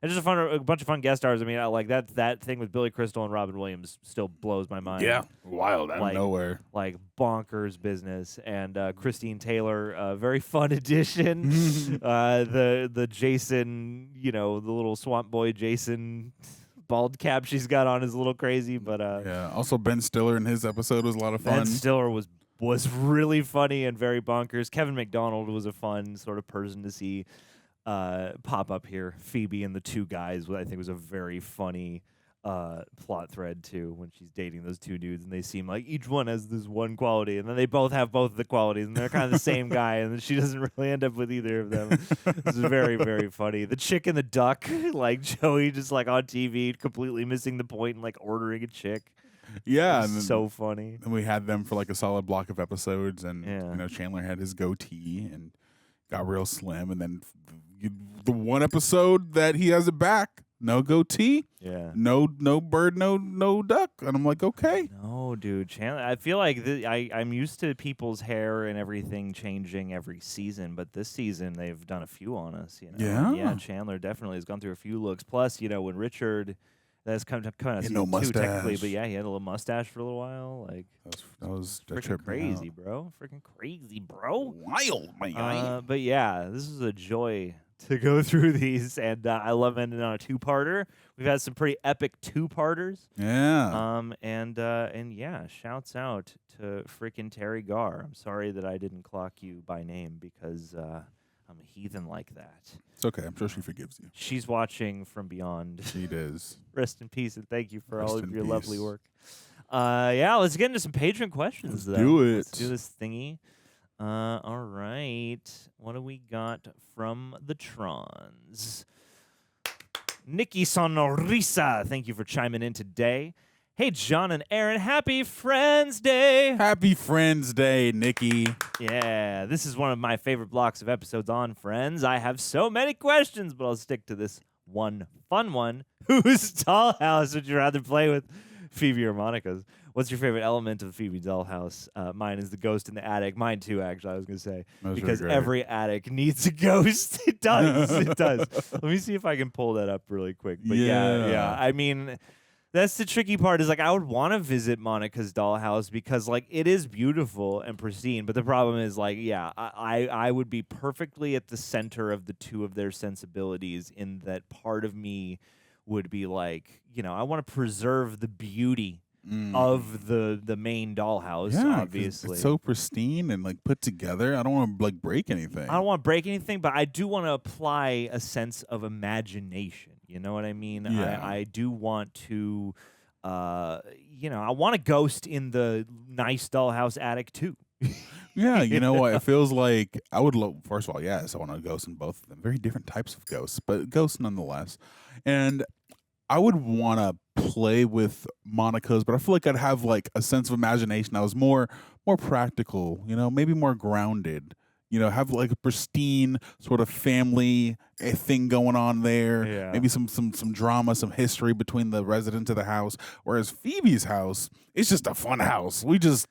And just a bunch of fun guest stars. I mean, I like that thing with Billy Crystal and Robin Williams still blows my mind. Yeah, wild out of nowhere. Like bonkers business. And Christine Taylor, a very fun addition. The Jason, the little swamp boy Jason bald cap she's got on is a little crazy, but also Ben Stiller in his episode was a lot of fun. Ben Stiller was really funny and very bonkers. Kevin McDonald was a fun sort of person to see pop up here. Phoebe and the two guys, I think, was a very funny plot thread too, when she's dating those two dudes and they seem like each one has this one quality and then they both have both of the qualities and they're kind of the same guy and she doesn't really end up with either of them. This is very, very funny. The chick and the duck, like Joey just like on TV completely missing the point and like ordering a chick. Yeah, and so funny. And we had them for like a solid block of episodes, and Chandler had his goatee and got real slim, and then the one episode that he has it back, no goatee, no bird, no duck, and I'm like, okay. No, dude, Chandler. I feel like I'm used to people's hair and everything changing every season, but this season they've done a few on us. You know? Yeah? Yeah. Chandler definitely has gone through a few looks. Plus, you know, when Richard, that's kind of He had season no 2 technically, mustache. but yeah, he had a little mustache for a little while. Like that was freaking crazy, bro. Freaking crazy, bro. Wild, man. But yeah, this is a joy to go through these, and I love ending on a 2-parter. We've had some pretty epic 2-parters. Yeah. And yeah, shouts out to freaking Terry Garr. I'm sorry that I didn't clock you by name because I'm a heathen like that. It's okay. I'm sure she forgives you. She's watching from beyond. She does. Rest in peace, and thank you for Rest all of in your peace. lovely work. Yeah, let's get into some patron questions. Let's do it. Let's do this thingy. All right. What do we got from the Trons? Nikki Sonorisa, thank you for chiming in today. Hey, John and Aaron, happy Friends Day. Happy Friends Day, Nikki. Yeah, this is one of my favorite blocks of episodes on Friends. I have so many questions, but I'll stick to this one fun one. Whose dollhouse would you rather play with, Phoebe or Monica's? What's your favorite element of the Phoebe dollhouse? Mine is the ghost in the attic. Mine too, actually, I was going to say. That's Because really great. every attic needs a ghost. It does. It does. Let me see if I can pull that up really quick. But yeah. I mean, that's the tricky part is, like, I would want to visit Monica's dollhouse because, like, it is beautiful and pristine. But the problem is, like, yeah, I would be perfectly at the center of the two of their sensibilities in that part of me would be like, you know, I want to preserve the beauty of the main dollhouse, Yeah, 'cause obviously. it's so pristine and like put together. I don't want to like break anything. I don't want to break anything, but I do want to apply a sense of imagination. You know what I mean? Yeah. I do want to, you know, I want a ghost in the nice dollhouse attic too. Yeah, you know what? It feels like I would love, first of all, yes, I want a ghost in both of them. Very different types of ghosts, but ghosts nonetheless. And I would want to play with Monica's, but I feel like I'd have like a sense of imagination that was more practical, you know, maybe more grounded. You know, have like a pristine sort of family thing going on there. Yeah. Maybe some drama, some history between the residents of the house. Whereas Phoebe's house, it's just a fun house. We just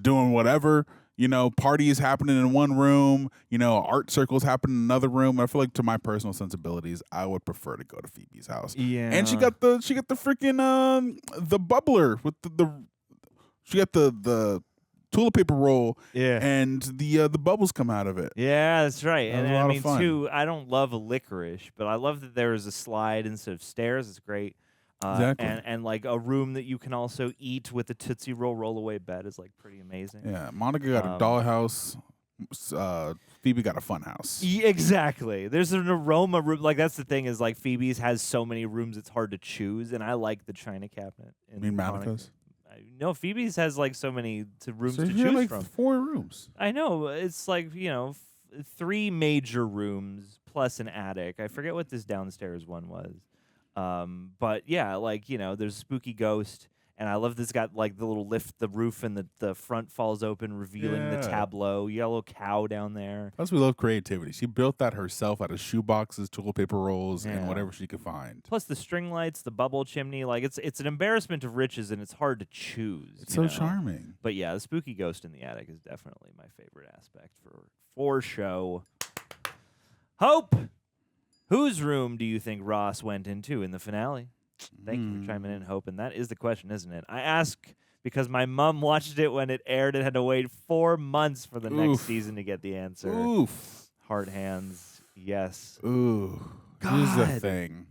doing whatever. You know, parties happening in one room. You know, art circles happening in another room. I feel like to my personal sensibilities, I would prefer to go to Phoebe's house. Yeah, and she got the freaking the bubbler with she got the toilet paper roll, and the bubbles come out of it. Yeah, that's right. That was And a I lot of mean, fun. too, I don't love licorice, but I love that there is a slide instead of stairs. It's great. Exactly. And like a room that you can also eat with a Tootsie Roll roll-away bed is like pretty amazing. Yeah, Monica got a dollhouse. Phoebe got a fun house. Exactly. There's an aroma room. Like, that's the thing is, like, Phoebe's has so many rooms it's hard to choose, and I like the china cabinet. You mean Monica's? No, Phoebe's has like so many rooms So to you had, choose like from. 4 rooms. I know. It's like, you know, 3 major rooms plus an attic. I forget what this downstairs one was. But yeah, like, you know, there's a spooky ghost, and I love this got like the little lift the roof and the front falls open, revealing the Yeah. tableau. Yellow cow down there. Plus, we love creativity. She built that herself out of shoe boxes, toilet paper rolls, Yeah. and whatever she could find. Plus the string lights, the bubble chimney. Like, it's an embarrassment of riches, and it's hard to choose. It's you so know? charming. But yeah, the spooky ghost in the attic is definitely my favorite aspect for show. Hope, whose room do you think Ross went into in the finale? Thank you for chiming in, Hope. And that is the question, isn't it? I ask because my mom watched it when it aired and had to wait 4 months for the next season to get the answer. Oof. Heart hands, yes. Ooh. Here's the God. thing.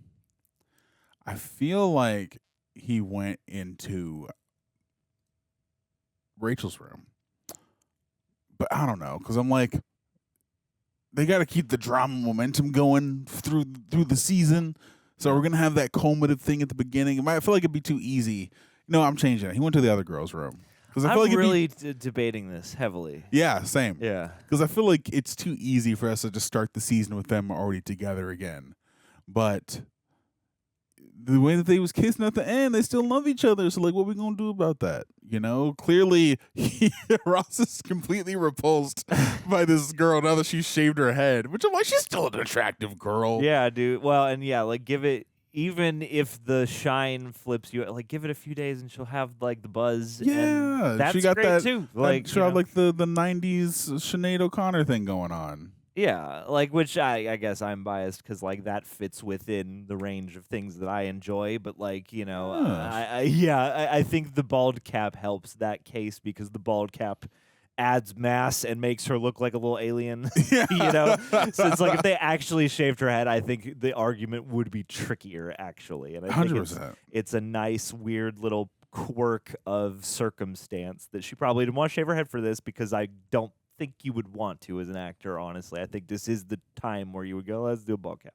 I feel like he went into Rachel's room. But I don't know, because I'm like, they got to keep the drama momentum going through the season. So we're going to have that culminative thing at the beginning. I feel like it'd be too easy. No, I'm changing it. He went to the other girl's room. Because I feel I'm like it'd really be, debating this heavily. yeah, same. Yeah. Because I feel like it's too easy for us to just start the season with them already together again. But the way that they was kissing at the end, they still love each other. So, like, what we going to do about that? You know, clearly, Ross is completely repulsed by this girl now that she's shaved her head. Which I'm like, she's still an attractive girl. Yeah, dude. Well, and yeah, like give it even if the shine flips you, like give it a few days and she'll have like the buzz. Yeah, and that's she got great that too. Like, she you had know? like the '90s Sinead O'Connor thing going on. Yeah, like which I guess I'm biased because like that fits within the range of things that I enjoy. But like I think the bald cap helps that case because the bald cap adds mass and makes her look like a little alien. You know, so it's like if they actually shaved her head, I think the argument would be trickier actually. And I think 100%. it's a nice weird little quirk of circumstance that she probably didn't want to shave her head for this because I don't think you would want to as an actor, honestly. I think this is the time where you would go, let's do a ball cap.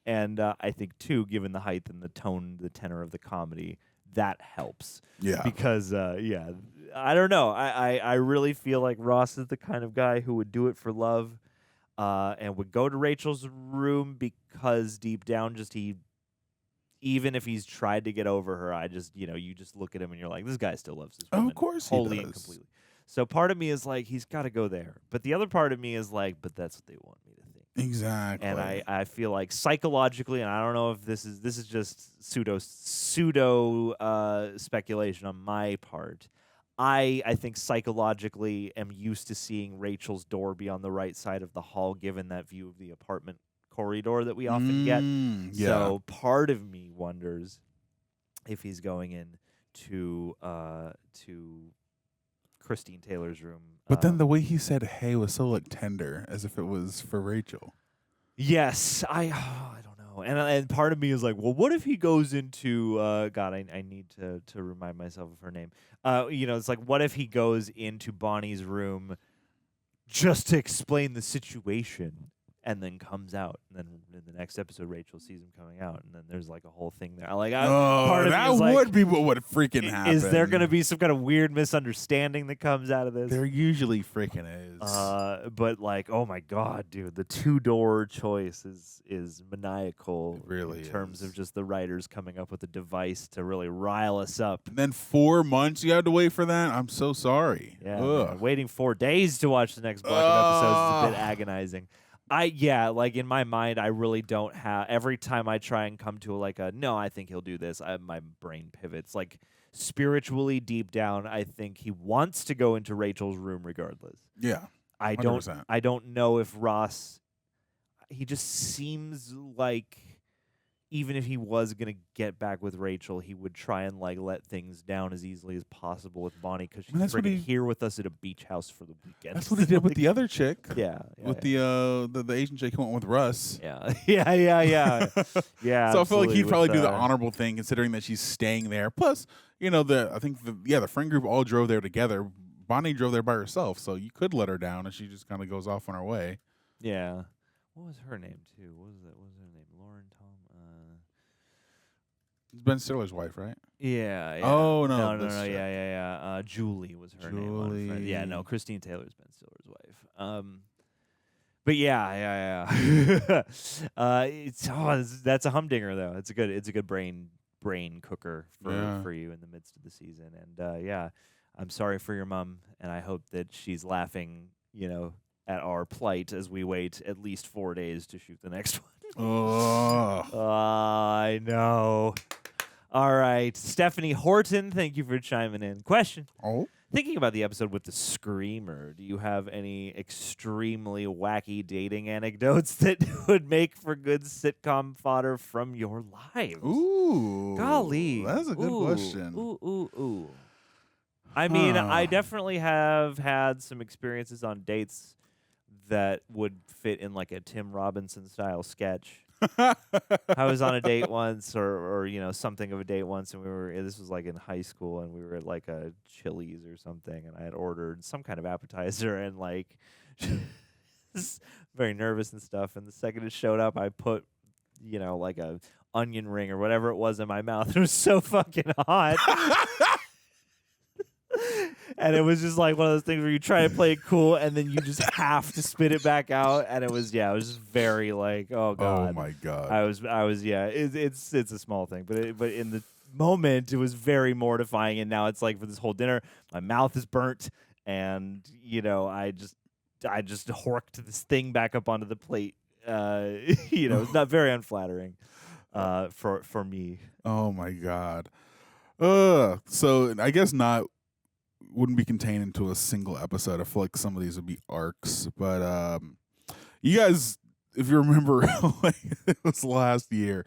And I think, too, given the height and the tone, the tenor of the comedy, that helps. Yeah. Because, I don't know. I really feel like Ross is the kind of guy who would do it for love and would go to Rachel's room because deep down even if he's tried to get over her, you just look at him and you're like, this guy still loves this woman. Of course he wholly does. and completely. So part of me is like, he's got to go there. But the other part of me is like, but that's what they want me to think. Exactly. And I feel like psychologically, and I don't know if this is just pseudo speculation on my part. I think psychologically am used to seeing Rachel's door be on the right side of the hall, given that view of the apartment corridor that we often get. Yeah. So part of me wonders if he's going in to Christine Taylor's room. But then the way he said "hey" was so like tender, as if it was for Rachel. Yes, I don't know, and part of me is like, well, what if he goes into God? I need to remind myself of her name. It's like, what if he goes into Bonnie's room just to explain the situation, and then comes out, and then in the next episode, Rachel sees him coming out, and then there's like a whole thing there. Part of that me is like, would be what would freaking happen. is there going to be some kind of weird misunderstanding that comes out of this? There usually freaking is. But like, oh my god, dude, the 2-door choice is maniacal. It really in terms of just the writers coming up with a device to really rile us up. And then 4 months you had to wait for that. I'm so sorry. Yeah, Ugh. man, waiting 4 days to watch the next block of episodes is a bit agonizing. Like in my mind, I really don't have. Every time I try and come to no, I think he'll do this, my brain pivots. Like spiritually, deep down, I think he wants to go into Rachel's room regardless. Yeah, 100%. I don't know if Ross. He just seems like even if he was gonna get back with Rachel, he would try and let things down as easily as possible with Bonnie because she's freaking here with us at a beach house for the weekend. That's what he did with the other chick. With the Asian chick who went with Russ. Yeah. Yeah. So I feel like he'd probably do the honor. honorable thing, considering that she's staying there. Plus, the friend group all drove there together. Bonnie drove there by herself, so you could let her down, and she just kind of goes off on her way. Yeah. What was her name too? What was her name? Lauren Tom. It's Ben Stiller's wife, right? Yeah. Oh no. No. Yeah. Julie was her name. Yeah. No. Christine Taylor's Ben Stiller's wife. But yeah. That's a humdinger though. It's a good brain cooker for you in the midst of the season. And I'm sorry for your mom, and I hope that she's laughing, at our plight as we wait at least 4 days to shoot the next one. I know. All right, Stephanie Horton, thank you for chiming in. Question. Thinking about the episode with the screamer, do you have any extremely wacky dating anecdotes that would make for good sitcom fodder from your lives? Ooh. Golly. That's a good question. Ooh. I mean, I definitely have had some experiences on dates that would fit in like a Tim Robinson style sketch. I was on a date once or something of a date once, and this was like in high school, and we were at like a Chili's or something, and I had ordered some kind of appetizer and like very nervous and stuff, and the second it showed up I put like a onion ring or whatever it was in my mouth. It was so fucking hot. And it was just like one of those things where you try to play it cool and then you just have to spit it back out. And it was just very like, oh god, oh my god. I was it's a small thing, but in the moment it was very mortifying. And now it's like for this whole dinner, my mouth is burnt, and I just horked this thing back up onto the plate. It's not very unflattering. for me. Oh my God. So I guess wouldn't be contained into a single episode. I feel like some of these would be arcs, but you guys, if you remember, like, it was last year.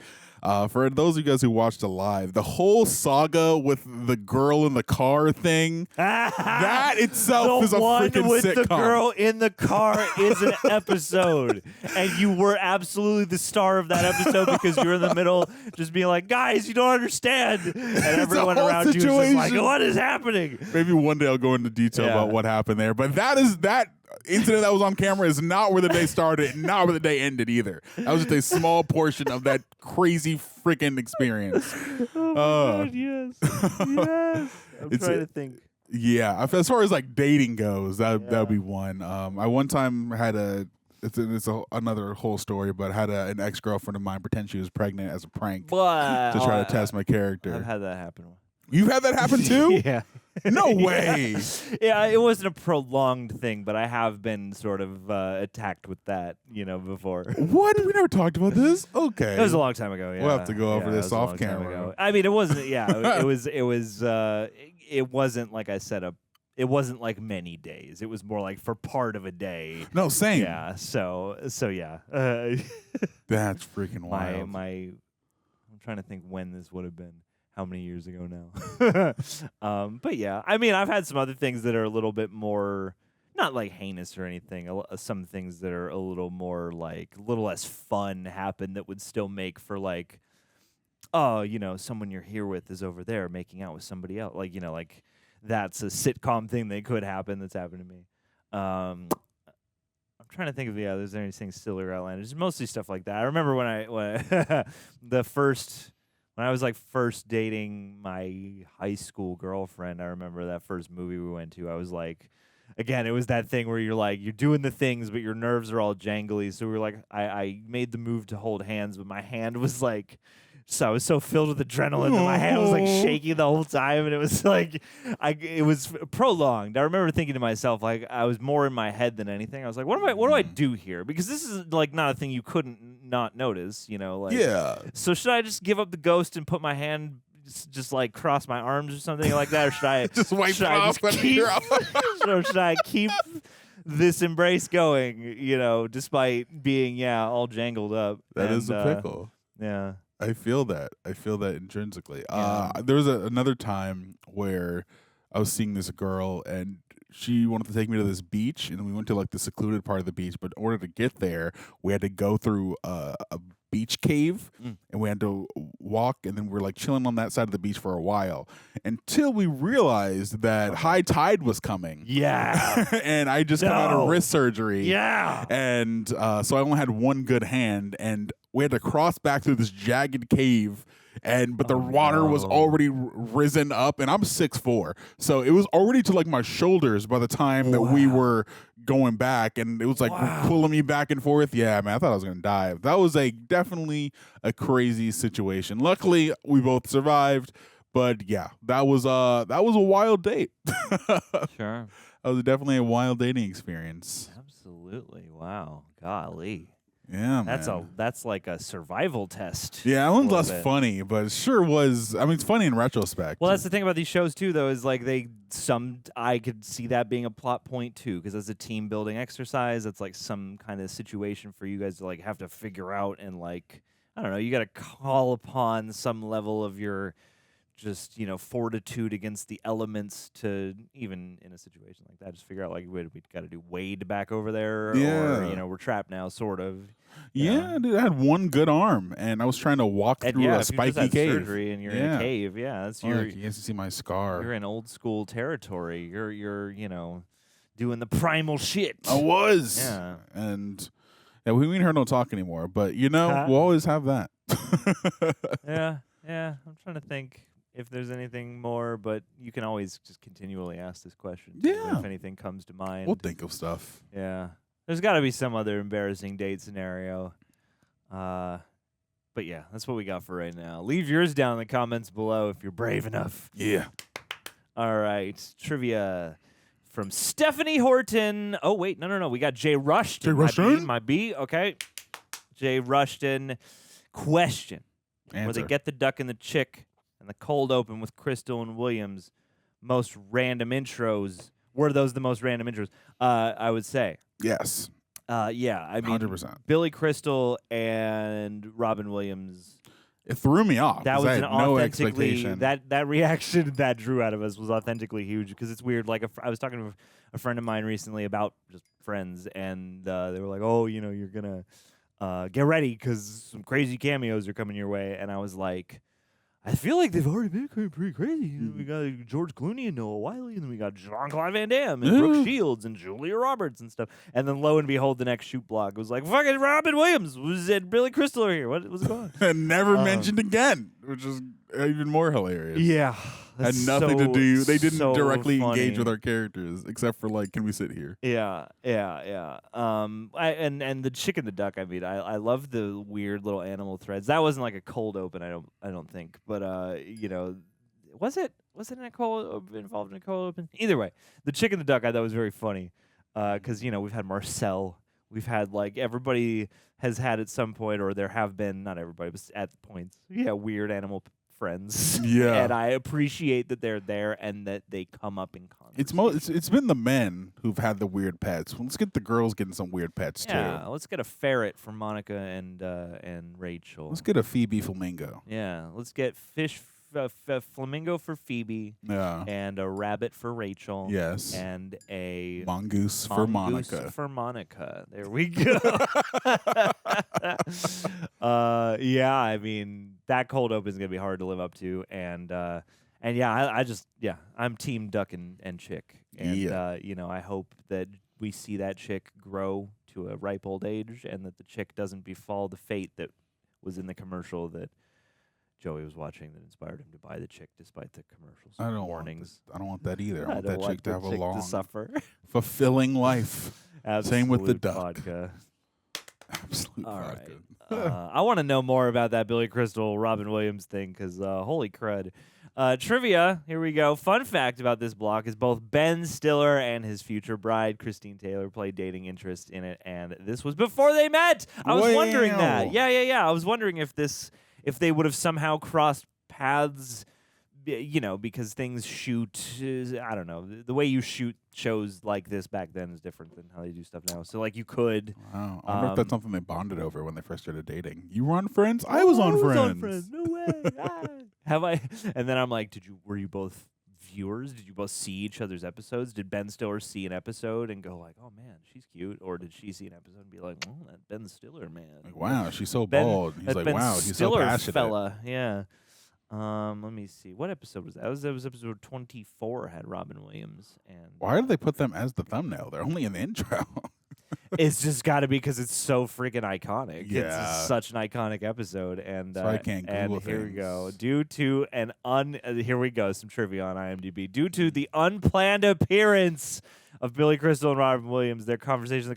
For those of you guys who watched it live, the whole saga with the girl in the car thing, that itself is a freaking The one with sitcom. the girl in the car is an episode. And you were absolutely the star of that episode because you were in the middle just being like, guys, you don't understand. And everyone around you was just like, what is happening? Maybe one day I'll go into detail about what happened there. But that incident that was on camera is not where the day started, not where the day ended either. That was just a small portion of that crazy freaking experience. Oh my God, yes. Yes. I'm trying to think. Yeah, as far as like dating goes, that would be one. I one time had another whole story, but had an ex-girlfriend of mine pretend she was pregnant as a prank to try to test my character. I've had that happen. You've had that happen too? Yeah. No way. Yeah, it wasn't a prolonged thing, but I have been sort of attacked with that, before. What? We never talked about this? Okay. It was a long time ago, yeah. We'll have to go over Yeah, this it was a off long time camera. ago. I mean, it wasn't, it wasn't like I said, it wasn't like many days. It was more like for part of a day. No, same. Yeah, so yeah. That's freaking wild. I'm trying to think when this would have been. How many years ago now? But yeah, I mean, I've had some other things that are a little bit more, not like heinous or anything. Some things that are a little more like, a little less fun happen that would still make for like, oh, someone you're here with is over there making out with somebody else. Like, like that's a sitcom thing that could happen that's happened to me. I'm trying to think of, there's anything silly or outlandish. Mostly stuff like that. I remember when I when I was like first dating my high school girlfriend, I remember that first movie we went to. I was like, again, it was that thing where you're doing the things, but your nerves are all jangly. So we were like, I made the move to hold hands, but my hand was like, so I was so filled with adrenaline that my hand was like shaking the whole time, and it was like, it was prolonged. I remember thinking to myself, like, I was more in my head than anything. I was like, what do I do here? Because this is like not a thing you couldn't not notice, like. Yeah. So should I just give up the ghost and put my hand just like cross my arms or something like that, or should I just wipe it off? Or should I keep this embrace going? Despite being all jangled up. That is a pickle. Yeah. I feel that. I feel that intrinsically. There was another time where I was seeing this girl, and she wanted to take me to this beach, and we went to like the secluded part of the beach. But in order to get there, we had to go through a beach cave, and we had to walk, and then we were like chilling on that side of the beach for a while until we realized that high tide was coming. Yeah. And I just got out of wrist surgery. Yeah. And so I only had one good hand, and we had to cross back through this jagged cave, but the water was already risen up, and I'm 6'4", so it was already to like my shoulders by the time that we were going back, and it was like pulling me back and forth. Yeah, man, I thought I was gonna die. That was definitely a crazy situation. Luckily, we both survived, but yeah, that was a wild date. Sure, that was definitely a wild dating experience. Absolutely, wow, golly. Yeah, man. That's like a survival test. Yeah, that one's less funny, but it sure was. I mean, it's funny in retrospect. Well, that's the thing about these shows too, though, is like I could see that being a plot point too, because as a team building exercise, it's like some kind of situation for you guys to like have to figure out, and like, I don't know, you got to call upon some level of your just fortitude against the elements to, even in a situation like that, just figure out like, we got to do Wade back over there, or we're trapped now, sort of. Yeah, dude, I had one good arm, and I was trying to walk through a spiky cave. Surgery and you're in a cave, that's your. You guys can see my scar. You're in old school territory. You're doing the primal shit. I was. Yeah, and we and her don't talk anymore, but we'll always have that. Yeah. I'm trying to think if there's anything more, but you can always just continually ask this question. Yeah. If anything comes to mind. We'll think of stuff. Yeah. There's got to be some other embarrassing date scenario. But yeah, that's what we got for right now. Leave yours down in the comments below if you're brave enough. Yeah. All right. Trivia from Stephanie Horton. Oh, wait. No. We got Jay Rushton. Jay Rushton? My B. Okay. Jay Rushton. Question. where they Answer. get the duck and the chick, and the cold open with Crystal and Williams. Most random intros. Were those the most random intros? I would say. Yes. Yeah, I mean, 100%. Billy Crystal and Robin Williams. It threw me off. That 'cause was I an had no authentically expectation. that reaction that drew out of us was authentically huge because it's weird. Like I was talking to a friend of mine recently about just friends, and they were like, "Oh, you know, you're gonna get ready because some crazy cameos are coming your way," and I was like. I feel like they've already been pretty crazy. You know, we got George Clooney and Noah Wyle, and then we got Jean-Claude Van Damme and Brooke Shields and Julia Roberts and stuff. And then lo and behold, the next shoot blog was like, fucking Robin Williams was it Billy Crystal are here. What was going on? And never mentioned again, which is even more hilarious. Yeah. Had that's nothing to so- do. They didn't so directly funny. engage with our characters, except for like, can we sit here? Yeah. And the chick and the duck. I mean, I love the weird little animal threads. That wasn't like a cold open. I don't think. But you know, was it in a cold involved in a cold open? Either way, the chick and the duck I thought was very funny. Because you know we've had Marcel, we've had like everybody has had at some point, or there have been not everybody, but at points, weird animal friends. Yeah. And I appreciate that they're there and that they come up in conversation. It's been the men who've had the weird pets. Well, let's get the girls getting some weird pets Yeah, too. let's get a ferret for Monica and Rachel. Let's get a Phoebe flamingo. Yeah, let's get flamingo for Phoebe. Yeah. And a rabbit for Rachel. Yes. And a Mongoose for Monica. for Monica. There we go. Yeah, I mean that cold open is gonna be hard to live up to, and yeah, I'm team duck and chick, and you know, I hope that we see that chick grow to a ripe old age, and that the chick doesn't befall the fate that was in the commercial that Joey was watching that inspired him to buy the chick despite the commercials. I don't warnings. I don't want that either. I want don't that chick to have a chick long, to suffer. fulfilling life. Same with the Absolute duck. vodka. Absolute All vodka. right. I want to know more about that Billy Crystal, Robin Williams thing because holy crud. Trivia, here we go. Fun fact about this block is both Ben Stiller and his future bride, Christine Taylor, played dating interest in it, and this was before they met. I was wondering that. Wow. Yeah. I was wondering if they would have somehow crossed paths, you know, because things shoot, I don't know, the way you shoot shows like this back then is different than how they do stuff now. So, like, you could. Wow. I wonder if that's something they bonded over when they first started dating. You were on Friends? I was on Friends. No way. Have I? And then I'm like, were you both viewers? Did you both see each other's episodes? Did Ben Stiller see an episode and go like, oh, man, she's cute? Or did she see an episode and be like, oh, that Ben Stiller, man. Like, wow, she's so bald. He's that like, Ben wow, he's so Stiller passionate. fella. Yeah. Let me see. What episode was that? That was episode 24 had Robin Williams. And Why did they put them as the thumbnail? They're only in the intro. it's just got to be because it's so freaking iconic. Yeah. It's such an iconic episode. And, So I can't and Google here we things. go. Due to here we go, some trivia on IMDb. Due to the unplanned appearance of Billy Crystal and Robin Williams, their conversation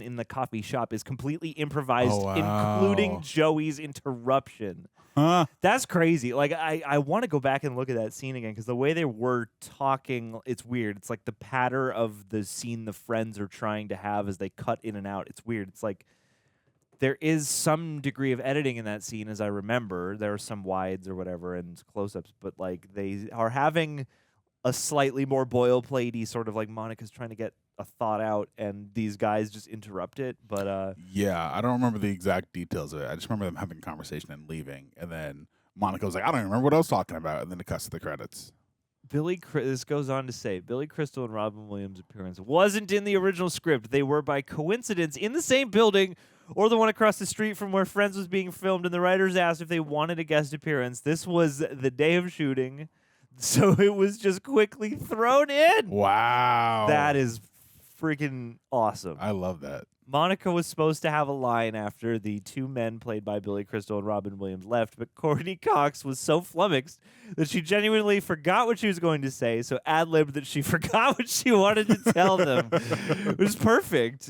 in the coffee shop is completely improvised, Oh, wow. including Joey's interruption. Huh? That's crazy. Like, I want to go back and look at that scene again because the way they were talking, it's weird. It's like the patter of the scene the friends are trying to have as they cut in and out. It's weird. It's like there is some degree of editing in that scene, as I remember. There are some wides or whatever and close-ups, but like they are having a slightly more boilerplatey sort of like Monica's trying to get a thought out and these guys just interrupt it. But Yeah, I don't remember the exact details of it. I just remember them having a conversation and leaving. And then Monica was like, I don't even remember what I was talking about. And then it cuts to the credits. this goes on to say, Billy Crystal and Robin Williams' appearance wasn't in the original script. They were by coincidence in the same building or the one across the street from where Friends was being filmed, and the writers asked if they wanted a guest appearance. This was the day of shooting, so it was just quickly thrown in. Wow. That is freaking awesome. I love that. Monica was supposed to have a line after the two men played by Billy Crystal and Robin Williams left, but Courtney Cox was so flummoxed that she genuinely forgot what she was going to say, so ad-libbed that she forgot what she wanted to tell them. It was perfect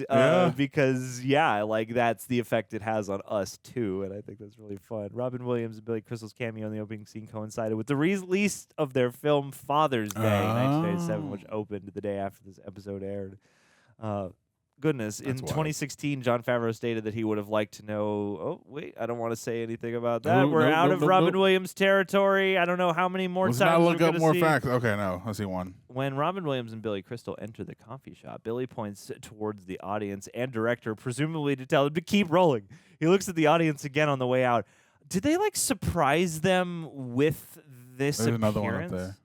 because, like, that's the effect it has on us, too, and I think that's really fun. Robin Williams and Billy Crystal's cameo in the opening scene coincided with the release of their film Father's Day, 1987, which opened the day after this episode aired. goodness. In That's wild. 2016, Jon Favreau stated that he would have liked to know. Oh, wait, I don't want to say anything about that. Nope, We're nope, out nope, of nope, Robin nope. Williams territory. I don't know how many more Let's times not we're look up gonna more see. facts. Okay, no. Let's see one. When Robin Williams and Billy Crystal enter the coffee shop, Billy points towards the audience and director, presumably to tell them to keep rolling. He looks at the audience again on the way out. Did they like surprise them with this There's appearance? another one up there.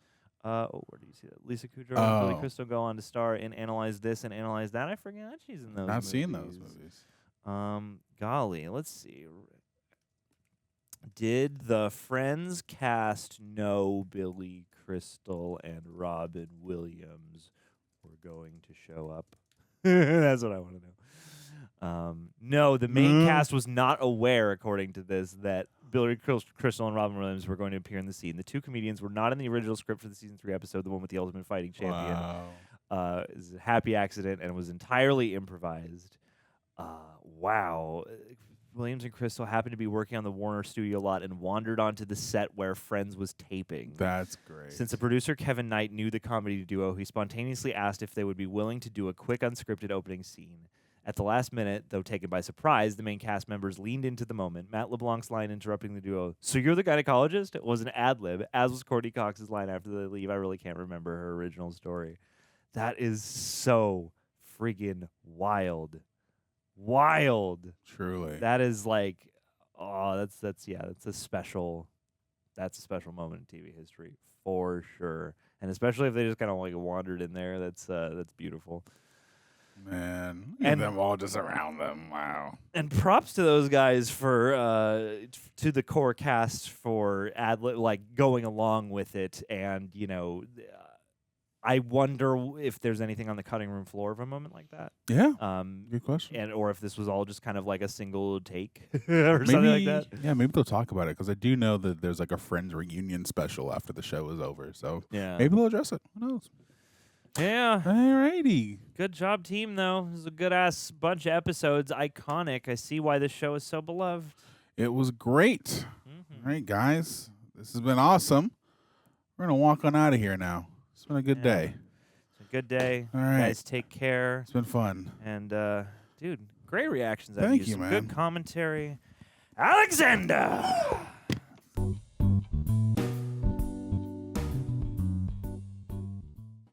Where do you see that? Lisa Kudrow and Billy Crystal go on to star in Analyze This and Analyze That. I forgot she's in those. Not movies. seen those movies. Golly, let's see. Did the Friends cast know Billy Crystal and Robin Williams were going to show up? That's what I want to know. No, the main cast was not aware, according to this, that Billy Crystal and Robin Williams were going to appear in the scene. The two comedians were not in the original script for the season 3 episode, the one with the Ultimate Fighting Champion. Wow. It was a happy accident and was entirely improvised. Wow. Williams and Crystal happened to be working on the Warner studio lot and wandered onto the set where Friends was taping. That's great. Since the producer Kevin Knight knew the comedy duo, he spontaneously asked if they would be willing to do a quick unscripted opening scene. At the last minute, though taken by surprise, the main cast members leaned into the moment. Matt LeBlanc's line interrupting the duo, "So you're the gynecologist?" It was an ad-lib, as was Courtney Cox's line after they leave. I really can't remember her original story. That is so friggin' wild. Wild. Truly. That is like, that's a special moment in TV history for sure. And especially if they just kind of like wandered in there, that's beautiful. Man, And them all just around them. Wow. And props to those guys for to the core cast for like going along with it. And I wonder if there's anything on the cutting room floor of a moment like that. Yeah. Good question. Or if this was all just kind of like a single take or something like that. Yeah, maybe they'll talk about it because I do know that there's like a Friends reunion special after the show is over. So yeah, maybe they'll address it. Who knows? Yeah. Alrighty. Good job, team, though. This is a good-ass bunch of episodes. Iconic. I see why this show is so beloved. It was great. All right, guys. This has been awesome. We're going to walk on out of here now. It's been a good day. It's a good day. All right. Guys, take care. It's been fun. And, dude, great reactions. Thank you, Some man. good commentary. Alexander!